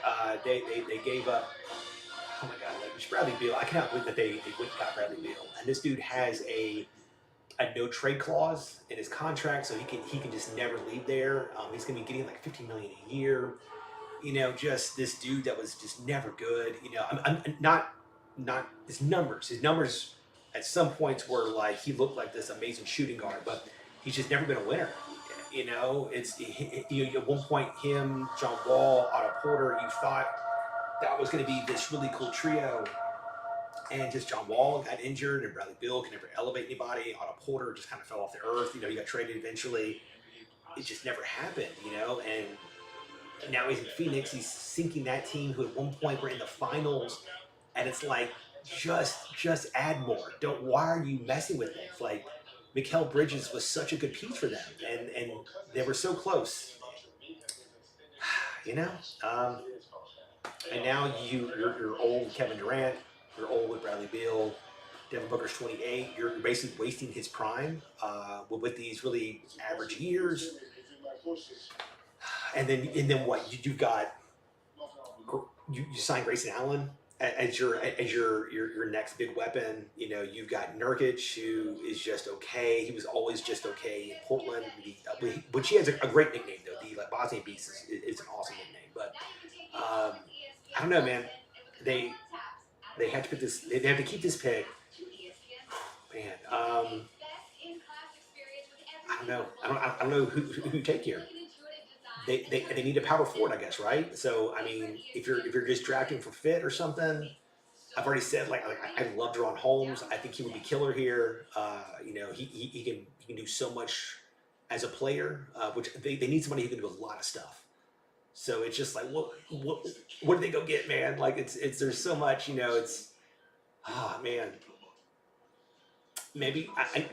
They gave up oh my God, like Bradley Beal. I cannot believe that they went and got Bradley Beal, and this dude has a no trade clause in his contract, so he can just never leave there. He's going to be getting like 15 million a year. You know, just this dude that was just never good. You know, I'm not his numbers. His numbers at some points were like he looked like this amazing shooting guard, but he's just never been a winner. You know, at one point him, John Wall, Otto Porter. You thought that was going to be this really cool trio, and just John Wall got injured, and Bradley Beal can never elevate anybody. Otto Porter just kind of fell off the earth. You know, he got traded eventually. It just never happened. You know, and now he's in Phoenix. He's sinking that team who at one point were in the finals, and it's like just add more. Don't Why are you messing with them? It's like Mikal Bridges was such a good piece for them, and they were so close. You know, um, and now you're old Kevin Durant. You're old with Bradley Beal. Devin Booker's 28. You're basically wasting his prime with these really average years. And then what? You've got you sign Grayson Allen as your next big weapon. You know, you've got Nurkic, who is just okay. He was always just okay in Portland, which he has a great nickname though. The like Bosnian Beast is an awesome nickname. But I don't know, man. They they have to put this. They have to keep this pick, man. I don't know. I don't know who you take here. They need a power forward, I guess, right? So I mean, if you're just drafting for fit or something, I've already said like I love Deron Holmes. I think he would be killer here. You know, he can do so much as a player, which they need somebody who can do a lot of stuff. So it's just like what do they go get, man? Like it's there's so much, you know. It's man, maybe I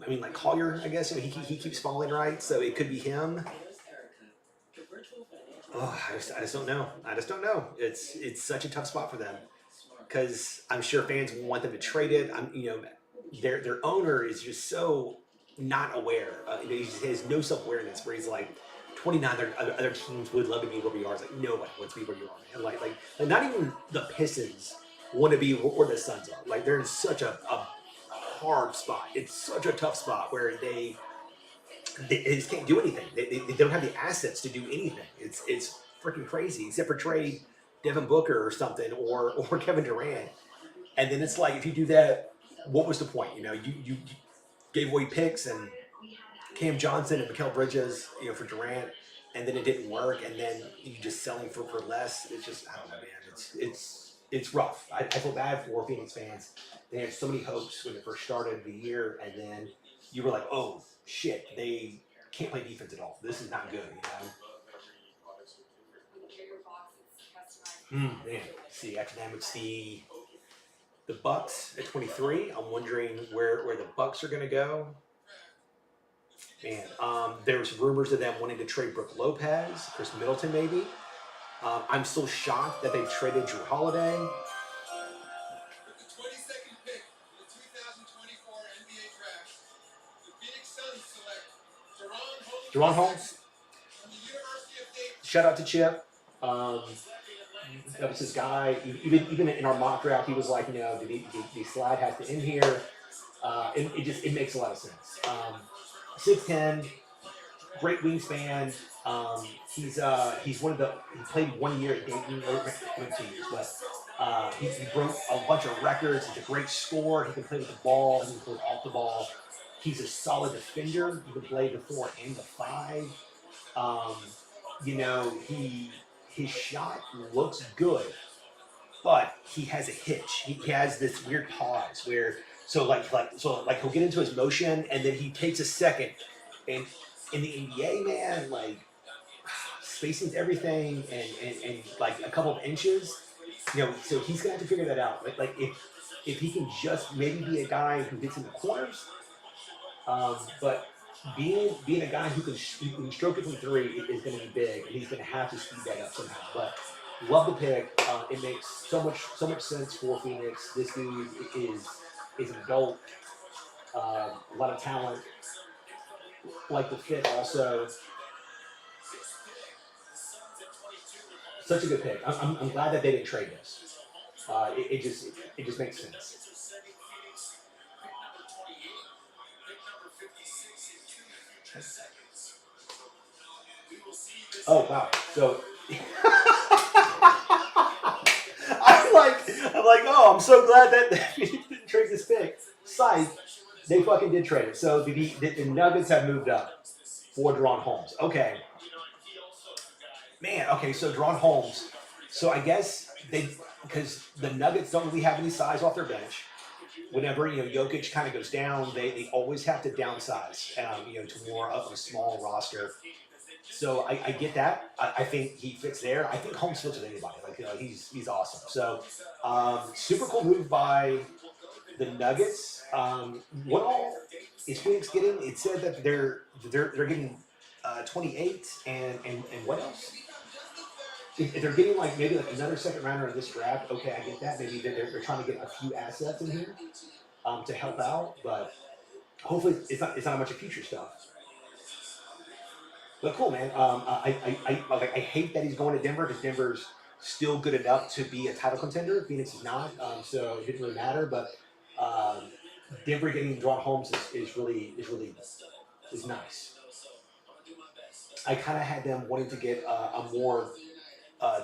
mean like Collier, I guess. You know, he keeps falling right, so it could be him. Oh, I just don't know. I just don't know. It's such a tough spot for them because I'm sure fans want them to trade it. Their owner is just so not aware. He just has no self awareness where he's like 29. Other teams would love to be where we are. It's like nobody wants to be where you are, man. Like not even the Pistons want to be where the Suns are. Like they're in such a hard spot. It's such a tough spot where they just can't do anything. They don't have the assets to do anything. It's freaking crazy, except for trade Devin Booker or something, or Kevin Durant. And then it's like if you do that, what was the point? You know, you gave away picks and Cam Johnson and Mikal Bridges, you know, for Durant, and then it didn't work, and then you just selling for less. It's just I don't know, man. It's rough. I feel bad for Phoenix fans. They had so many hopes when it first started the year, and then you were like, oh shit, they can't play defense at all. This is not good, you know. Man, see, after them it's the Bucks at 23. I'm wondering where the Bucks are going to go. Man, there's rumors of them wanting to trade Brooke Lopez, Chris Middleton, maybe. I'm still shocked that they traded Drew Holiday. With the 22nd pick in the 2024 NBA Draft, the Phoenix Suns select Deron Holmes. from the University of Dayton. Shout out to Chip. That was his guy. Even in our mock draft, he was like, you know, the slide has to end here. It makes a lot of sense. 6'10", great wingspan. He's one of the. He played 1 year at Dayton, or 2 years, but he broke a bunch of records. He's a great scorer. He can play with the ball. He can play off the ball. He's a solid defender. He can play the 4 and the 5. You know, his shot looks good, but he has a hitch. He has this weird pause where he'll get into his motion and then he takes a second. And in the NBA, man, like spacing's everything, and like a couple of inches, you know. So he's gonna have to figure that out. Like if he can just maybe be a guy who gets in the corners, but being a guy who can stroke it from 3 is going to be big, and he's going to have to speed that up somehow. But love the pick. It makes so much sense for Phoenix. This dude is an adult, a lot of talent. Like the fit also. Such a good pick. I'm glad that they didn't trade this. It just makes sense. Oh wow. So oh, I'm so glad that they didn't trade this pick. Psych. They fucking did trade it. So the Nuggets have moved up for Deron Holmes. Okay. Man, okay, so Deron Holmes. So I guess because the Nuggets don't really have any size off their bench. Whenever Jokic kind of goes down, they always have to downsize, to more of a small roster. So I get that. I think he fits there. I think Holmes fits with anybody. He's awesome. So super cool move by the Nuggets. What all is Phoenix getting? It said that they're getting 28 and what else? If they're getting maybe another second rounder in this draft, okay, I get that. Maybe they're trying to get a few assets in here to help out, but hopefully it's not a bunch of future stuff. But cool, man. I hate that he's going to Denver because Denver's still good enough to be a title contender. Phoenix is not, so it didn't really matter. But Denver getting Deron Holmes is really nice. I kind of had them wanting to get a more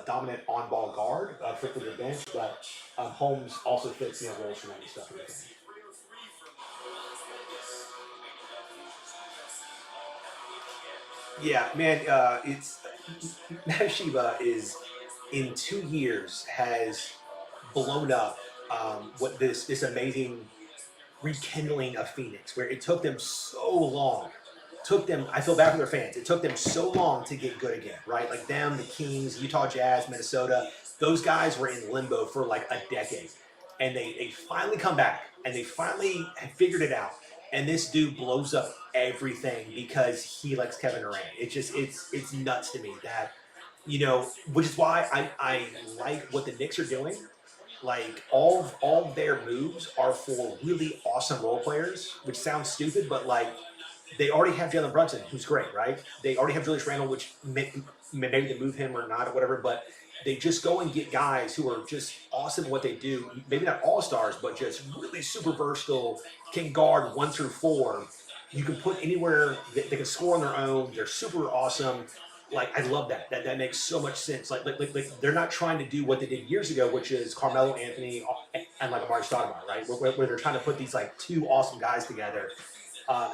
dominant on-ball guard for the bench, but Holmes also fits roles for that and stuff. Yeah, man. It's Meshiba is in 2 years has blown up what this amazing rekindling of Phoenix, where it took them so long. Took them. I feel bad for their fans. It took them so long to get good again, right? Like them, the Kings, Utah Jazz, Minnesota. Those guys were in limbo for like a decade, and they finally come back, and they finally have figured it out. And this dude blows up everything because he likes Kevin Durant. It's nuts to me that which is why I like what the Knicks are doing. Like all their moves are for really awesome role players, which sounds stupid, but they already have Jalen Brunson, who's great, right? They already have Julius Randle, which maybe they move him or not or whatever, but they just go and get guys who are just awesome at what they do. Maybe not all stars, but just really super versatile, can guard 1 through 4. You can put anywhere, they can score on their own. They're super awesome. I love that. That makes so much sense. They're not trying to do what they did years ago, which is Carmelo Anthony and Amari Stoudemire, right? Where they're trying to put these two awesome guys together.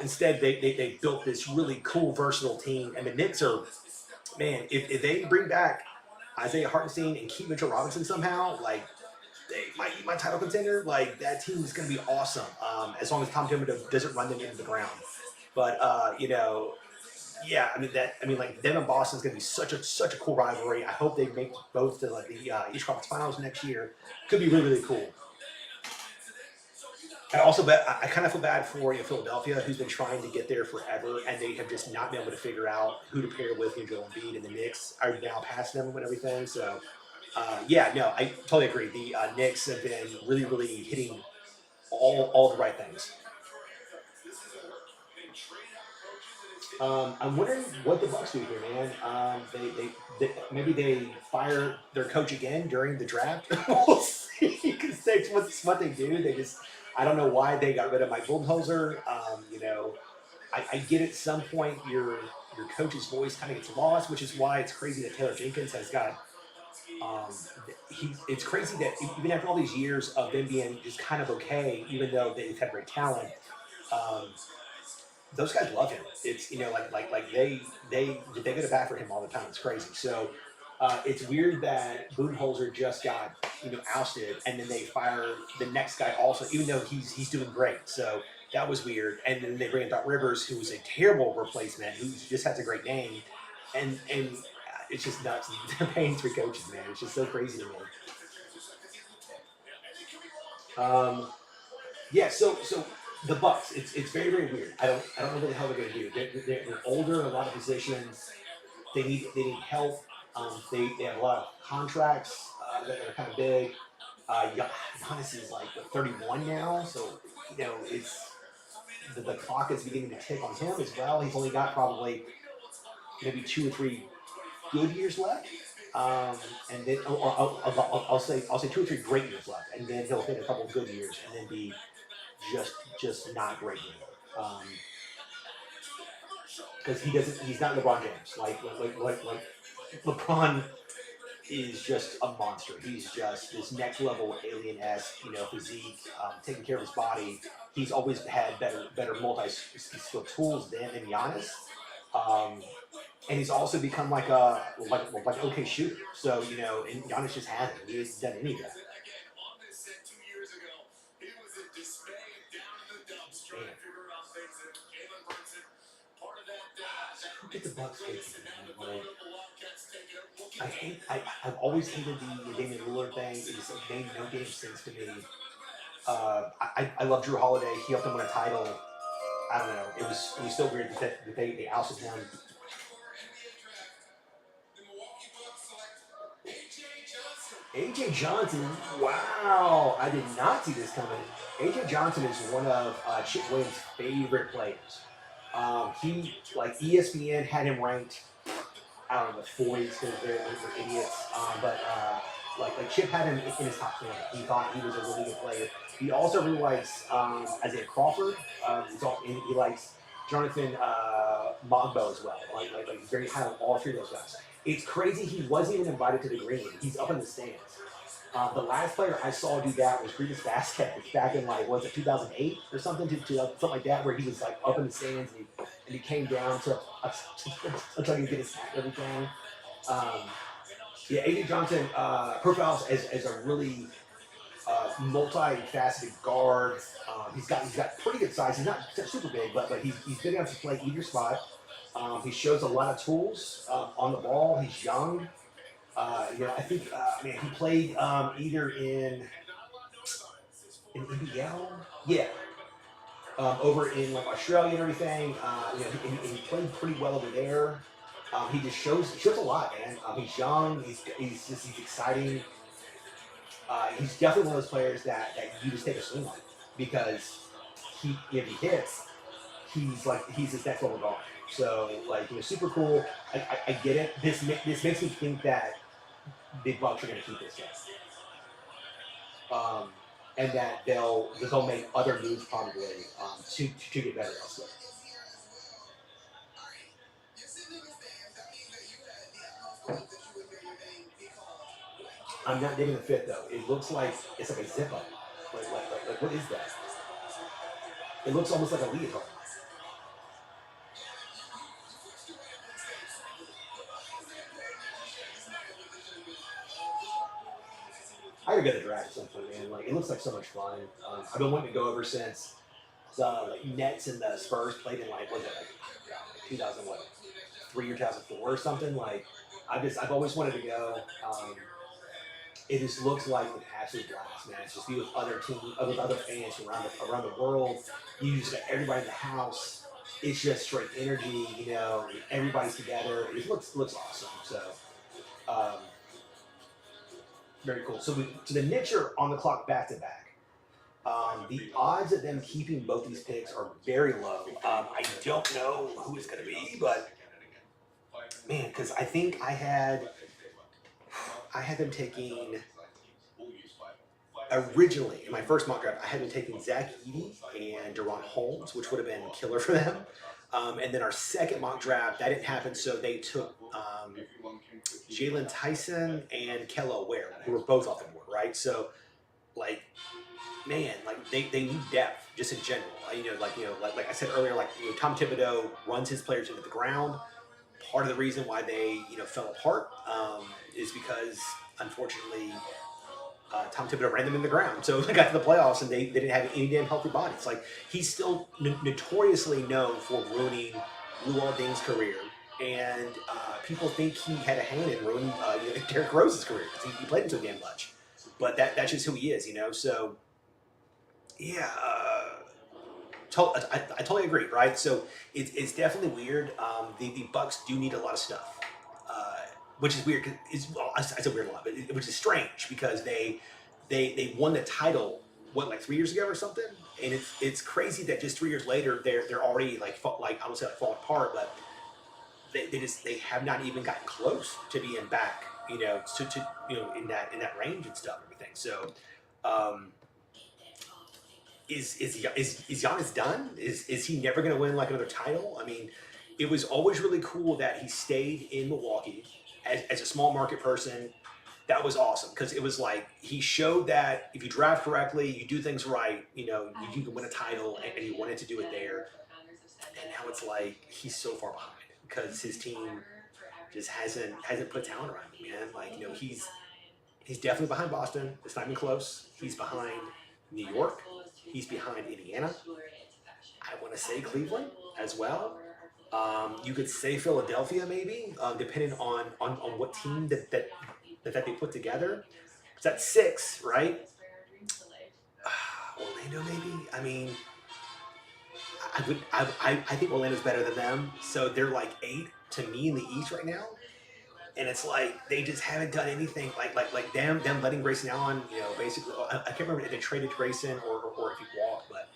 Instead, they built this really cool, versatile team. And the Knicks are, man, if they bring back Isaiah Hartenstein and Keith Mitchell Robinson somehow, they might be my title contender. That team is going to be awesome as long as Tom Thibodeau doesn't run them into the ground. But yeah, them and Boston is going to be such a cool rivalry. I hope they make both to the East Conference Finals next year. Could be really cool. I kind of feel bad for Philadelphia, who's been trying to get there forever, and they have just not been able to figure out who to pair with Joel Embiid, and the Knicks are now past them and everything. So, yeah, no, I totally agree. The Knicks have been really hitting all the right things. I'm wondering what the Bucks do here, man. They maybe they fire their coach again during the draft. We'll see, because that's what they do. I don't know why they got rid of Mike Budenholzer. I get at some point your coach's voice kind of gets lost, which is why it's crazy that Taylor Jenkins has got. It's crazy that even after all these years of them being just kind of okay, even though they've had great talent, those guys love him. It's they go to bat for him all the time. It's crazy. So it's weird that Budenholzer just got ousted, and then they fire the next guy also, even though he's doing great. So that was weird. And then they bring in Doc Rivers, who was a terrible replacement, who just has a great name, and it's just nuts. They're paying 3 coaches, man. It's just so crazy to me. Yeah. So the Bucks, it's very weird. I don't know what the hell they're going to do. They're older in a lot of positions. They need help. They have a lot of contracts that are kind of big. Giannis is 31 now, so it's the clock is beginning to tick on him as well. He's only got probably maybe 2 or 3 good years left. and then I'll say 2 or 3 great years left, and then he'll hit a couple of good years, and then be just not great anymore. Because he's not LeBron James. Like LeBron is just a monster. He's just this next level alien-esque, physique, taking care of his body. He's always had better multi-skill tools than Giannis. Um, and he's also become like an okay shooter. So, and Giannis just hasn't. He hasn't done any of that. Man. Who did the Bucks hate? Like, I've always hated the Damian Lillard thing. It just made no damn sense to me. I love Drew Holiday. He helped them win a title. I don't know. It was so weird that they ousted him. AJ Johnson, wow! I did not see this coming. AJ Johnson is one of Chip Williams' favorite players. He ESPN had him ranked, I don't know, the 40s because they're idiots. But Chip had him in his top 20. He thought he was a really good player. He also really likes Isaiah Crawford. He likes Jonathan Mogbo as well. He's very high on all 3 of those guys. It's crazy he wasn't even invited to the green room. He's up in the stands. The last player I saw do that was Greivis Vasquez back in 2008 or something, something like that, where he was up in the stands and he came down to try to get his hat and everything. AJ Johnson profiles as a really multifaceted guard. He's got pretty good size. He's not super big, but he's big enough to play either spot. He shows a lot of tools on the ball. He's young. I think he played either in NBL, over in Australia and everything. He played pretty well over there. He just shows a lot, man. He's young. He's exciting. He's definitely one of those players that you just take a swing on because if he hits, he's his next level guard. So super cool. I get it. This makes me think that the Bucks are going to keep this guy, and that they'll make other moves probably to get better elsewhere. I'm not digging the fit though. It looks like it's like a zip up. Like what is that? It looks almost like a leotard. I gotta go to the draft at some point, man. It looks like so much fun. I've been wanting to go ever since the Nets and the Spurs played in 2003 or 2004 or something. I've always wanted to go. It just looks like an absolute blast, man. It's just be with other fans around the world. You just got everybody in the house. It's just straight energy, everybody's together. It looks awesome. So very cool. So the Knicks are on the clock back to back. The odds of them keeping both these picks are very low. I don't know who it's going to be, but man, because I think I had them taking originally in my first mock draft. I had them taking Zach Edey and Deron Holmes, which would have been killer for them. And then our second mock draft, that didn't happen, so they took Jalen Tyson and Kello Ware, who were both off the board, right? So, man, they need depth just in general. Like I said earlier, Tom Thibodeau runs his players into the ground. Part of the reason why they fell apart is because, unfortunately, Tom Thibodeau ran them in the ground. So they got to the playoffs and they didn't have any damn healthy bodies. He's still notoriously known for ruining Luol Deng's career. And people think he had a hand in ruining Derrick Rose's career because he played him so damn much. But that's just who he is, So, yeah, I totally agree, right? So it's definitely weird. The Bucks do need a lot of stuff. Which is weird. I said weird a lot, but which is strange because they won the title 3 years ago or something, and it's crazy that just 3 years later they're already I don't say falling apart, but they have not even gotten close to being back you know, to in that range and stuff and everything. So, um, is Giannis done? Is he never going to win like another title? I mean, it was always really cool that he stayed in Milwaukee as a small market person. That was awesome because it was like he showed that if you draft correctly, you do things right, you know, you can win a title, and he wanted to do it there. And now it's like he's so far behind because his team just hasn't put talent around him, man. Like, you know, he's definitely behind Boston. It's not even close. He's behind New York. He's behind Indiana. I want to say Cleveland as well. You could say Philadelphia maybe, depending on what team that they put together. It's at 6, right? Orlando maybe. I mean, I think Orlando's better than them. So they're like 8 to me in the East right now. And it's like they just haven't done anything like them letting Grayson Allen, you know, basically. I can't remember if they traded Grayson or if he walked, but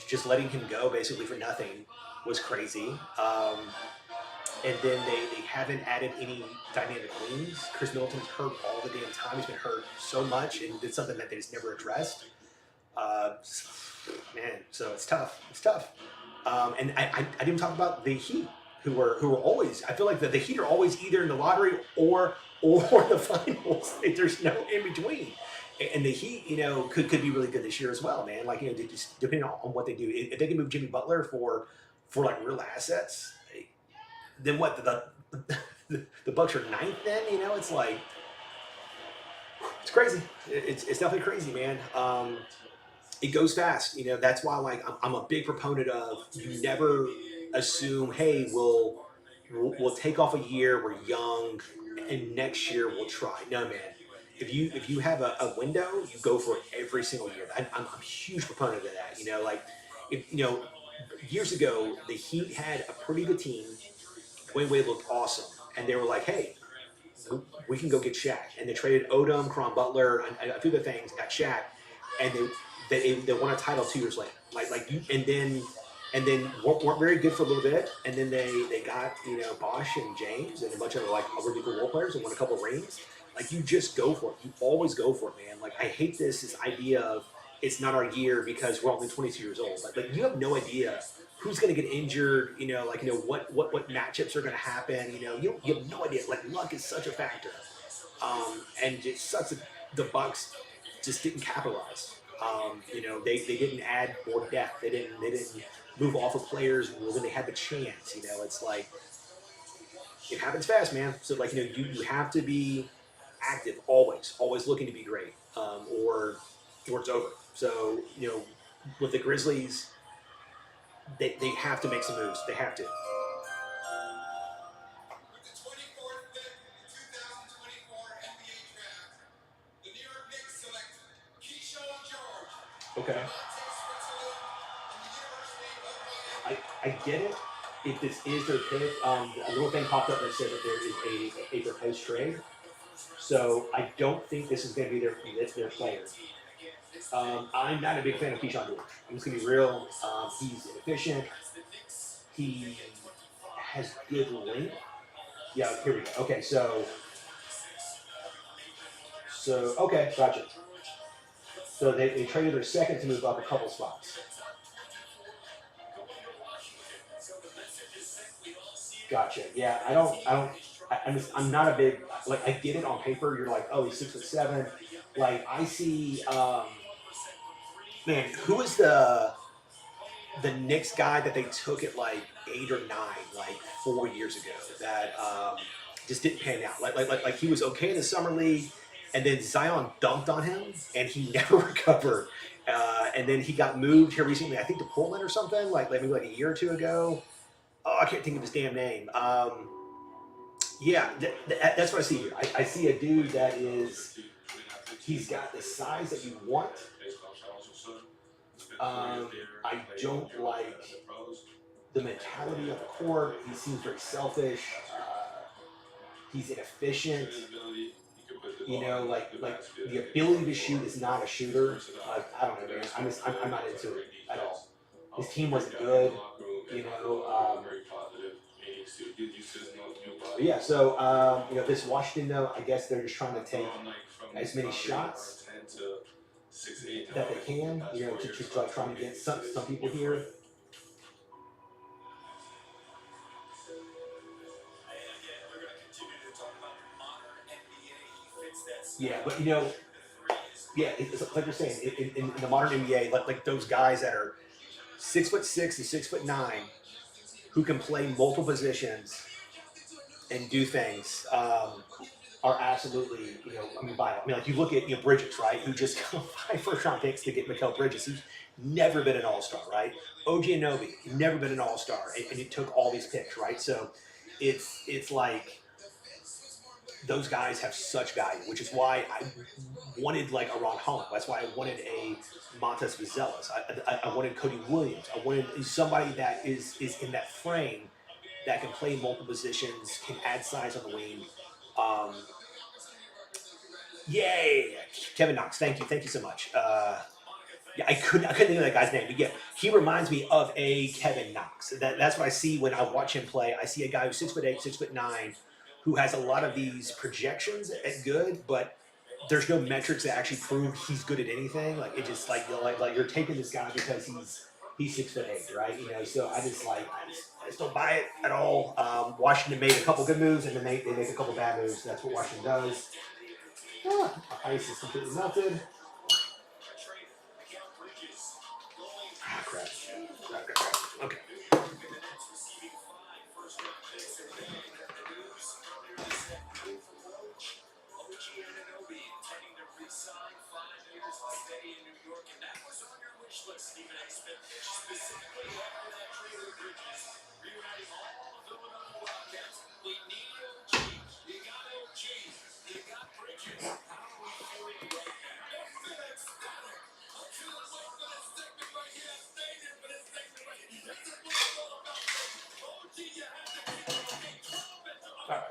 just letting him go basically for nothing was crazy. And then they haven't added any dynamic wings. Chris Middleton's hurt all the damn time. He's been hurt so much, and it's something that they just never addressed. Uh, Man, so it's tough. It's tough. And I didn't talk about the Heat, who are always. I feel like the Heat are always either in the lottery or the finals. There's no in between. And the Heat, you know, could be really good this year as well, man. Like, you know, just depending on what they do. If they can move Jimmy Butler for like real assets, then what? The Bucks are 9th. Then, you know, it's like it's crazy. It's definitely crazy, man. It goes fast, you know. That's why, like, I'm a big proponent of you never assume, hey, we'll take off a year, we're young, and next year we'll try. No, man. If you have a window, you go for it every single year. I'm a huge proponent of that. You know, like, if you know, years ago the Heat had a pretty good team. Wayne Wade looked awesome, and they were like, hey, we can go get Shaq, and they traded Odom, Caron Butler, and a few other things, got Shaq, and they won a title 2 years later. And then weren't very good for a little bit, and then they got, you know, Bosh and James and a bunch of like really good role players and won a couple of rings. Like, you just go for it. You always go for it, man. Like, I hate this idea of it's not our year because we're only 22 years old. Like you have no idea who's going to get injured. You know, like, you know what matchups are going to happen. You know, you have no idea. Like, luck is such a factor, and it sucks that the Bucks just didn't capitalize. You know, they didn't add more depth. They didn't move off of players when they had the chance. You know, it's like it happens fast, man. So, like, you know, you have to be active always looking to be great, or it's over. So, you know, with the Grizzlies, they have to make some moves. They have to. With the 24th pick in the 2024 NBA Draft, the New York Knicks select Keyshawn George, Okay. Monte Switzerland, and the University of Miami. I get it. If this is their pick, a little thing popped up that said that there is a proposed trade. So I don't think this is going to be their player. I'm not a big fan of Keyshawn George. I'm just going to be real. He's inefficient. He has good length. Yeah, here we go. Okay, so okay, gotcha. So they traded their second to move up a couple spots. Gotcha. Yeah, I'm not a big, like, I get it on paper. You're like, oh, he's 6'7". Like, I see, man, who is the Knicks guy that they took at like 8 or 9, like 4 years ago, that just didn't pan out. Like he was okay in the summer league, and then Zion dunked on him, and he never recovered. And then he got moved here recently, I think to Portland or something, like maybe like a year or 2 ago. Oh, I can't think of his damn name. Yeah, that's what I see here. I see a dude that he's got the size that you want. I don't like the mentality of the court. He seems very selfish. He's inefficient. You know, like the ability to shoot is not a shooter. I don't know, man. I'm not into it at all. His team wasn't good. You know, But yeah, so you know, this Washington though, I guess they're just trying to take as many shots that they can, you know, to like trying to get some people here. Yeah, but you know, yeah, it's like you're saying in the modern NBA, like those guys that are 6'6" and 6'9", who can play multiple positions and do things, are absolutely, you know, I mean, vital. I mean, like you look at, you know, Bridges, right, who just got 5 first-round picks to get Mikal Bridges, who's never been an All-Star, right? OG Anunoby, never been an All-Star, and it took all these picks, right? So it's like those guys have such value, which is why I wanted like a Ron Holland. That's why I wanted a Montes Vizelas. I wanted Cody Williams. I wanted somebody that is in that frame that can play multiple positions, can add size on the wing. Um, Yay, Kevin Knox. Thank you so much. Yeah, I couldn't think of that guy's name, but yeah, he reminds me of a Kevin Knox. That's what I see when I watch him play. I see a guy who's 6'8", 6'9", who has a lot of these projections at good, but there's no metrics that actually prove he's good at anything. Like it just like, you know, like you're taking this guy because he's 6'8", right? You know, so I just don't buy it at all. Washington made a couple good moves, and then they make a couple bad moves. That's what Washington does. Ice is completely melted. Ah, crap. Okay. All right.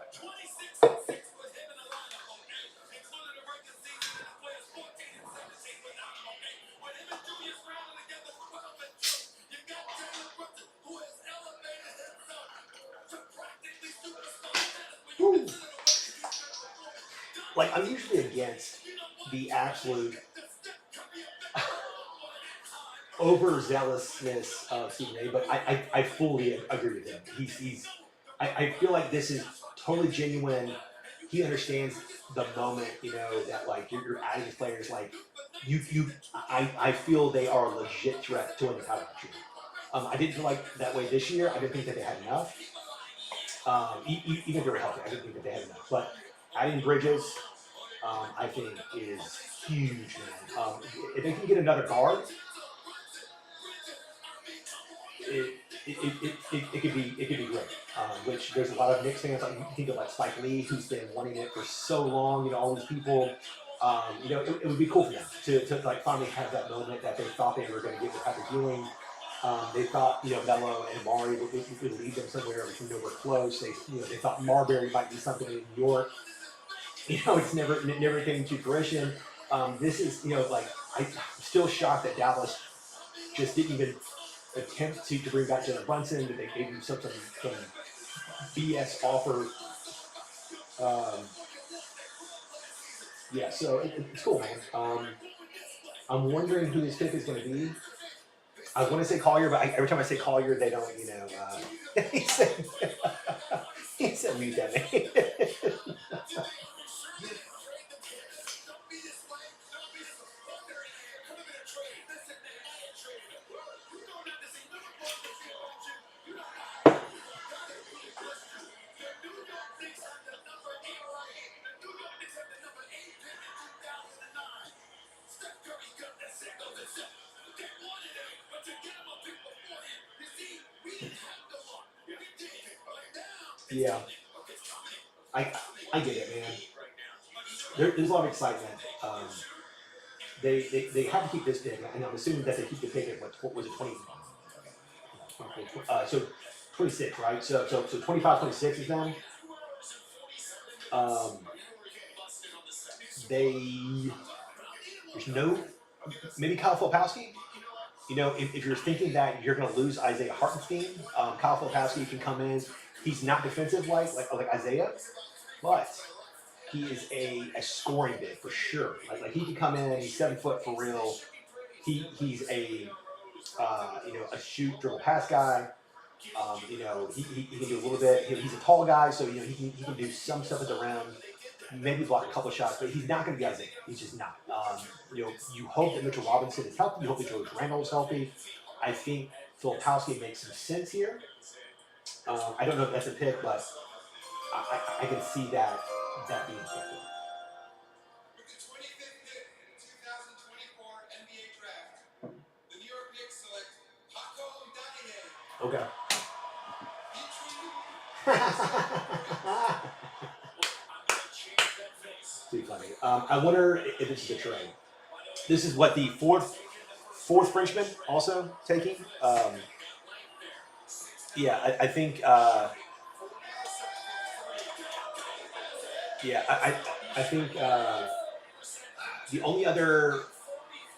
Woo. Like I'm usually against the absolute overzealousness of Stephen A, but I fully agree with him. I feel like this is totally genuine. He understands the moment, you know, that like you're adding these players, like I feel they are a legit threat to win the title next year. I didn't feel like that way this year. I didn't think that they had enough. Even if they were healthy, I didn't think that they had enough. But adding Bridges, I think is huge, man. If they can get another guard, it could be great. Which there's a lot of Knicks fans. Like you think of like Spike Lee, who's been wanting it for so long. You know, all these people. You know, it would be cool for them to like finally have that moment that they thought they were going to get with Patrick Ewing. They thought, you know, Melo and Amari would lead them somewhere, but nowhere close. They thought Marbury might be something in New York. You know, it's never came to fruition. This is, you know, like I'm still shocked that Dallas just didn't even attempt to bring back Jalen Brunson. That they gave him some BS offer. Yeah, so it's cool, man. I'm wondering who this pick is going to be. I want to say Collier, but every time I say Collier, they don't, you know. He said mute that man. Yeah, I get it, man. There's a lot of excitement. They have to keep this pick, and I'm assuming that they keep the pick at what was it 20? So 26, right? So 25, 26 is them. There's no maybe Kyle Filipowski. You know, if you're thinking that you're going to lose Isaiah Hartenstein, Kyle Filipowski can come in. He's not defensive like Isaiah, but he is a scoring big for sure. Like he can come in. He's 7 foot for real. He's a a shoot dribble pass guy. He can do a little bit. He's a tall guy, so he can do some stuff at the rim, maybe block a couple of shots, but he's not going to be Isaiah. He's just not. You hope that Mitchell Robinson is healthy. You hope that George Randall is healthy. I think Filipowski makes some sense here. I don't know if that's a pick, but I can see that being a pick. With the 25th pick in the 2024 NBA Draft, the New York Knicks select Hakoum Danier. Okay. Too funny. I wonder if this is a trade. This is what the fourth Frenchman also taking. I think. I think the only other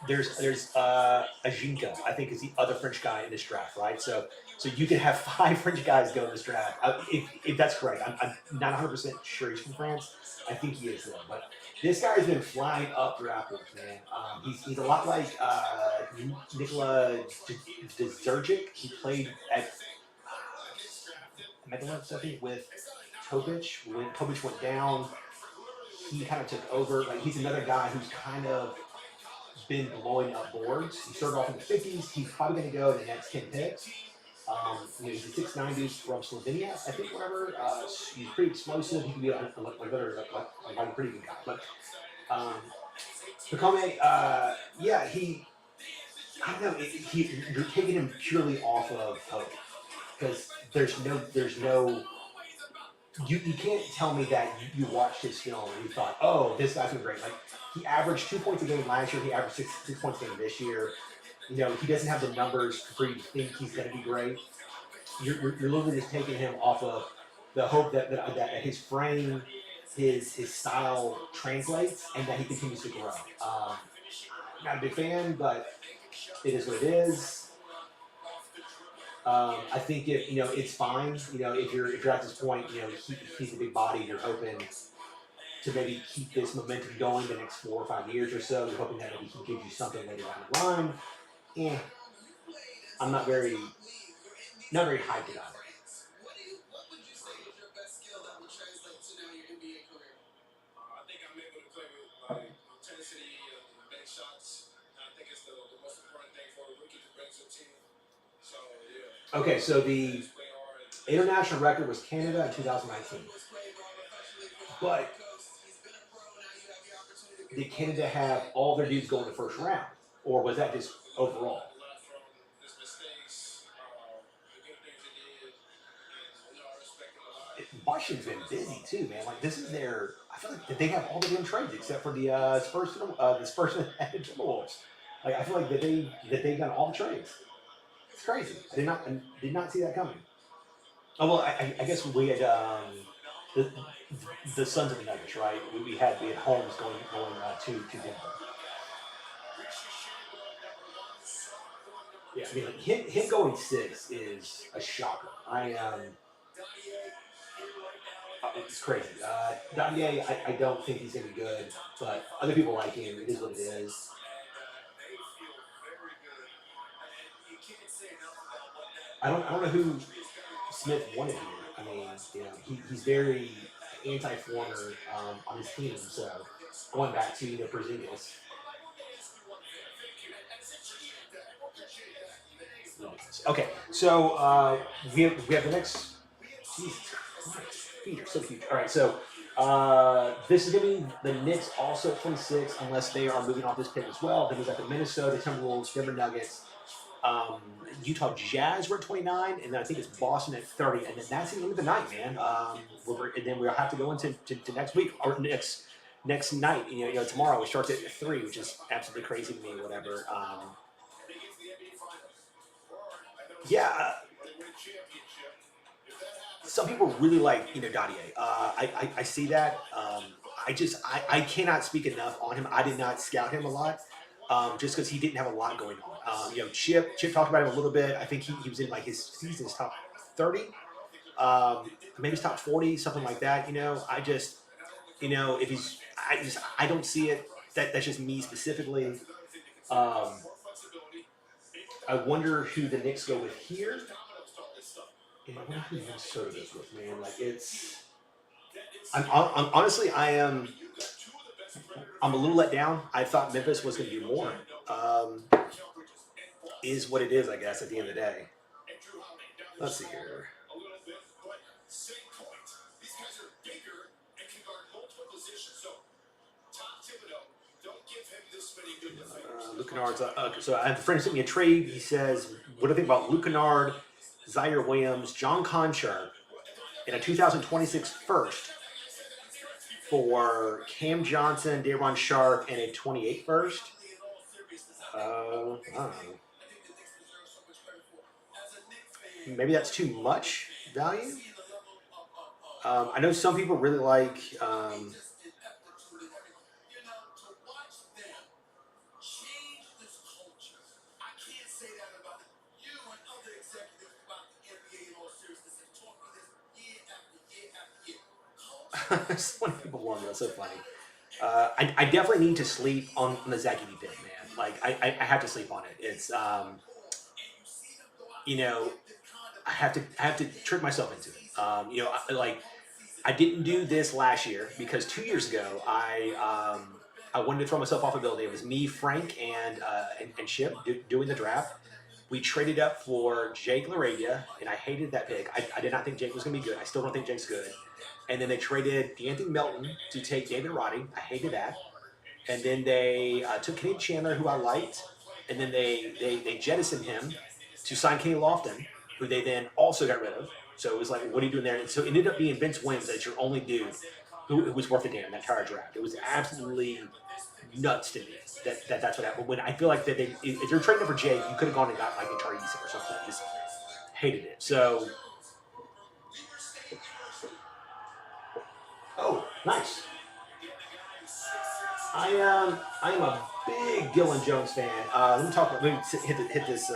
there's Ajinka, I think, is the other French guy in this draft, right? So you can have 5 French guys go in this draft. If that's correct, I'm not 100% sure he's from France. I think he is though, but this guy has been flying up draft boards, man. He's a lot like Nikola Dzergic. He played at Megalith, I think, with Tobic. When Tobic went down, he kind of took over. Like he's another guy who's kind of been blowing up boards. He started off in the 50s. He's probably going to go in the next 10 picks. He's a 6'9" dude from Slovenia, I think, whatever. He's pretty explosive. He can be a pretty good guy. But Pacome, I don't know. You're taking him purely off of hope because there's no. You can't tell me that you watched his film and you thought, oh, this guy's been great. Like he averaged 2 points a game last year. He averaged six points a game this year. He doesn't have the numbers for you to think he's going to be great. You're literally just taking him off of the hope that his frame, his style translates, and that he continues to grow. Not a big fan, but it is what it is. I think it's fine. If you're at this point, he's a big body. You're hoping to maybe keep this momentum going the next 4 or 5 years or so. You're hoping that maybe he gives you something later down the line. I'm not very hyped about it. What would you say is your best skill that would translate to now your NBA career? I think I'm able to play with intensity and make shots. I think it's the most important thing for a rookie to bring to a team. So yeah. Okay, so the international record was Canada in 2019, but did Canada have all their dudes go in the first round, or was that just overall? Washington's been busy too, man. Like this is their. I feel like they have all the damn trades except for the Spurs and Timberwolves. Like I feel like that they've done all the trades. It's crazy. I did not see that coming. Oh well, I guess we had the Suns and the Nuggets, right? We had Holmes going to Denver. Yeah, I mean, like, him going 6 is a shocker. It's crazy. Danier, I don't think he's gonna be good, but other people like him. It is what it is. I don't know who Smith wanted here. I mean, he's very anti-foreigner on his team. So going back to Porzingis. Okay, so we have the next. Jesus Christ, feet are so huge. All right, so this is going to be the Knicks also at 26, unless they are moving off this pick as well. Then we got the Minnesota Timberwolves, Denver Nuggets, Utah Jazz were at 29, and then I think it's Boston at 30, and then that's the end of the night, man. And then we'll have to go into next week or next night. Tomorrow it starts at 3, which is absolutely crazy to me. Whatever. Some people really like Dadier. I see that. I cannot speak enough on him. I did not scout him a lot, just because he didn't have a lot going on. Chip talked about him a little bit. I think he was in like his season's top 30, maybe his top 40, something like that. I just if I don't see it. That's just me specifically. Um, I wonder who the Knicks go with here. And I wonder who Minnesota goes with, man. Like I'm honestly, I'm a little let down. I thought Memphis was going to do more. Is what it is, I guess. At the end of the day, let's see here. Luke Kennard's so I have a friend sent me a trade. He says, "What do you think about Luke Kennard, Zaire Williams, John Conchar, in a 2026 first for Cam Johnson, Day'Ron Sharpe, and a 28 first?" I don't know. Maybe that's too much value. I know some people really like. So many people want me. That's so funny. I definitely need to sleep on the Zach Edey pick, man. Like I have to sleep on it. It's I have to trick myself into it. I didn't do this last year because 2 years ago I wanted to throw myself off a building. It was me, Frank, and Chip doing the draft. We traded up for Jake LaRavia, and I hated that pick. I did not think Jake was going to be good. I still don't think Jake's good. And then they traded DeAnthony Melton to take David Roddy. I hated that. And then they took Kenny Chandler, who I liked. And then they jettisoned him to sign Kenny Lofton, who they then also got rid of. So it was like, what are you doing there? And so it ended up being Vince Williams as your only dude who was worth a damn, that entire draft. It was absolutely nuts to me that's what happened. When I feel like that if you're trading for Jake, you could have gone and got like a Tari Eason or something. I just hated it. So, oh, nice. I am a big Dylan Jones fan. Let me hit this.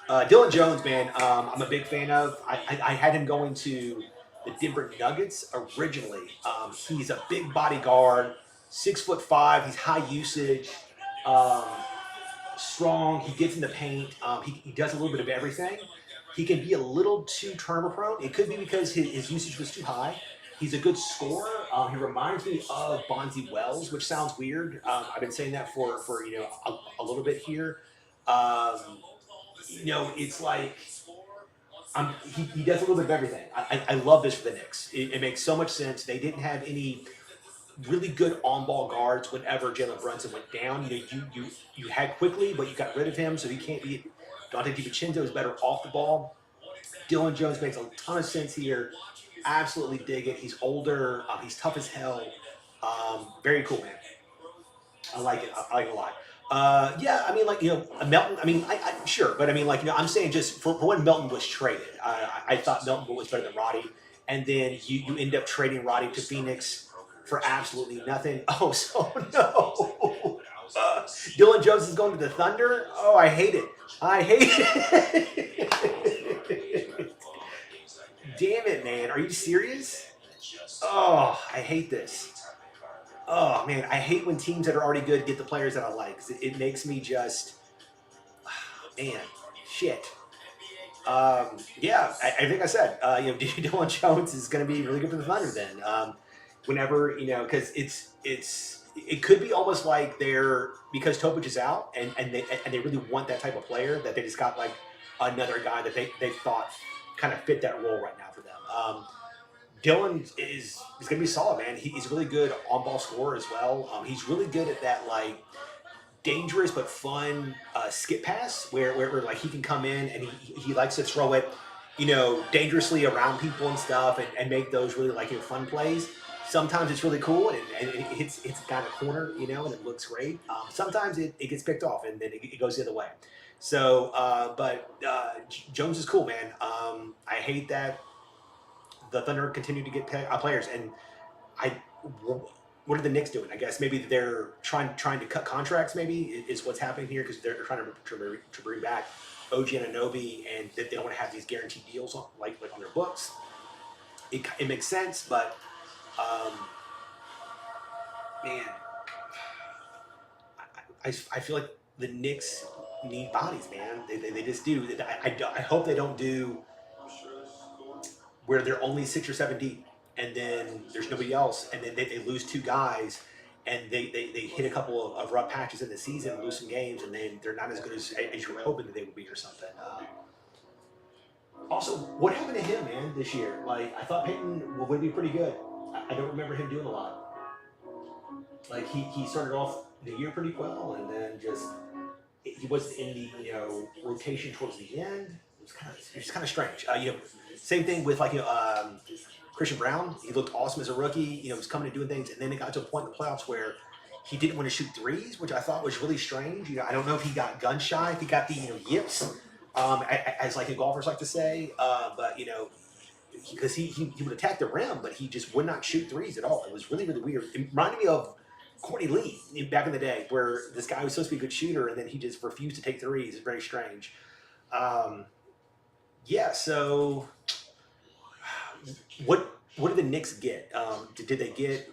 Dylan Jones, man, I'm a big fan of. I had him going to the Denver Nuggets originally. He's a big body guard, 6'5". He's high usage, strong. He gets in the paint. He does a little bit of everything. He can be a little too turnover prone. It could be because his usage was too high. He's a good scorer. He reminds me of Bonzi Wells, which sounds weird. I've been saying that for a little bit here. It's like he does a little bit of everything. I love this for the Knicks. It makes so much sense. They didn't have any really good on-ball guards whenever Jalen Brunson went down. You had Quickly, but you got rid of him, so he can't be. Dante DiVincenzo is better off the ball. Dylan Jones makes a ton of sense here. Absolutely dig it. He's older. He's tough as hell. Very cool, man. I like it. I like it a lot. Melton. I mean, I sure, but I mean, I'm saying just for when Melton was traded, I thought Melton was better than Roddy, and then you end up trading Roddy to Phoenix for absolutely nothing. Oh, so no. Dylan Jones is going to the Thunder. Oh, I hate it. I hate it. Damn it, man. Are you serious? Oh, I hate this. Oh, man. I hate when teams that are already good get the players that I like. It makes me just, man, shit. I think I said, Dylan Jones is going to be really good for the Thunder then. Whenever, because it could be almost like because Topic is out and they really want that type of player that they just got like another guy that they thought kind of fit that role right now for them. Dylan is going to be solid, man. He's a really good on-ball scorer as well. He's really good at that like dangerous but fun skip pass where like he can come in and he likes to throw it, dangerously around people and stuff and make those really like fun plays. Sometimes it's really cool and it hits kind of corner, and it looks great. Sometimes it gets picked off and then it goes the other way. So, Jones is cool, man. I hate that the Thunder continue to get players, and what are the Knicks doing? I guess maybe they're trying to cut contracts. Maybe is what's happening here because they're trying to bring back OG Anunoby, and that they don't want to have these guaranteed deals on like on their books. It makes sense, but um, man, I feel like the Knicks need bodies, man. They just do. I hope they don't do where they're only 6 or 7 deep, and then there's nobody else, and then they lose 2 guys, and they hit a couple of rough patches in the season, lose some games, and then they're not as good as you were hoping that they would be or something. Also, what happened to him, man, this year? Like, I thought Peyton would be pretty good. I don't remember him doing a lot. Like, he started off the year pretty well, and then he wasn't in the rotation towards the end. It was kind of strange. Same thing with Christian Brown. He looked awesome as a rookie. He was coming and doing things, and then it got to a point in the playoffs where he didn't want to shoot threes, which I thought was really strange. I don't know if he got gun shy, if he got the yips, as like the golfers like to say, but because he would attack the rim, but he just would not shoot threes at all. It was really, really weird. It reminded me of Courtney Lee back in the day, where this guy was supposed to be a good shooter, and then he just refused to take threes. It's very strange. Yeah, so what did the Knicks get? Did they get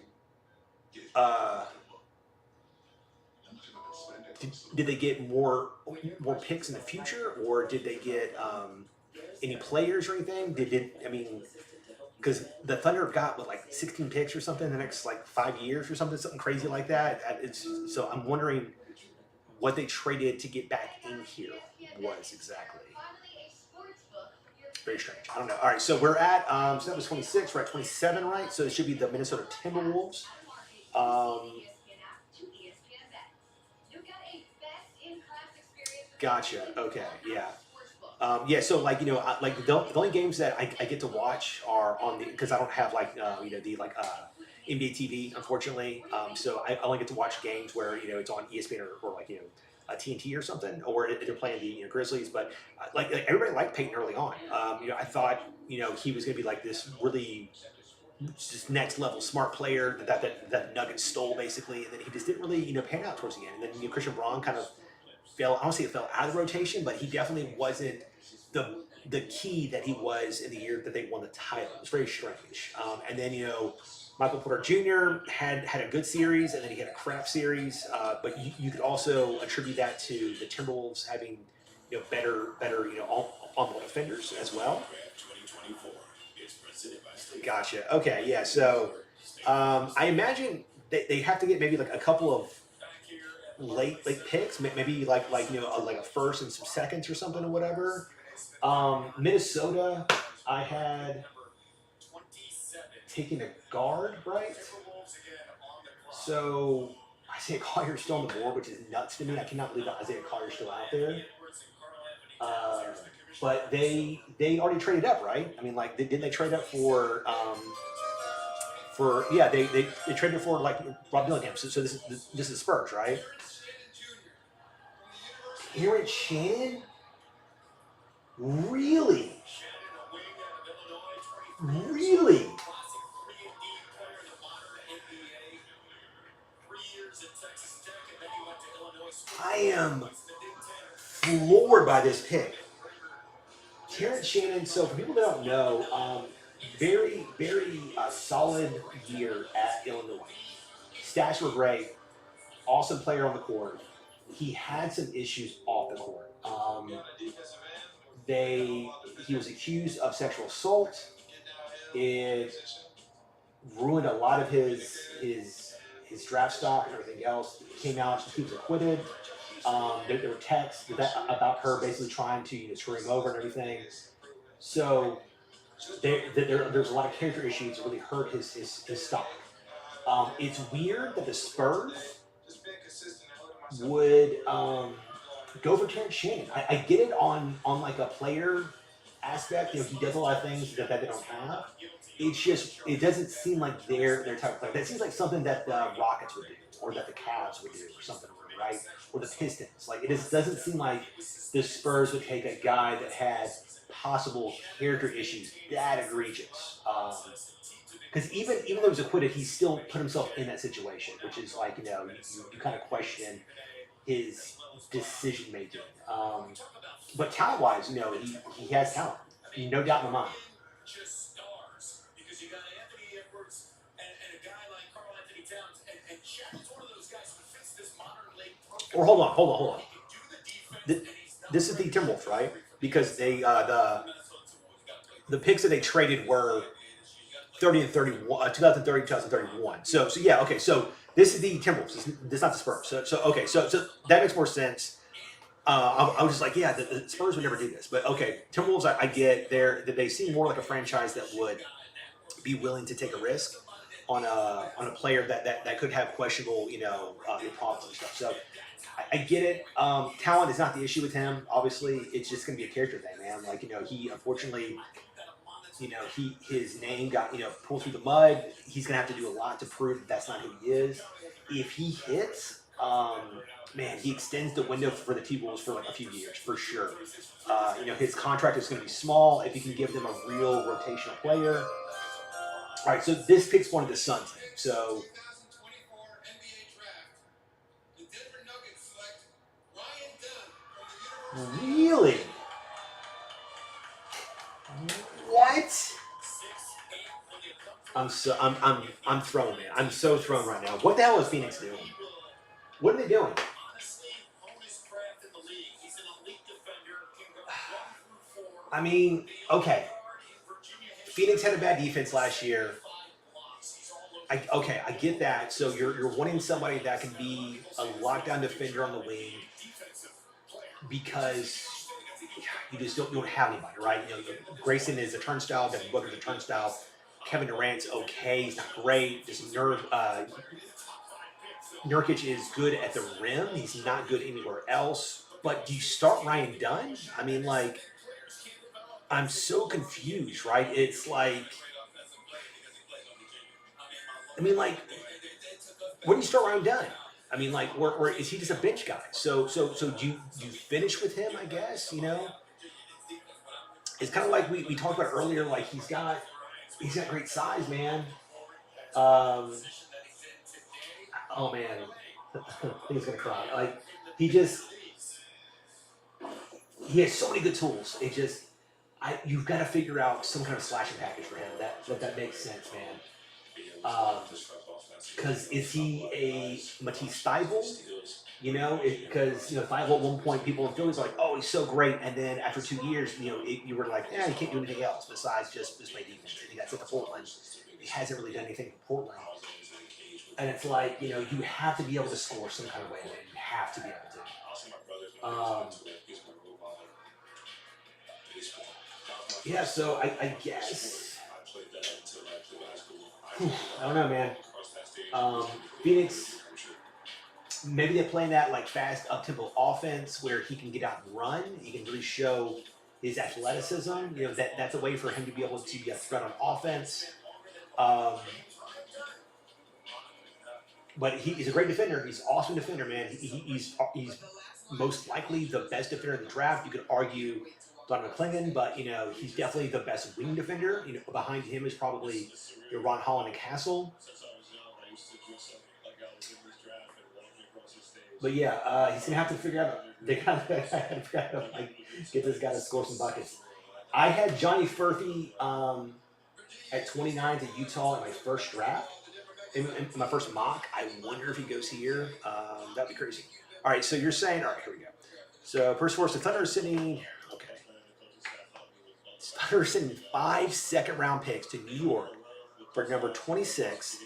did they get more picks in the future, or did they get any players or anything? Because the Thunder got 16 picks or something in the next 5 years or something crazy like that. So I'm wondering what they traded to get back in here was exactly. Very strange. I don't know. All right, so we're at so that was 26. We're at 27, right? So it should be the Minnesota Timberwolves. Gotcha. Okay. Yeah. Yeah. So the only games that I get to watch are on because I don't have the NBA TV, unfortunately. So I only get to watch games where it's on ESPN or TNT or something, or if they're playing the Grizzlies. But everybody liked Peyton early on. I thought he was going to be this really just next level smart player that Nuggets stole basically, and then he just didn't really pan out towards the end. And then Christian Braun kind of fell. I don't say it fell out of rotation, but he definitely wasn't the key that he was in the year that they won the title. It was very strange. And then Michael Porter Jr. had a good series, and then he had a crap series. But you could also attribute that to the Timberwolves having better on-ball defenders as well. Gotcha. Okay. Yeah. So I imagine they have to get maybe a couple of late picks, maybe like a first and some seconds or something or whatever. Minnesota, I had taken a guard, right? So Isaiah Collier's still on the board, which is nuts to me. I cannot believe that Isaiah Collier's still out there. But they already traded up, right? I mean, didn't they trade up for they traded for Rob Dillingham. So this is Spurs, right? Terrence Shannon? Really? Really? I am floored by this pick. Terrence Shannon, so for people that don't know, very, very solid year at Illinois. Stats were great. Awesome player on the court. He had some issues off the court. He was accused of sexual assault. It ruined a lot of his draft stock and everything else. Came out, he was acquitted. There were texts about her basically trying to screw him over and everything. So there's a lot of character issues that really hurt his stock. It's weird that the Spurs would go for Terrence Shannon. I get it on a player aspect. He does a lot of things that they don't have. It's just it doesn't seem like their type of player. That seems like something that the Rockets would do, or that the Cavs would do, or something, right? Or the Pistons. It just doesn't seem like the Spurs would take a guy that had possible character issues that egregious. because even though he was acquitted, he still put himself in that situation, which is like you kind of question his decision making. But talent wise, he has talent, no doubt in my mind. Just stars because you got Anthony Edwards and a guy like Carl Anthony Towns and Shaq is one of those guys who fits this modern league profile. Or hold on. He can do the defense Th- and he's not This is the Timberwolves, right? Because they the picks that they traded were 30 and 31, 2030, 2031. So yeah, okay. So this is the Timberwolves. This is not the Spurs. So that makes more sense. I was just like, yeah, the Spurs would never do this, but okay, Timberwolves, I get they seem more like a franchise that would be willing to take a risk on a player that could have questionable, problems and stuff. So I get it. Talent is not the issue with him. Obviously, it's just going to be a character thing, man. Like, he unfortunately, his name got, pulled through the mud. He's going to have to do a lot to prove that that's not who he is. If he hits, man, he extends the window for the T-Wolves for like a few years, for sure. His contract is going to be small if he can give them a real rotational player. All right, so this pick's one of the Suns. So 2024 NBA draft. The Denver Nuggets select Ryan Dunn from the University really, what? 6'8" from the I'm thrown, man. I'm so thrown right now. What the hell is Phoenix doing? What are they doing? honestly own his craft in the league. He's an elite defender. Can go 1 through 4. I mean, okay. Phoenix had a bad defense last year. I get that. So you're wanting somebody that can be a lockdown defender on the wing because you just don't have anybody, right? Grayson is a turnstile. Devin Booker's a turnstile. Kevin Durant's okay. He's not great. Nurkic is good at the rim. He's not good anywhere else. But do you start Ryan Dunn? I mean, like, I'm so confused, right? It's like, where do you start Ryan Dunn? I mean, like, where is he just a bench guy? So do you finish with him? I guess it's kind of like we talked about earlier. Like he's got great size, man. Oh man, he's gonna cry. Like he has so many good tools. You've got to figure out some kind of slashing package for him that makes sense, man. Because is he a Matisse Thybulle? Because Thybulle at one point people in Philly was like, oh, he's so great, and then after 2 years, you were like, yeah, he can't do anything else besides just play defense. And he got sent to Portland. He hasn't really done anything for Portland. And it's like, you have to be able to score some kind of way. Man. You have to be able to. Yeah, so I guess. I don't know, man. Phoenix, maybe they're playing that like fast up-tempo offense where he can get out and run. He can really show his athleticism. That's a way for him to be able to be a threat on offense. But he's a great defender. He's an awesome defender, man. He's most likely the best defender in the draft. You could argue Donovan McClingan, but he's definitely the best wing defender. Behind him is probably Ron Holland and Castle. But yeah, he's gonna have to figure out. They gotta figure out how to get this guy to score some buckets. I had Johnny Furphy at 29 to Utah in my first draft. In my first mock. I wonder if he goes here. That'd be crazy. All right, so you're saying, all right, here we go. So, first force, the Thunder are sending, okay. Thunder are sending 5 second-round picks to New York for number 26,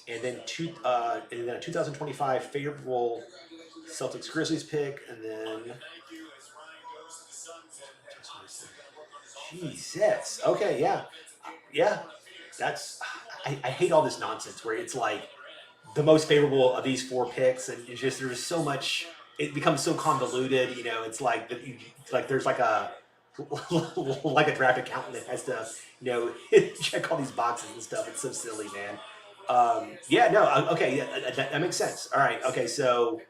and then a 2025 favorable Celtics Grizzlies pick, and then Jesus. Okay, yeah. That's I hate all this nonsense where it's like the most favorable of these 4 picks, and it's just there's so much. It becomes so convoluted. It's like there's like a draft accountant that has to check all these boxes and stuff. It's so silly, man. That makes sense. All right, okay, so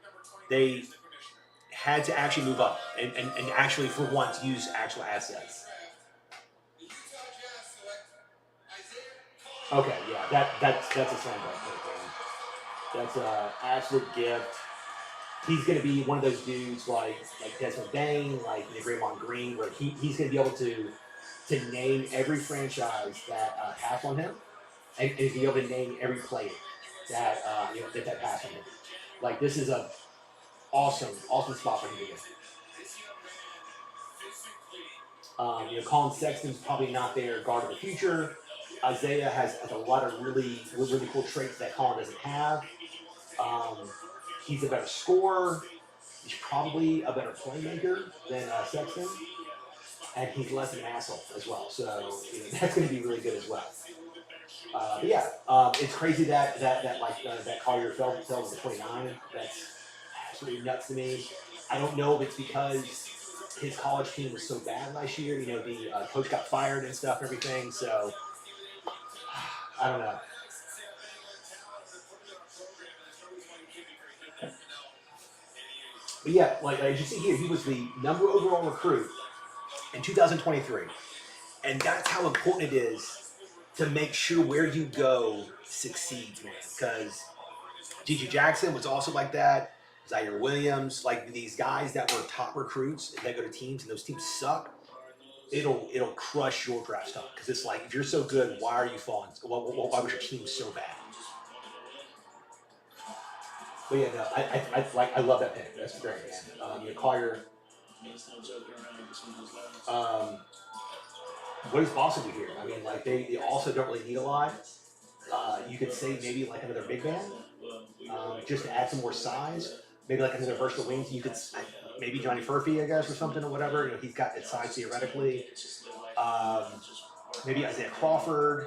they had to actually move up and actually for once use actual assets. Okay, yeah, that's a slam dunk pick, man. That's a absolute gift. He's going to be one of those dudes like Desmond Bain, like Draymond Green, where he's going to be able to name every franchise that passed on him, and be able to name every player that that passed on him. Like this is a awesome spot for him to get. Colin Sexton's probably not their guard of the future. Isaiah has a lot of really cool traits that Colin doesn't have. Um, he's a better scorer. He's probably a better playmaker than Sexton, and he's less of an asshole as well. So that's going to be really good as well. But yeah, it's crazy that Collier fell to 29. That's absolutely nuts to me. I don't know if it's because his college team was so bad last year. The coach got fired and stuff and everything. So I don't know. But yeah, like as you see here, he was the number overall recruit in 2023, and that's how important it is to make sure where you go succeeds, man. Because G.G. Jackson was also like that. Zaire Williams, like these guys that were top recruits that go to teams and those teams suck. It'll crush your draft stock because it's like if you're so good, why are you falling? Why was your team so bad? But yeah, no, I love that pick. That's great, man. Collier. What does Boston do here? I mean, like they also don't really need a lot. You could say maybe like another big man, just to add some more size. Maybe like another versatile wings. You could maybe Johnny Furphy, I guess, or something or whatever. He's got that size theoretically. Maybe Isaiah Crawford.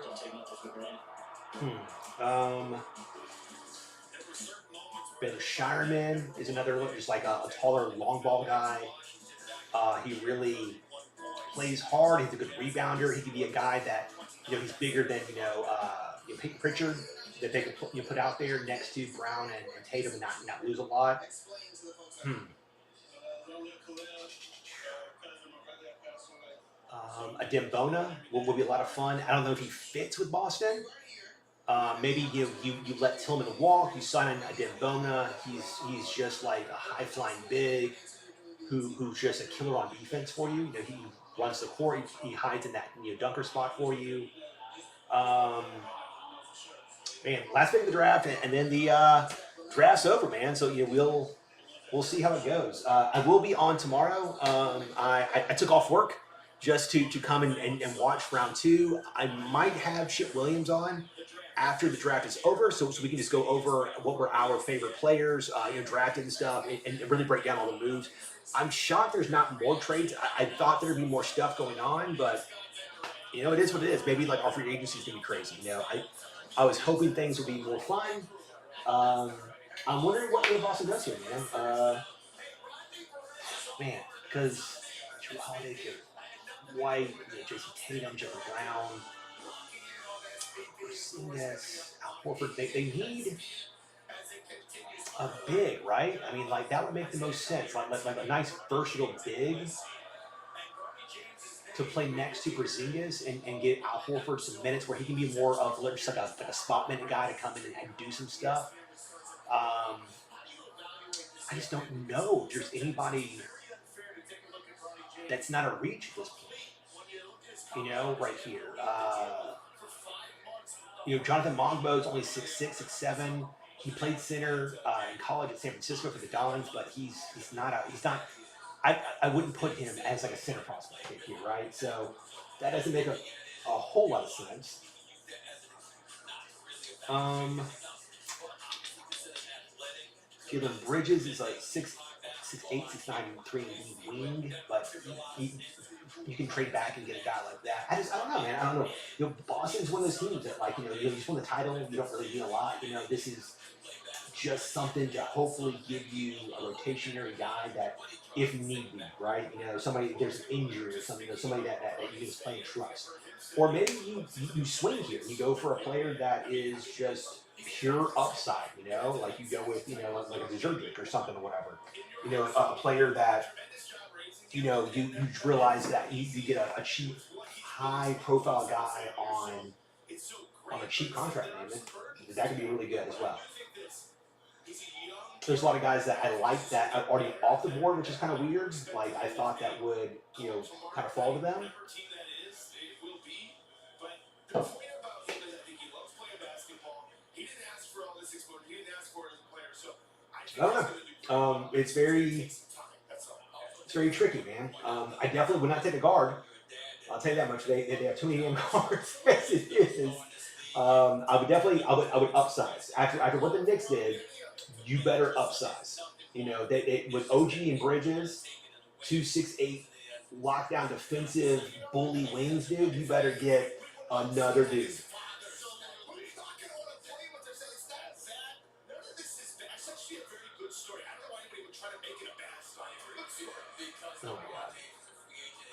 Ben Shireman is another look, just like a taller long ball guy. He really plays hard. He's a good rebounder. He could be a guy that he's bigger than Peyton Pritchard that they could put out there next to Brown and Tatum and not lose a lot. A Dembona will be a lot of fun. I don't know if he fits with Boston. Maybe you let Tillman walk. You sign a Dembona. He's just like a high flying big who's just a killer on defense for you. He runs the court. He hides in that dunker spot for you. Man, last pick of the draft, and then the draft's over, man. So we'll see how it goes. I will be on tomorrow. I took off work just to come and watch round 2. I might have Chip Williams on after the draft is over, so we can just go over what were our favorite players, drafted and stuff, and really break down all the moves. I'm shocked there's not more trades. I thought there'd be more stuff going on, but it is what it is. Maybe like our free agency is gonna be crazy. I was hoping things would be more fun. I'm wondering what Boston does here, man. Because Drew Holiday, White, Jason Tatum, Jalen Brown, Porzingis, Al Horford. They need a big, right? I mean, like that would make the most sense. Like a nice versatile big to play next to Porzingis and get Al Horford some minutes where he can be more of just like a spot minute guy to come in and do some stuff. I just don't know if there's anybody that's not a reach at this point. Right here. Jonathan Mongbo is only 6'6", 6'7". He played center in college at San Francisco for the Dons, but he's not. I wouldn't put him as like a center prospect here, right? So that doesn't make a whole lot of sense. Jalen Bridges is like 6'8", 6'9", 3 wing, but you can trade back and get a guy like that. I don't know, man. I don't know. Boston's one of those teams that you just won the title. You don't really need a lot. This is just something to hopefully give you a rotationary guy that, if need be, right? Somebody, there's an injury or something, somebody that you can just play and trust. Or maybe you swing here. You go for a player that is just pure upside, like you go with, like a Zergic or something or whatever. A player that, you realize that you get a cheap, high-profile guy on on a cheap contract, man. That could be really good as well. There's a lot of guys that I like that are already off the board, which is kind of weird. Like I thought that would, kind of fall to them. I don't know. It's very tricky, man. I definitely would not take a guard. I'll tell you that much. They have too many damn guards as it is. I would upsize after what the Knicks did. You better upsize. With OG and Bridges, 2'6'8", lockdown defensive bully wings, dude. You better get another dude. Oh my god.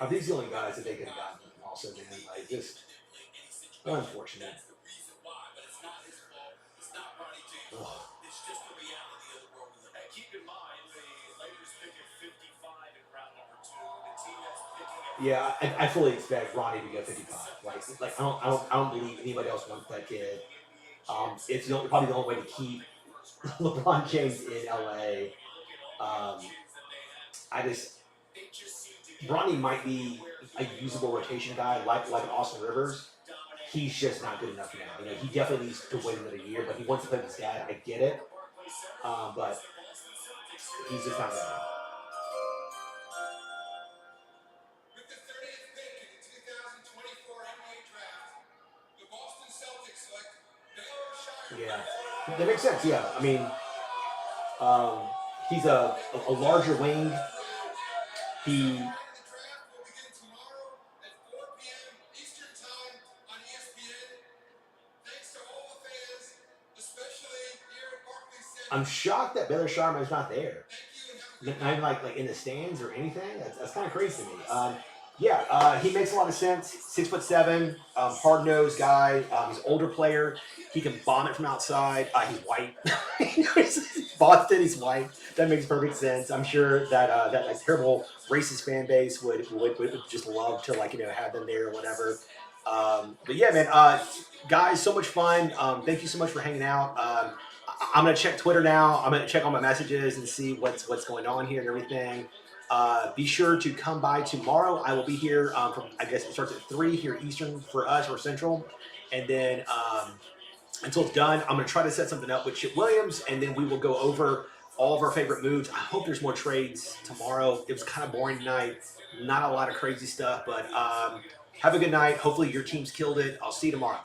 Are these the only guys that they could have gotten? Also, man, like just unfortunate. Ugh. Yeah, I fully expect Ronnie to go 55. Like I don't believe anybody else wants that kid. It's probably the only way to keep LeBron James in LA. Ronnie might be a usable rotation guy like an Austin Rivers. He's just not good enough now. He definitely needs to wait another year, but he wants to play with his dad. I get it, but he's just not ready. With the 30th pick in the 2024 NBA draft, the Boston Celtics select Baylor Shire. Yeah, that makes sense. Yeah, I mean, he's a larger wing. He. I'm shocked that Baylor Sharman's not there. Not even like in the stands or anything. That's kind of crazy to me. He makes a lot of sense. 6'7", hard-nosed guy. He's an older player. He can bomb it from outside. He's white. Boston, he's white. That makes perfect sense. I'm sure that that terrible racist fan base would just love to have them there or whatever. But yeah, man, guys, so much fun. Thank you so much for hanging out. I'm gonna check Twitter now. I'm gonna check all my messages and see what's going on here and everything. Be sure to come by tomorrow. I will be here from, I guess it starts at 3 here Eastern for us, or Central, and then until it's done, I'm gonna try to set something up with Chip Williams, and then we will go over all of our favorite moves. I hope there's more trades tomorrow. It was kind of boring tonight. Not a lot of crazy stuff, but have a good night. Hopefully your team's killed it. I'll see you tomorrow.